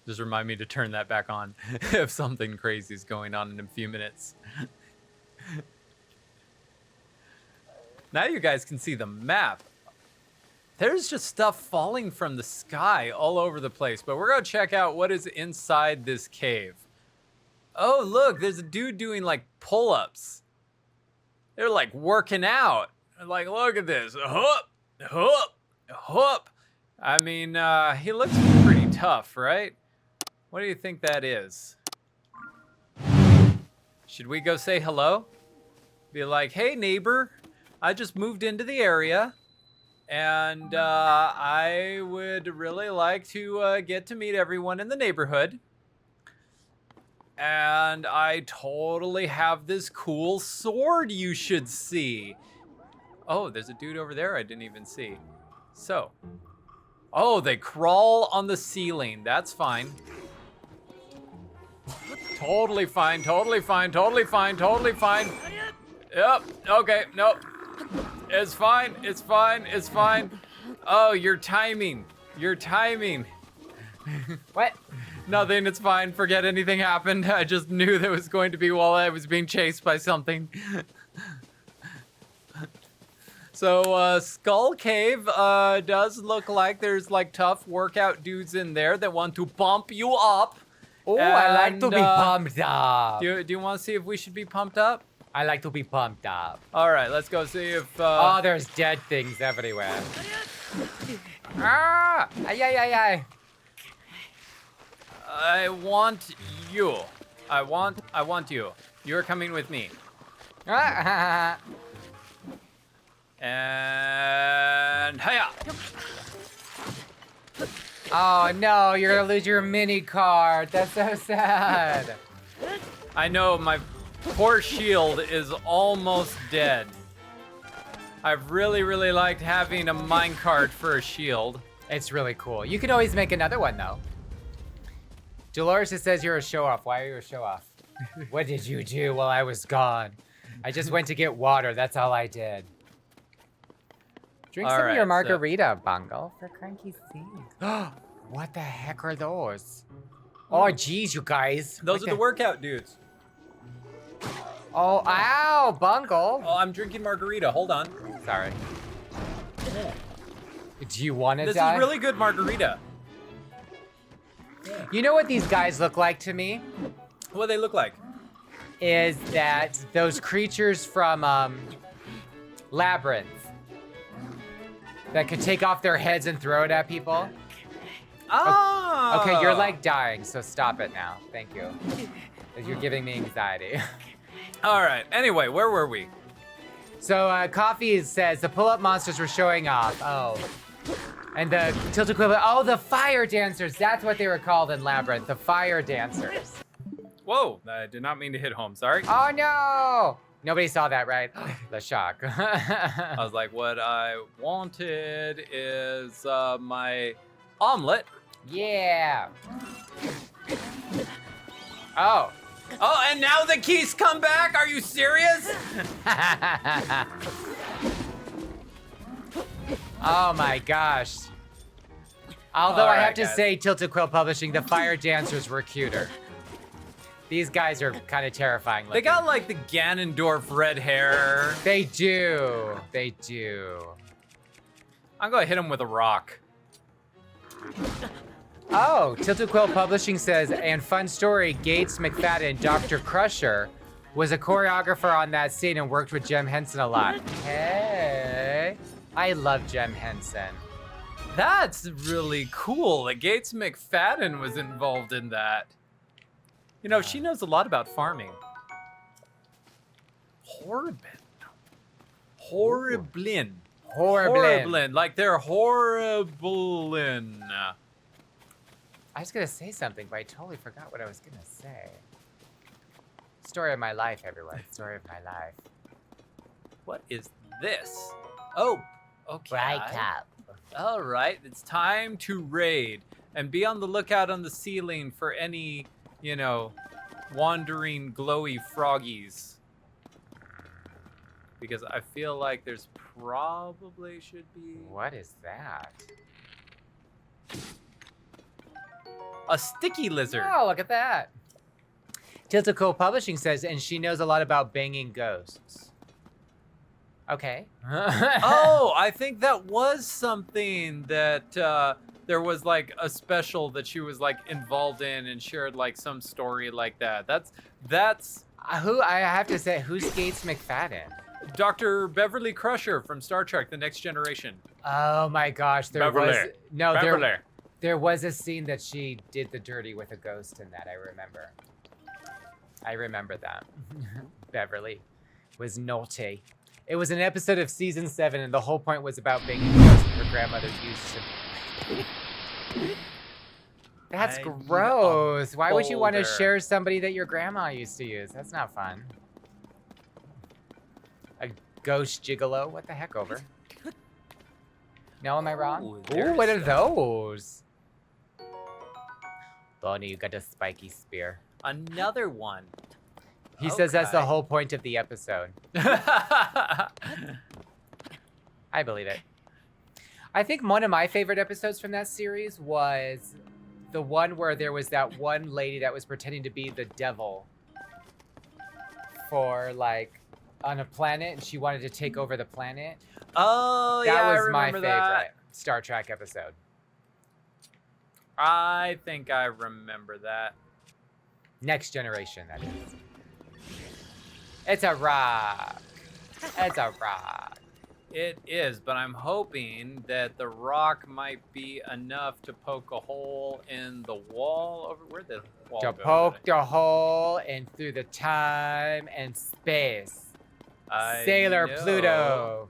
Just remind me to turn that back on if something crazy is going on in a few minutes. Now you guys can see the map. There's just stuff falling from the sky all over the place, but we're gonna check out what is inside this cave. Oh, look, there's a dude doing like pull-ups. They're like working out. Like, look at this. Hup, hup, hup. I mean, he looks pretty tough, right? What do you think that is? Should we go say hello? Be like, hey, neighbor, I just moved into the area, and I would really like to get to meet everyone in the neighborhood. And I totally have this cool sword you should see. Oh, there's a dude over there I didn't even see. So, oh, they crawl on the ceiling. That's fine. Totally fine, totally fine, totally fine, totally fine. Yep, okay, nope. It's fine, it's fine, it's fine. Oh, your timing. Your timing. What? Nothing, it's fine. Forget anything happened. I just knew that was going to be while I was being chased by something. So, Skull Cave does look like there's like tough workout dudes in there that want to pump you up. Oh, I like to be pumped up. Do you want to see if we should be pumped up? I like to be pumped up. All right, let's go see if... Oh, there's dead things everywhere. Ah! Ay, ay, ay, ay. I want you. I want you. You're coming with me. And hiya! Oh no, you're gonna lose your mini card. That's so sad. I know, my poor shield is almost dead. I've really, really liked having a minecart for a shield. It's really cool. You can always make another one though. Dolores just says you're a show-off. Why are you a show-off? What did you do while I was gone? I just went to get water. That's all I did. Drink All some of your right, so- margarita, Bungle, for cranky seeds. What the heck are those? Oh, geez, you guys. Those are the workout dudes. Oh, ow, Bungle. Oh, I'm drinking margarita. Hold on. Sorry. Do you want to This die? is really good margarita. You know what these guys look like to me? What do they look like? Is that those creatures from Labyrinth that could take off their heads and throw it at people? Oh. Okay, you're like dying, so stop it now. Thank you. You're giving me anxiety. All right. Anyway, where were we? So Coffee says the pull-up monsters were showing off. Oh. And the tilt equivalent. Oh, the fire dancers. That's what they were called in Labyrinth. The fire dancers. Whoa, I did not mean to hit home. Sorry. Oh no! Nobody saw that, right? The shock. I was like, what I wanted is my omelet. Yeah. Oh. Oh, and now the keys come back? Are you serious? Oh my gosh. Although All I have right, to guys. say, Tilted Quill Publishing, the fire dancers were cuter. These guys are kind of terrifying They looking. got like the Ganondorf red hair. They do. They do. I'm gonna hit him with a rock. Oh, Tilted Quill Publishing says, and fun story, Gates McFadden, Dr. Crusher, was a choreographer on that scene and worked with Jem Henson a lot. Hey. I love Jem Henson. That's really cool. That Gates McFadden was involved in that. You know, she knows a lot about farming. Horriblin. Horriblin. Horriblin. Like they're horriblin. I was gonna say something, but I totally forgot what I was gonna say. Story of my life, everyone. Story of my life. What is this? Oh, okay. All right, it's time to raid. And be on the lookout on the ceiling for any, you know, wandering glowy froggies. Because I feel like there's probably should be What is that? a sticky lizard. Oh, look at that. Tilted Quill Publishing says, and she knows a lot about banging ghosts. Okay. Oh, I think that was something that there was like a special that she was like involved in and shared like some story like that. That's Who, I have to say, who's Gates McFadden? Dr. Beverly Crusher from Star Trek: The Next Generation. Oh my gosh, there Beverly. was no Beverly. there was a scene that she did the dirty with a ghost in that. I remember that. Beverly was naughty. It was an episode of season 7, and the whole point was about banging ghosts that her grandmother used to. That's I need a gross. Why would you want to boulder. share somebody that your grandma used to use? That's not fun. A ghost gigolo? What the heck, over? No, am I wrong? Ooh, Ooh, there's what are some. those? Bonnie, you got a spiky spear. Another one. He says that's the Okay. whole point of the episode. I believe it. I think one of my favorite episodes from that series was the one where there was that one lady that was pretending to be the devil for like on a planet, and she wanted to take over the planet. Oh, That yeah, I was my remember favorite that. Star Trek episode. I think I remember that. Next Generation, that is. It's a rock. It's a rock. It is, but I'm hoping that the rock might be enough to poke a hole in the wall over where the wall To go? poke the hole and through the time and space. I Sailor know. Pluto.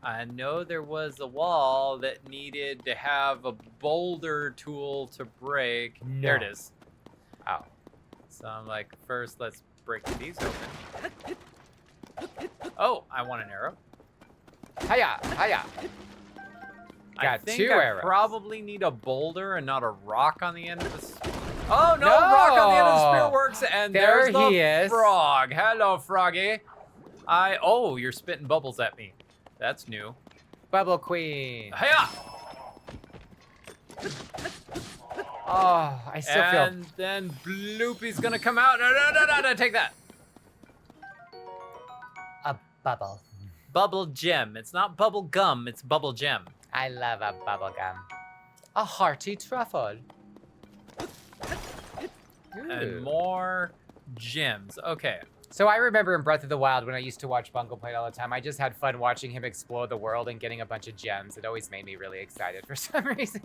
I know there was a wall that needed to have a boulder tool to break. There it No. is. Oh. So I'm like, first let's break these open. Oh, I want an arrow. Hiya, hiya. I Got think 2 I arrows. probably need a boulder and not a rock on the end of the Oh, no, rock on the end of the spear No. works. And There there's the he is. frog. Hello, froggy. Oh, you're spitting bubbles at me. That's new. Bubble Queen. Hiya! Oh, I still feel. And then Bloopy's gonna come out. No, take that. A bubble. Bubble gem. It's not bubble gum, it's bubble gem. I love a bubble gum. A hearty truffle. And Ooh. more gems. Okay. So I remember in Breath of the Wild when I used to watch Bungle play it all the time, I just had fun watching him explore the world and getting a bunch of gems. It always made me really excited for some reason.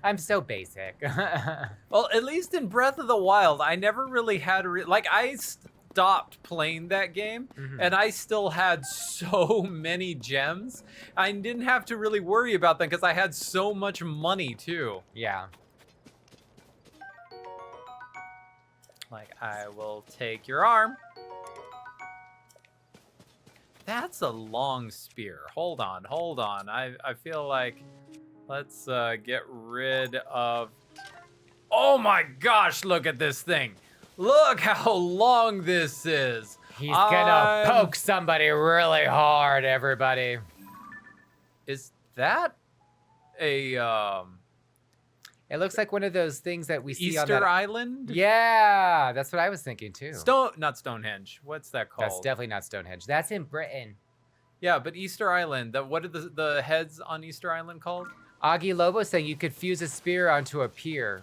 I'm so basic. Well, at least in Breath of the Wild, I never really had like I stopped playing that game and I still had so many gems. I didn't have to really worry about them because I had so much money too. Yeah. Like, I will take your arm. That's a long spear. Hold on. I feel like let's get rid of... Oh my gosh, look at this thing. Look how long this is. He's gonna poke somebody really hard, everybody. Is that a It looks like one of those things that we see on Easter that... Island? Yeah, that's what I was thinking too. Not Stonehenge. What's that called? That's definitely not Stonehenge. That's in Britain. Yeah, but Easter Island. What are the heads on Easter Island called? Augie Lobo saying you could fuse a spear onto a pier.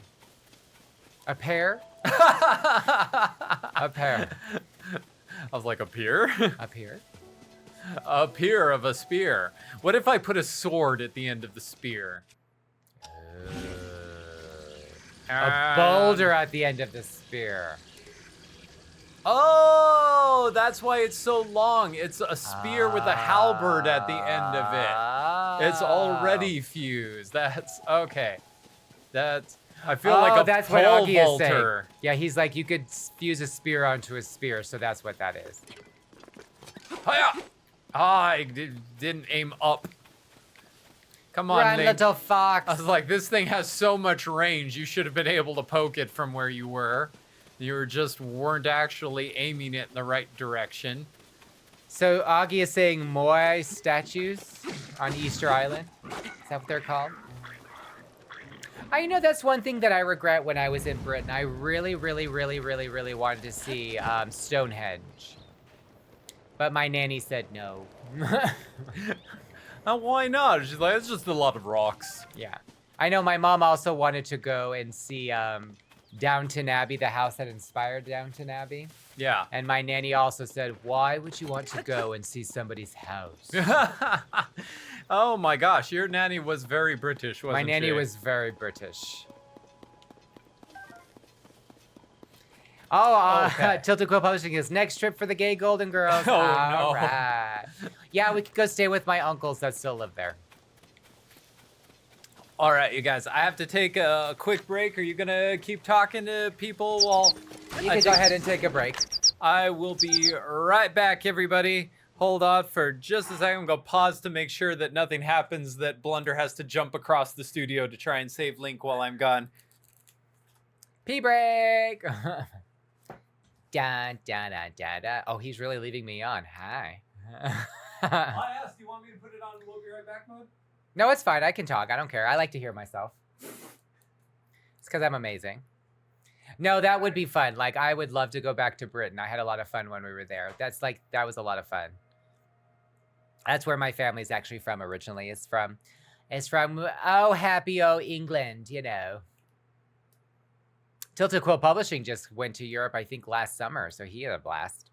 A pear? A pear. I was like, a pier? A pier? A pier of a spear. What if I put a sword at the end of the spear? A boulder at the end of the spear. Oh, that's why it's so long. It's a spear with a halberd at the end of it. It's already fused. That's okay. That's... I feel like a that's pole what Augie is vaulter. saying. Yeah, he's like, you could fuse a spear onto a spear, so that's what that is. Hiya! I didn't aim up. Come on, Run, Link. little fox. I was like, this thing has so much range. You should have been able to poke it from where you were. You weren't actually aiming it in the right direction. So Augie is saying more statues on Easter Island. Is that what they're called? You know, that's one thing that I regret when I was in Britain. I really, really, really, really, really wanted to see Stonehenge. But my nanny said no. Why not? She's like, it's just a lot of rocks. Yeah. I know my mom also wanted to go and see Downton Abbey, the house that inspired Downton Abbey. Yeah. And my nanny also said, why would you want to go and see somebody's house? Oh my gosh, your nanny was very British, wasn't My she? nanny was very British. Oh, Okay. Tilted Quill Publishing is next trip for the gay Golden Girls. Oh, All no. right. Yeah, we could go stay with my uncles that still live there. All right, you guys, I have to take a quick break. Are you gonna keep talking to people while You can go ahead and take a break. I will be right back, everybody. Hold on for just a second. I'm gonna pause to make sure that nothing happens, that Blunder has to jump across the studio to try and save Link while I'm gone. Pee break. Da, da, da, da, da. Oh, he's really leaving me on. Hi. I asked, do you want me to put it on we'll be right back mode? No, it's fine. I can talk. I don't care. I like to hear myself. It's because I'm amazing. No, that would be fun. Like, I would love to go back to Britain. I had a lot of fun when we were there. That was a lot of fun. That's where my family's actually from originally. It's from, oh, happy, oh, England, you know. Tilted Quill Publishing just went to Europe, I think, last summer, so he had a blast.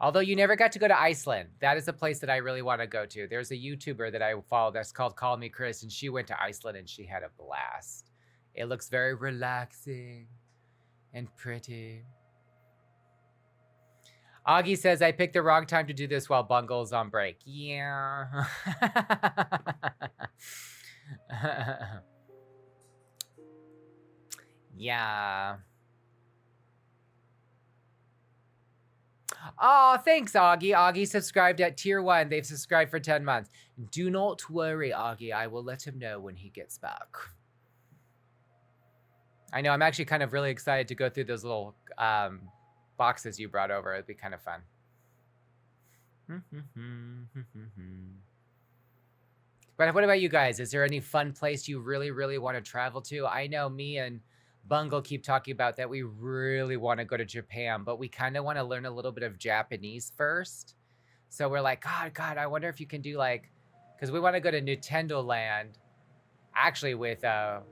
Although you never got to go to Iceland. That is a place that I really want to go to. There's a YouTuber that I follow that's called Call Me Chris, and she went to Iceland and she had a blast. It looks very relaxing and pretty. Augie says, I picked the wrong time to do this while Bungle's on break. Yeah. Yeah. Oh, thanks, Augie. Augie subscribed at tier 1. They've subscribed for 10 months. Do not worry, Augie. I will let him know when he gets back. I know. I'm actually kind of really excited to go through those little boxes you brought over. It'd be kind of fun. But what about you guys? Is there any fun place you really, really want to travel to? I know me and Bungle keep talking about that we really want to go to Japan, but we kind of want to learn a little bit of Japanese first. So we're like, God, I wonder if you can do like, because we want to go to Nintendo Land, actually with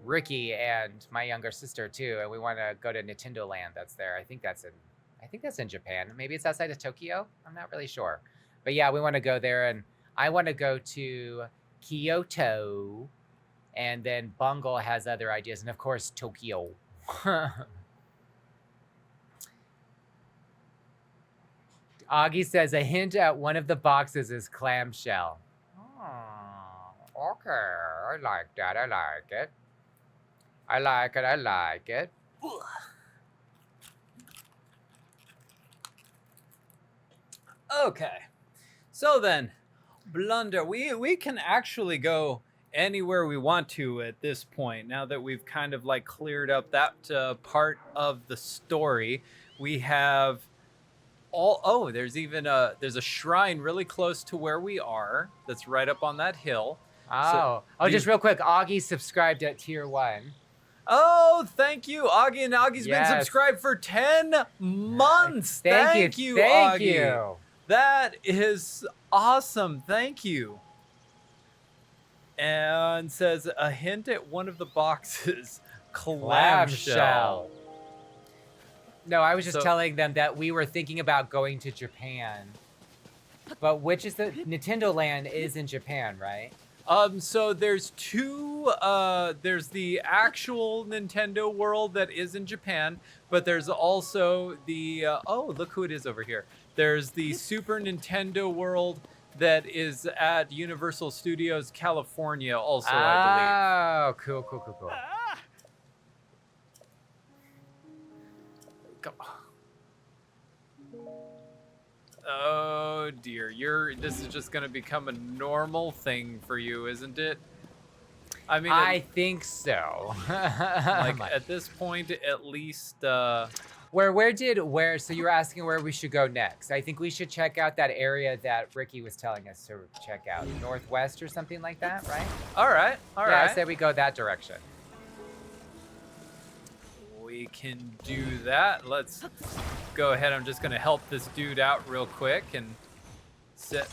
Ricky and my younger sister too, and we want to go to Nintendo Land. That's there. I think that's in Japan. Maybe it's outside of Tokyo. I'm not really sure, but yeah, we want to go there, and I want to go to Kyoto, and then Bungle has other ideas, and of course Tokyo. Augie says a hint at one of the boxes is clamshell. Oh, okay, I like that. I like it. I like it. I like it. Okay, so then, Blunder, we can actually go anywhere we want to at this point. Now that we've kind of like cleared up that part of the story, we have all. Oh, there's even there's a shrine really close to where we are. That's right up on that hill. Oh, just real quick, Augie subscribed at tier 1. Oh, thank you, Augie. And Augie's Yes. been subscribed for 10 months. Thank you, thank Augie. you. That is awesome. Thank you. And says a hint at one of the boxes. Clamshell. No, I was just So- telling them that we were thinking about going to Japan. But which is the Nintendo Land is in Japan, right? So there's two, there's the actual Nintendo world that is in Japan, but there's also the, oh, look who it is over here. There's the Super Nintendo world that is at Universal Studios California also, I Oh, cool. believe. Come on. Oh dear, this is just gonna become a normal thing for you, isn't it? I mean, I think so. like at this point, at least. So you were asking where we should go next. I think we should check out that area that Ricky was telling us to check out. Northwest or something like that, right? All right. I said we go that direction. We can do that. Let's go ahead. I'm just gonna help this dude out real quick and set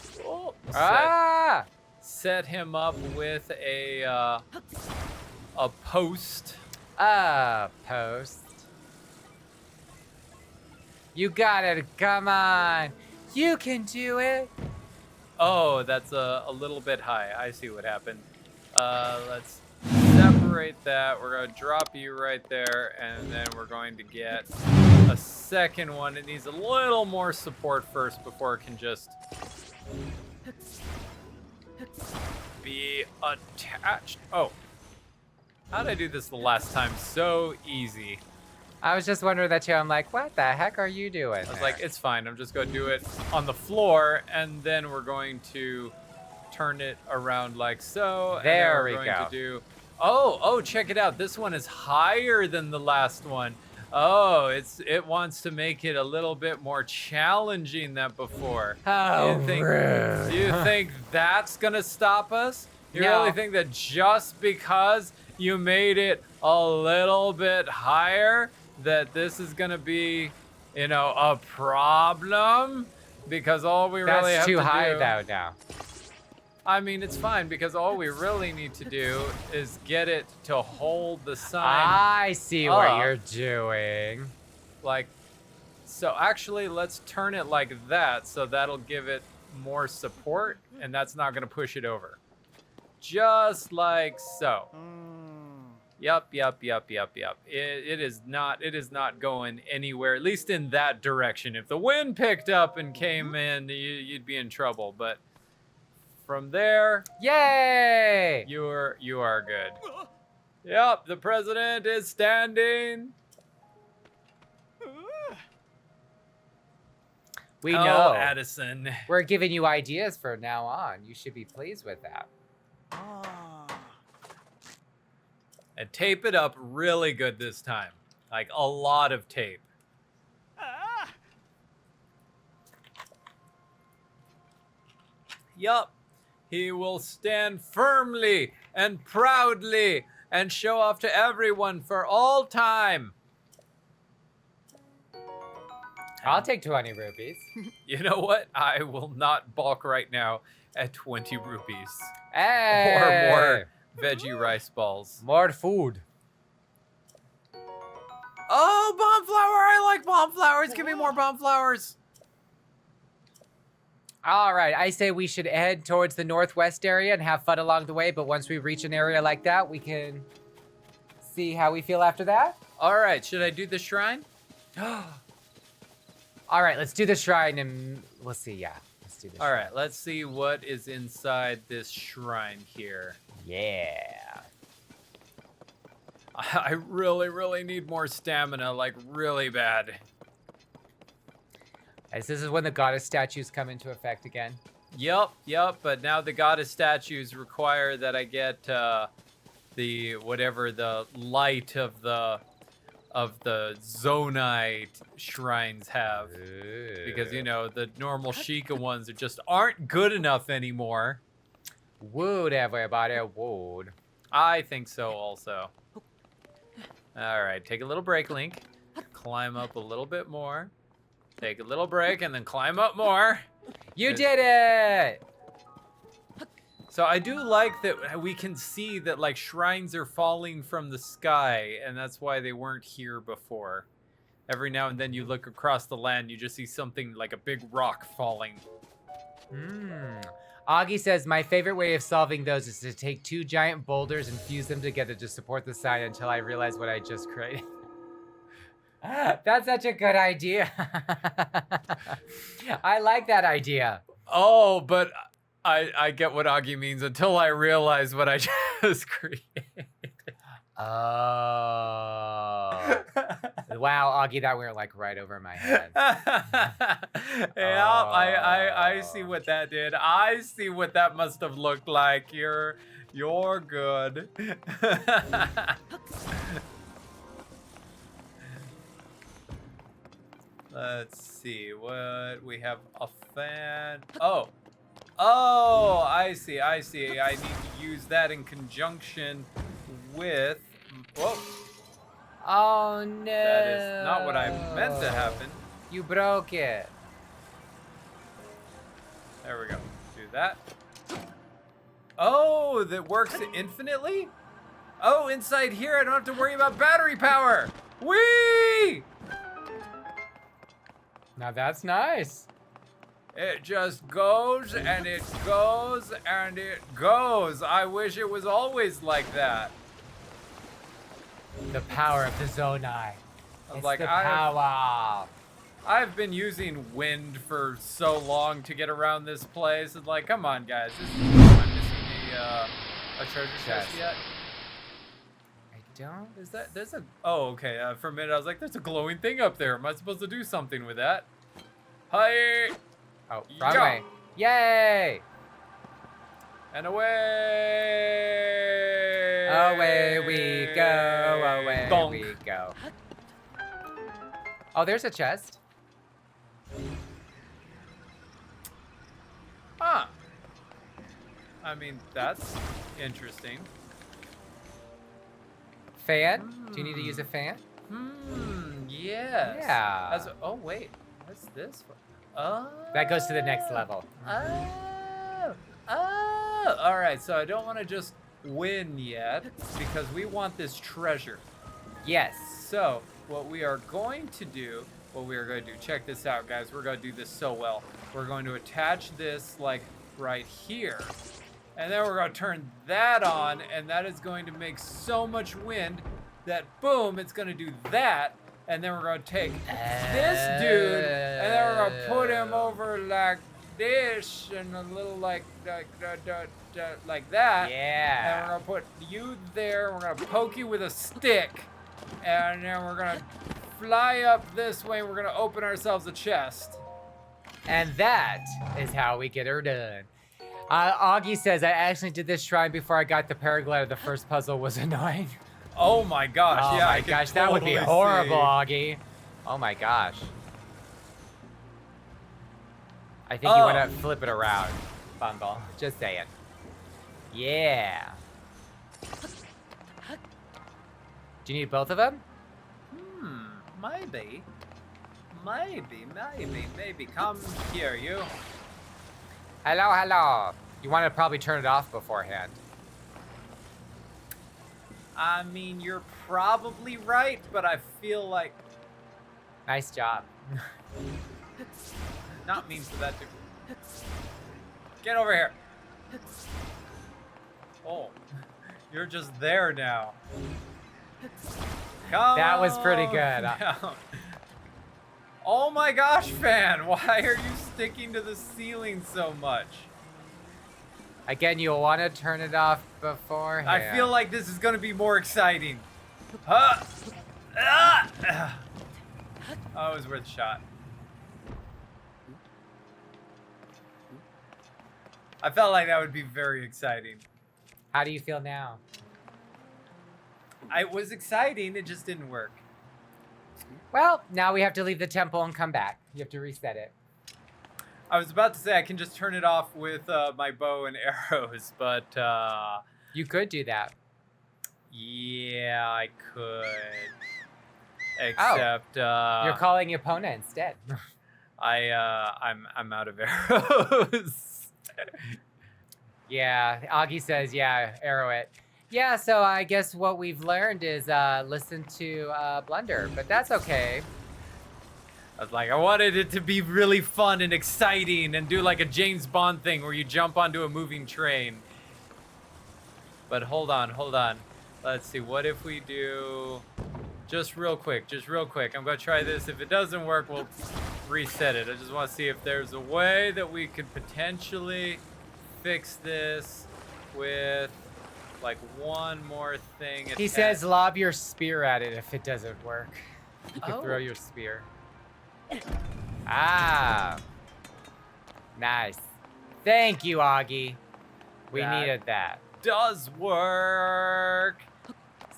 him up with a post. Post. You got it. Come on. You can do it. Oh, that's a little bit high. I see what happened. Let's separate that. We're gonna drop you right there, and then we're going to get a second one. It needs a little more support first before it can just be attached. Oh, how did I do this the last time? So easy. I was just wondering that too. I'm like, what the heck are you doing? I was like, it's fine. I'm just going to do it on the floor, and then we're going to turn it around like so. There and then we we're going go. to do. Oh, check it out. This one is higher than the last one. Oh, it wants to make it a little bit more challenging than before. Oh, Do you think that's gonna stop us? You No. really think that just because you made it a little bit higher, that this is gonna be, a problem? Because all we really have That's to too high do, though now. I mean, it's fine because all we really need to do is get it to hold the sign I see what up. you're doing. Like, so actually let's turn it like that, so that'll give it more support, and that's not going to push it over. Just like so. Yup. It is not going anywhere, at least in that direction. If the wind picked up and came in, you'd be in trouble, but from there, Yay! you are good. Yep, the president is standing. We Oh, know. Addison. We're giving you ideas for now on. You should be pleased with that. And tape it up really good this time. Like a lot of tape. Yup. he will stand firmly and proudly and show off to everyone for all time. I'll take 20 rupees. You know what? I will not balk right now at 20 rupees. Hey! Or more veggie rice balls. More food. Oh, bomb flower! I like bomb flowers. Give me more bomb flowers. All right, I say we should head towards the northwest area and have fun along the way, but once we reach an area like that, we can see how we feel after that. All right, should I do the shrine? All right, let's do the shrine and we'll see, yeah. Let's do this. All right, let's see what is inside this shrine here. Yeah. I really, really need more stamina, like really bad. As this is when the goddess statues come into effect again. Yep, but now the goddess statues require that I get the whatever the light of the Zonite shrines have. Because, you know, the normal Sheikah ones aren't good enough anymore. Wood, everybody, wood. I think so also. All right, take a little break, Link. Climb up a little bit more. Take a little break and then climb up more. You did it! So I do like that we can see that like shrines are falling from the sky, and that's why they weren't here before. Every now and then you look across the land, you just see something like a big rock falling. Augie says, my favorite way of solving those is to take 2 giant boulders and fuse them together to support the sign until I realize what I just created. That's such a good idea. I like that idea. Oh, but I get what Augie means until I realize what I just created. Oh. Wow, Augie, that went like right over my head. Yeah, I see what that did. I see what that must have looked like. You're good. Let's see what we have. A fan. Oh, I see. I need to use that in conjunction with. Whoa. Oh no. That is not what I meant to happen. You broke it. There we go. Do that. Oh, that works infinitely? Oh, inside here I don't have to worry about battery power. Whee! Now that's nice. It just goes and it goes and it goes. I wish it was always like that. The power of the Zonai. It's Like, the power. I've been using wind for so long to get around this place. It's like, come on, guys. Am I missing a treasure chest yet? I don't. Is that there's a? Oh, okay. For a minute, I was like, "There's a glowing thing up there. Am I supposed to do something with that?" Hi. Oh, wrong way. Yay! And away. Away we go. Away Bonk. we go. Oh, there's a chest. Huh. I mean, that's interesting. Fan? Do you need to use a fan? Yes. Yeah. Oh, wait. What's this for? Oh. That goes to the next level. Oh. All right, so I don't want to just win yet because we want this treasure. Yes. So what we are going to do, check this out, guys. We're going to do this so well. We're going to attach this like right here. And then we're going to turn that on, and that is going to make so much wind that, boom, it's going to do that. And then we're going to take this dude, and then we're going to put him over like this, and a little like that. Yeah. And we're going to put you there. We're going to poke you with a stick. And then we're going to fly up this way, and we're going to open ourselves a chest. And that is how we get her done. Augie says, I actually did this shrine before I got the paraglider. The first puzzle was annoying. Oh my gosh, Oh yeah. my I can gosh, that would be totally horrible, see. Augie. Oh my gosh. I think you want to flip it around, Bungle. Just saying. Yeah. Do you need both of them? Maybe. Maybe. Come here, you. Hello, hello. You want to probably turn it off beforehand. I mean, you're probably right, but I feel like Nice job. not mean for that to. Get over here. Oh, you're just there now. Come That was pretty good. down. Oh my gosh, fan! Why are you sticking to the ceiling so much? Again, you'll want to turn it off beforehand. I feel like this is gonna be more exciting. Huh? Ah! Oh, it was worth a shot. I felt like that would be very exciting. How do you feel now? It was exciting, it just didn't work. Well, now we have to leave the temple and come back. You have to reset it. I was about to say I can just turn it off with my bow and arrows, but You could do that. yeah, I could. Except You're calling Epona instead. I'm out of arrows. Yeah, Augie says, yeah, arrow it. Yeah, so I guess what we've learned is listen to Blunder, but that's okay. I was like, I wanted it to be really fun and exciting and do like a James Bond thing where you jump onto a moving train. But hold on. Let's see, what if we do, just real quick. I'm gonna try this. If it doesn't work, we'll reset it. I just wanna see if there's a way that we could potentially fix this with like one more thing. He attached. says lob your spear at it if it doesn't work. You can Oh. throw your spear. Ah. Nice. Thank you, Augie. We That- needed that. Does work.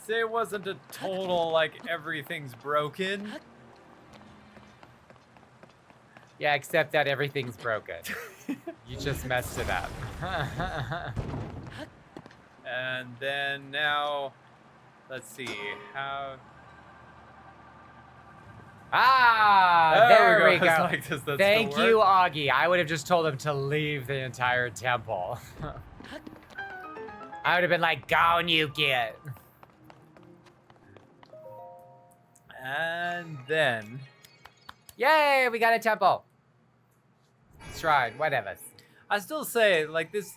Say it wasn't a total like everything's broken. Yeah, except that everything's broken. You just messed it up. And then now, let's see how. Ah, there we It's go. like this, that Thank still you, works. Augie. I would have just told him to leave the entire temple. I would have been like, "Gone you get." And then, Yay, we got a temple. Shrine, whatever. I still say like this.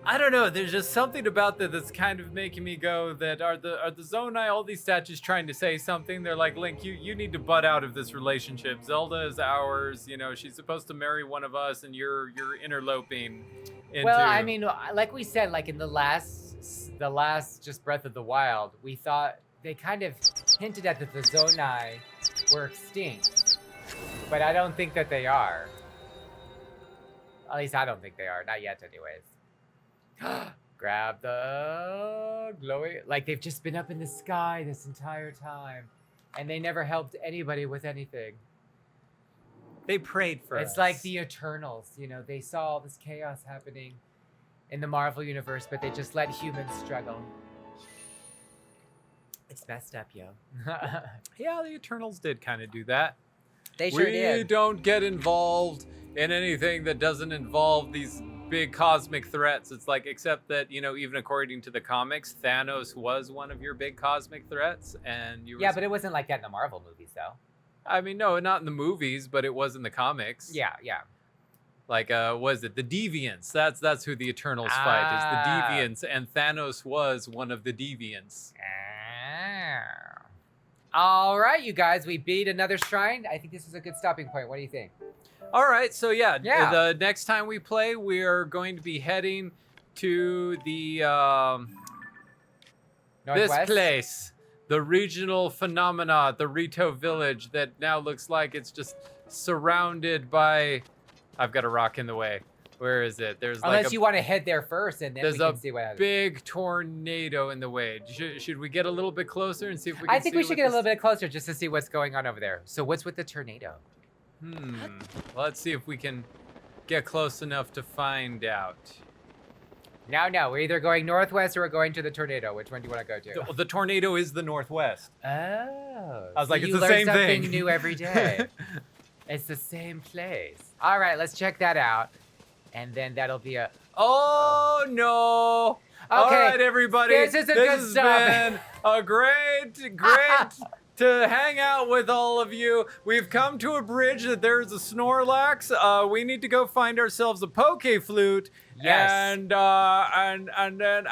I don't know. There's just something about that that's kind of making me go that are the Zonai, all these statues trying to say something. They're like, Link, you need to butt out of this relationship. Zelda is ours. You know, she's supposed to marry one of us, and you're interloping into. Well, I mean, like we said, like in the last just Breath of the Wild, we thought they kind of hinted at that the Zonai were extinct, but I don't think that they are. At least I don't think they are. Not yet, anyways. Grab the glowy. Like they've just been up in the sky this entire time, and they never helped anybody with anything. they prayed for us. It's like the Eternals, you know, they saw all this chaos happening in the Marvel universe, but they just let humans struggle. It's messed up, yo. Yeah, the Eternals did kind of do that. They sure We did. don't get involved in anything that doesn't involve these big cosmic threats. It's like, except that, you know, even according to the comics, Thanos was one of your big cosmic threats, and you were Yeah, but it wasn't like that in the Marvel movies, though. I mean, no, not in the movies, but it was in the comics. Yeah, yeah. Like, was it the Deviants? That's who the Eternals fight, is the Deviants, and Thanos was one of the Deviants. All right, you guys, we beat another shrine. I think this is a good stopping point. What do you think? All right, so yeah, Yeah. the next time we play, we are going to be heading to the this Northwest? place, the regional phenomena, the Rito village that now looks like it's just surrounded by. I've got a rock in the way. Where is it? There's Unless like you want to head there first, and then we there's can a see what happens. big tornado in the way. Should we get a little bit closer and see if we can I think see we should what get a this- little bit closer just to see what's going on over there. So what's with the tornado? Well, let's see if we can get close enough to find out. No. We're either going northwest or we're going to the tornado. Which one do you want to go to? The tornado is the northwest. Oh. I was like, so it's you the learn same something thing. new every day. It's the same place. All right, let's check that out. And then that'll be a... Oh, no. All Okay, right, everybody. this is a good has stop. been a great to hang out with all of you. We've come to a bridge that there's a Snorlax. We need to go find ourselves a Poke Flute. Yes. And then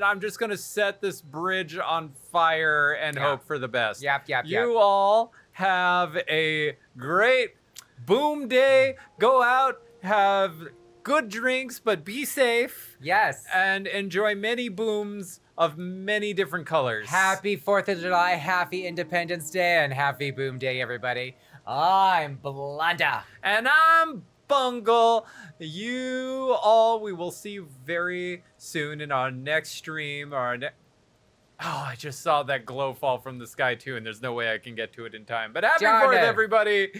I'm just gonna set this bridge on fire and Yeah. hope for the best. Yep. You all have a great boom day. Go out, have good drinks, but be safe. Yes. And enjoy many booms of many different colors. Happy 4th of July, happy Independence Day, and happy Boom Day, everybody. I'm Blunder. And I'm Bungle. You all, we will see you very soon in our next stream. Oh, I just saw that glow fall from the sky too, and there's no way I can get to it in time. But happy Darn 4th, it. everybody.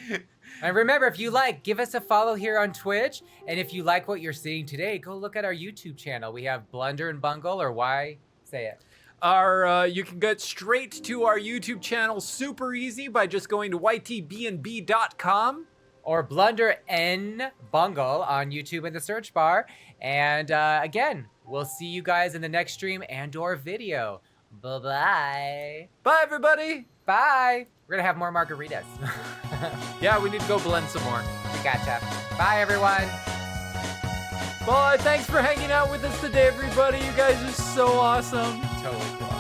And remember, if you like, give us a follow here on Twitch. And if you like what you're seeing today, go look at our YouTube channel. We have Blunder and Bungle, or why? Say it. You can get straight to our YouTube channel super easy by just going to ytbnb.com. Or Blunder N Bungle on YouTube in the search bar. And again, we'll see you guys in the next stream and or video. Bye-bye. Bye, everybody. Bye. We're gonna have more margaritas. Yeah, we need to go blend some more. We gotcha. Bye, everyone. Bye. Thanks for hanging out with us today, everybody. You guys are so awesome. Totally cool.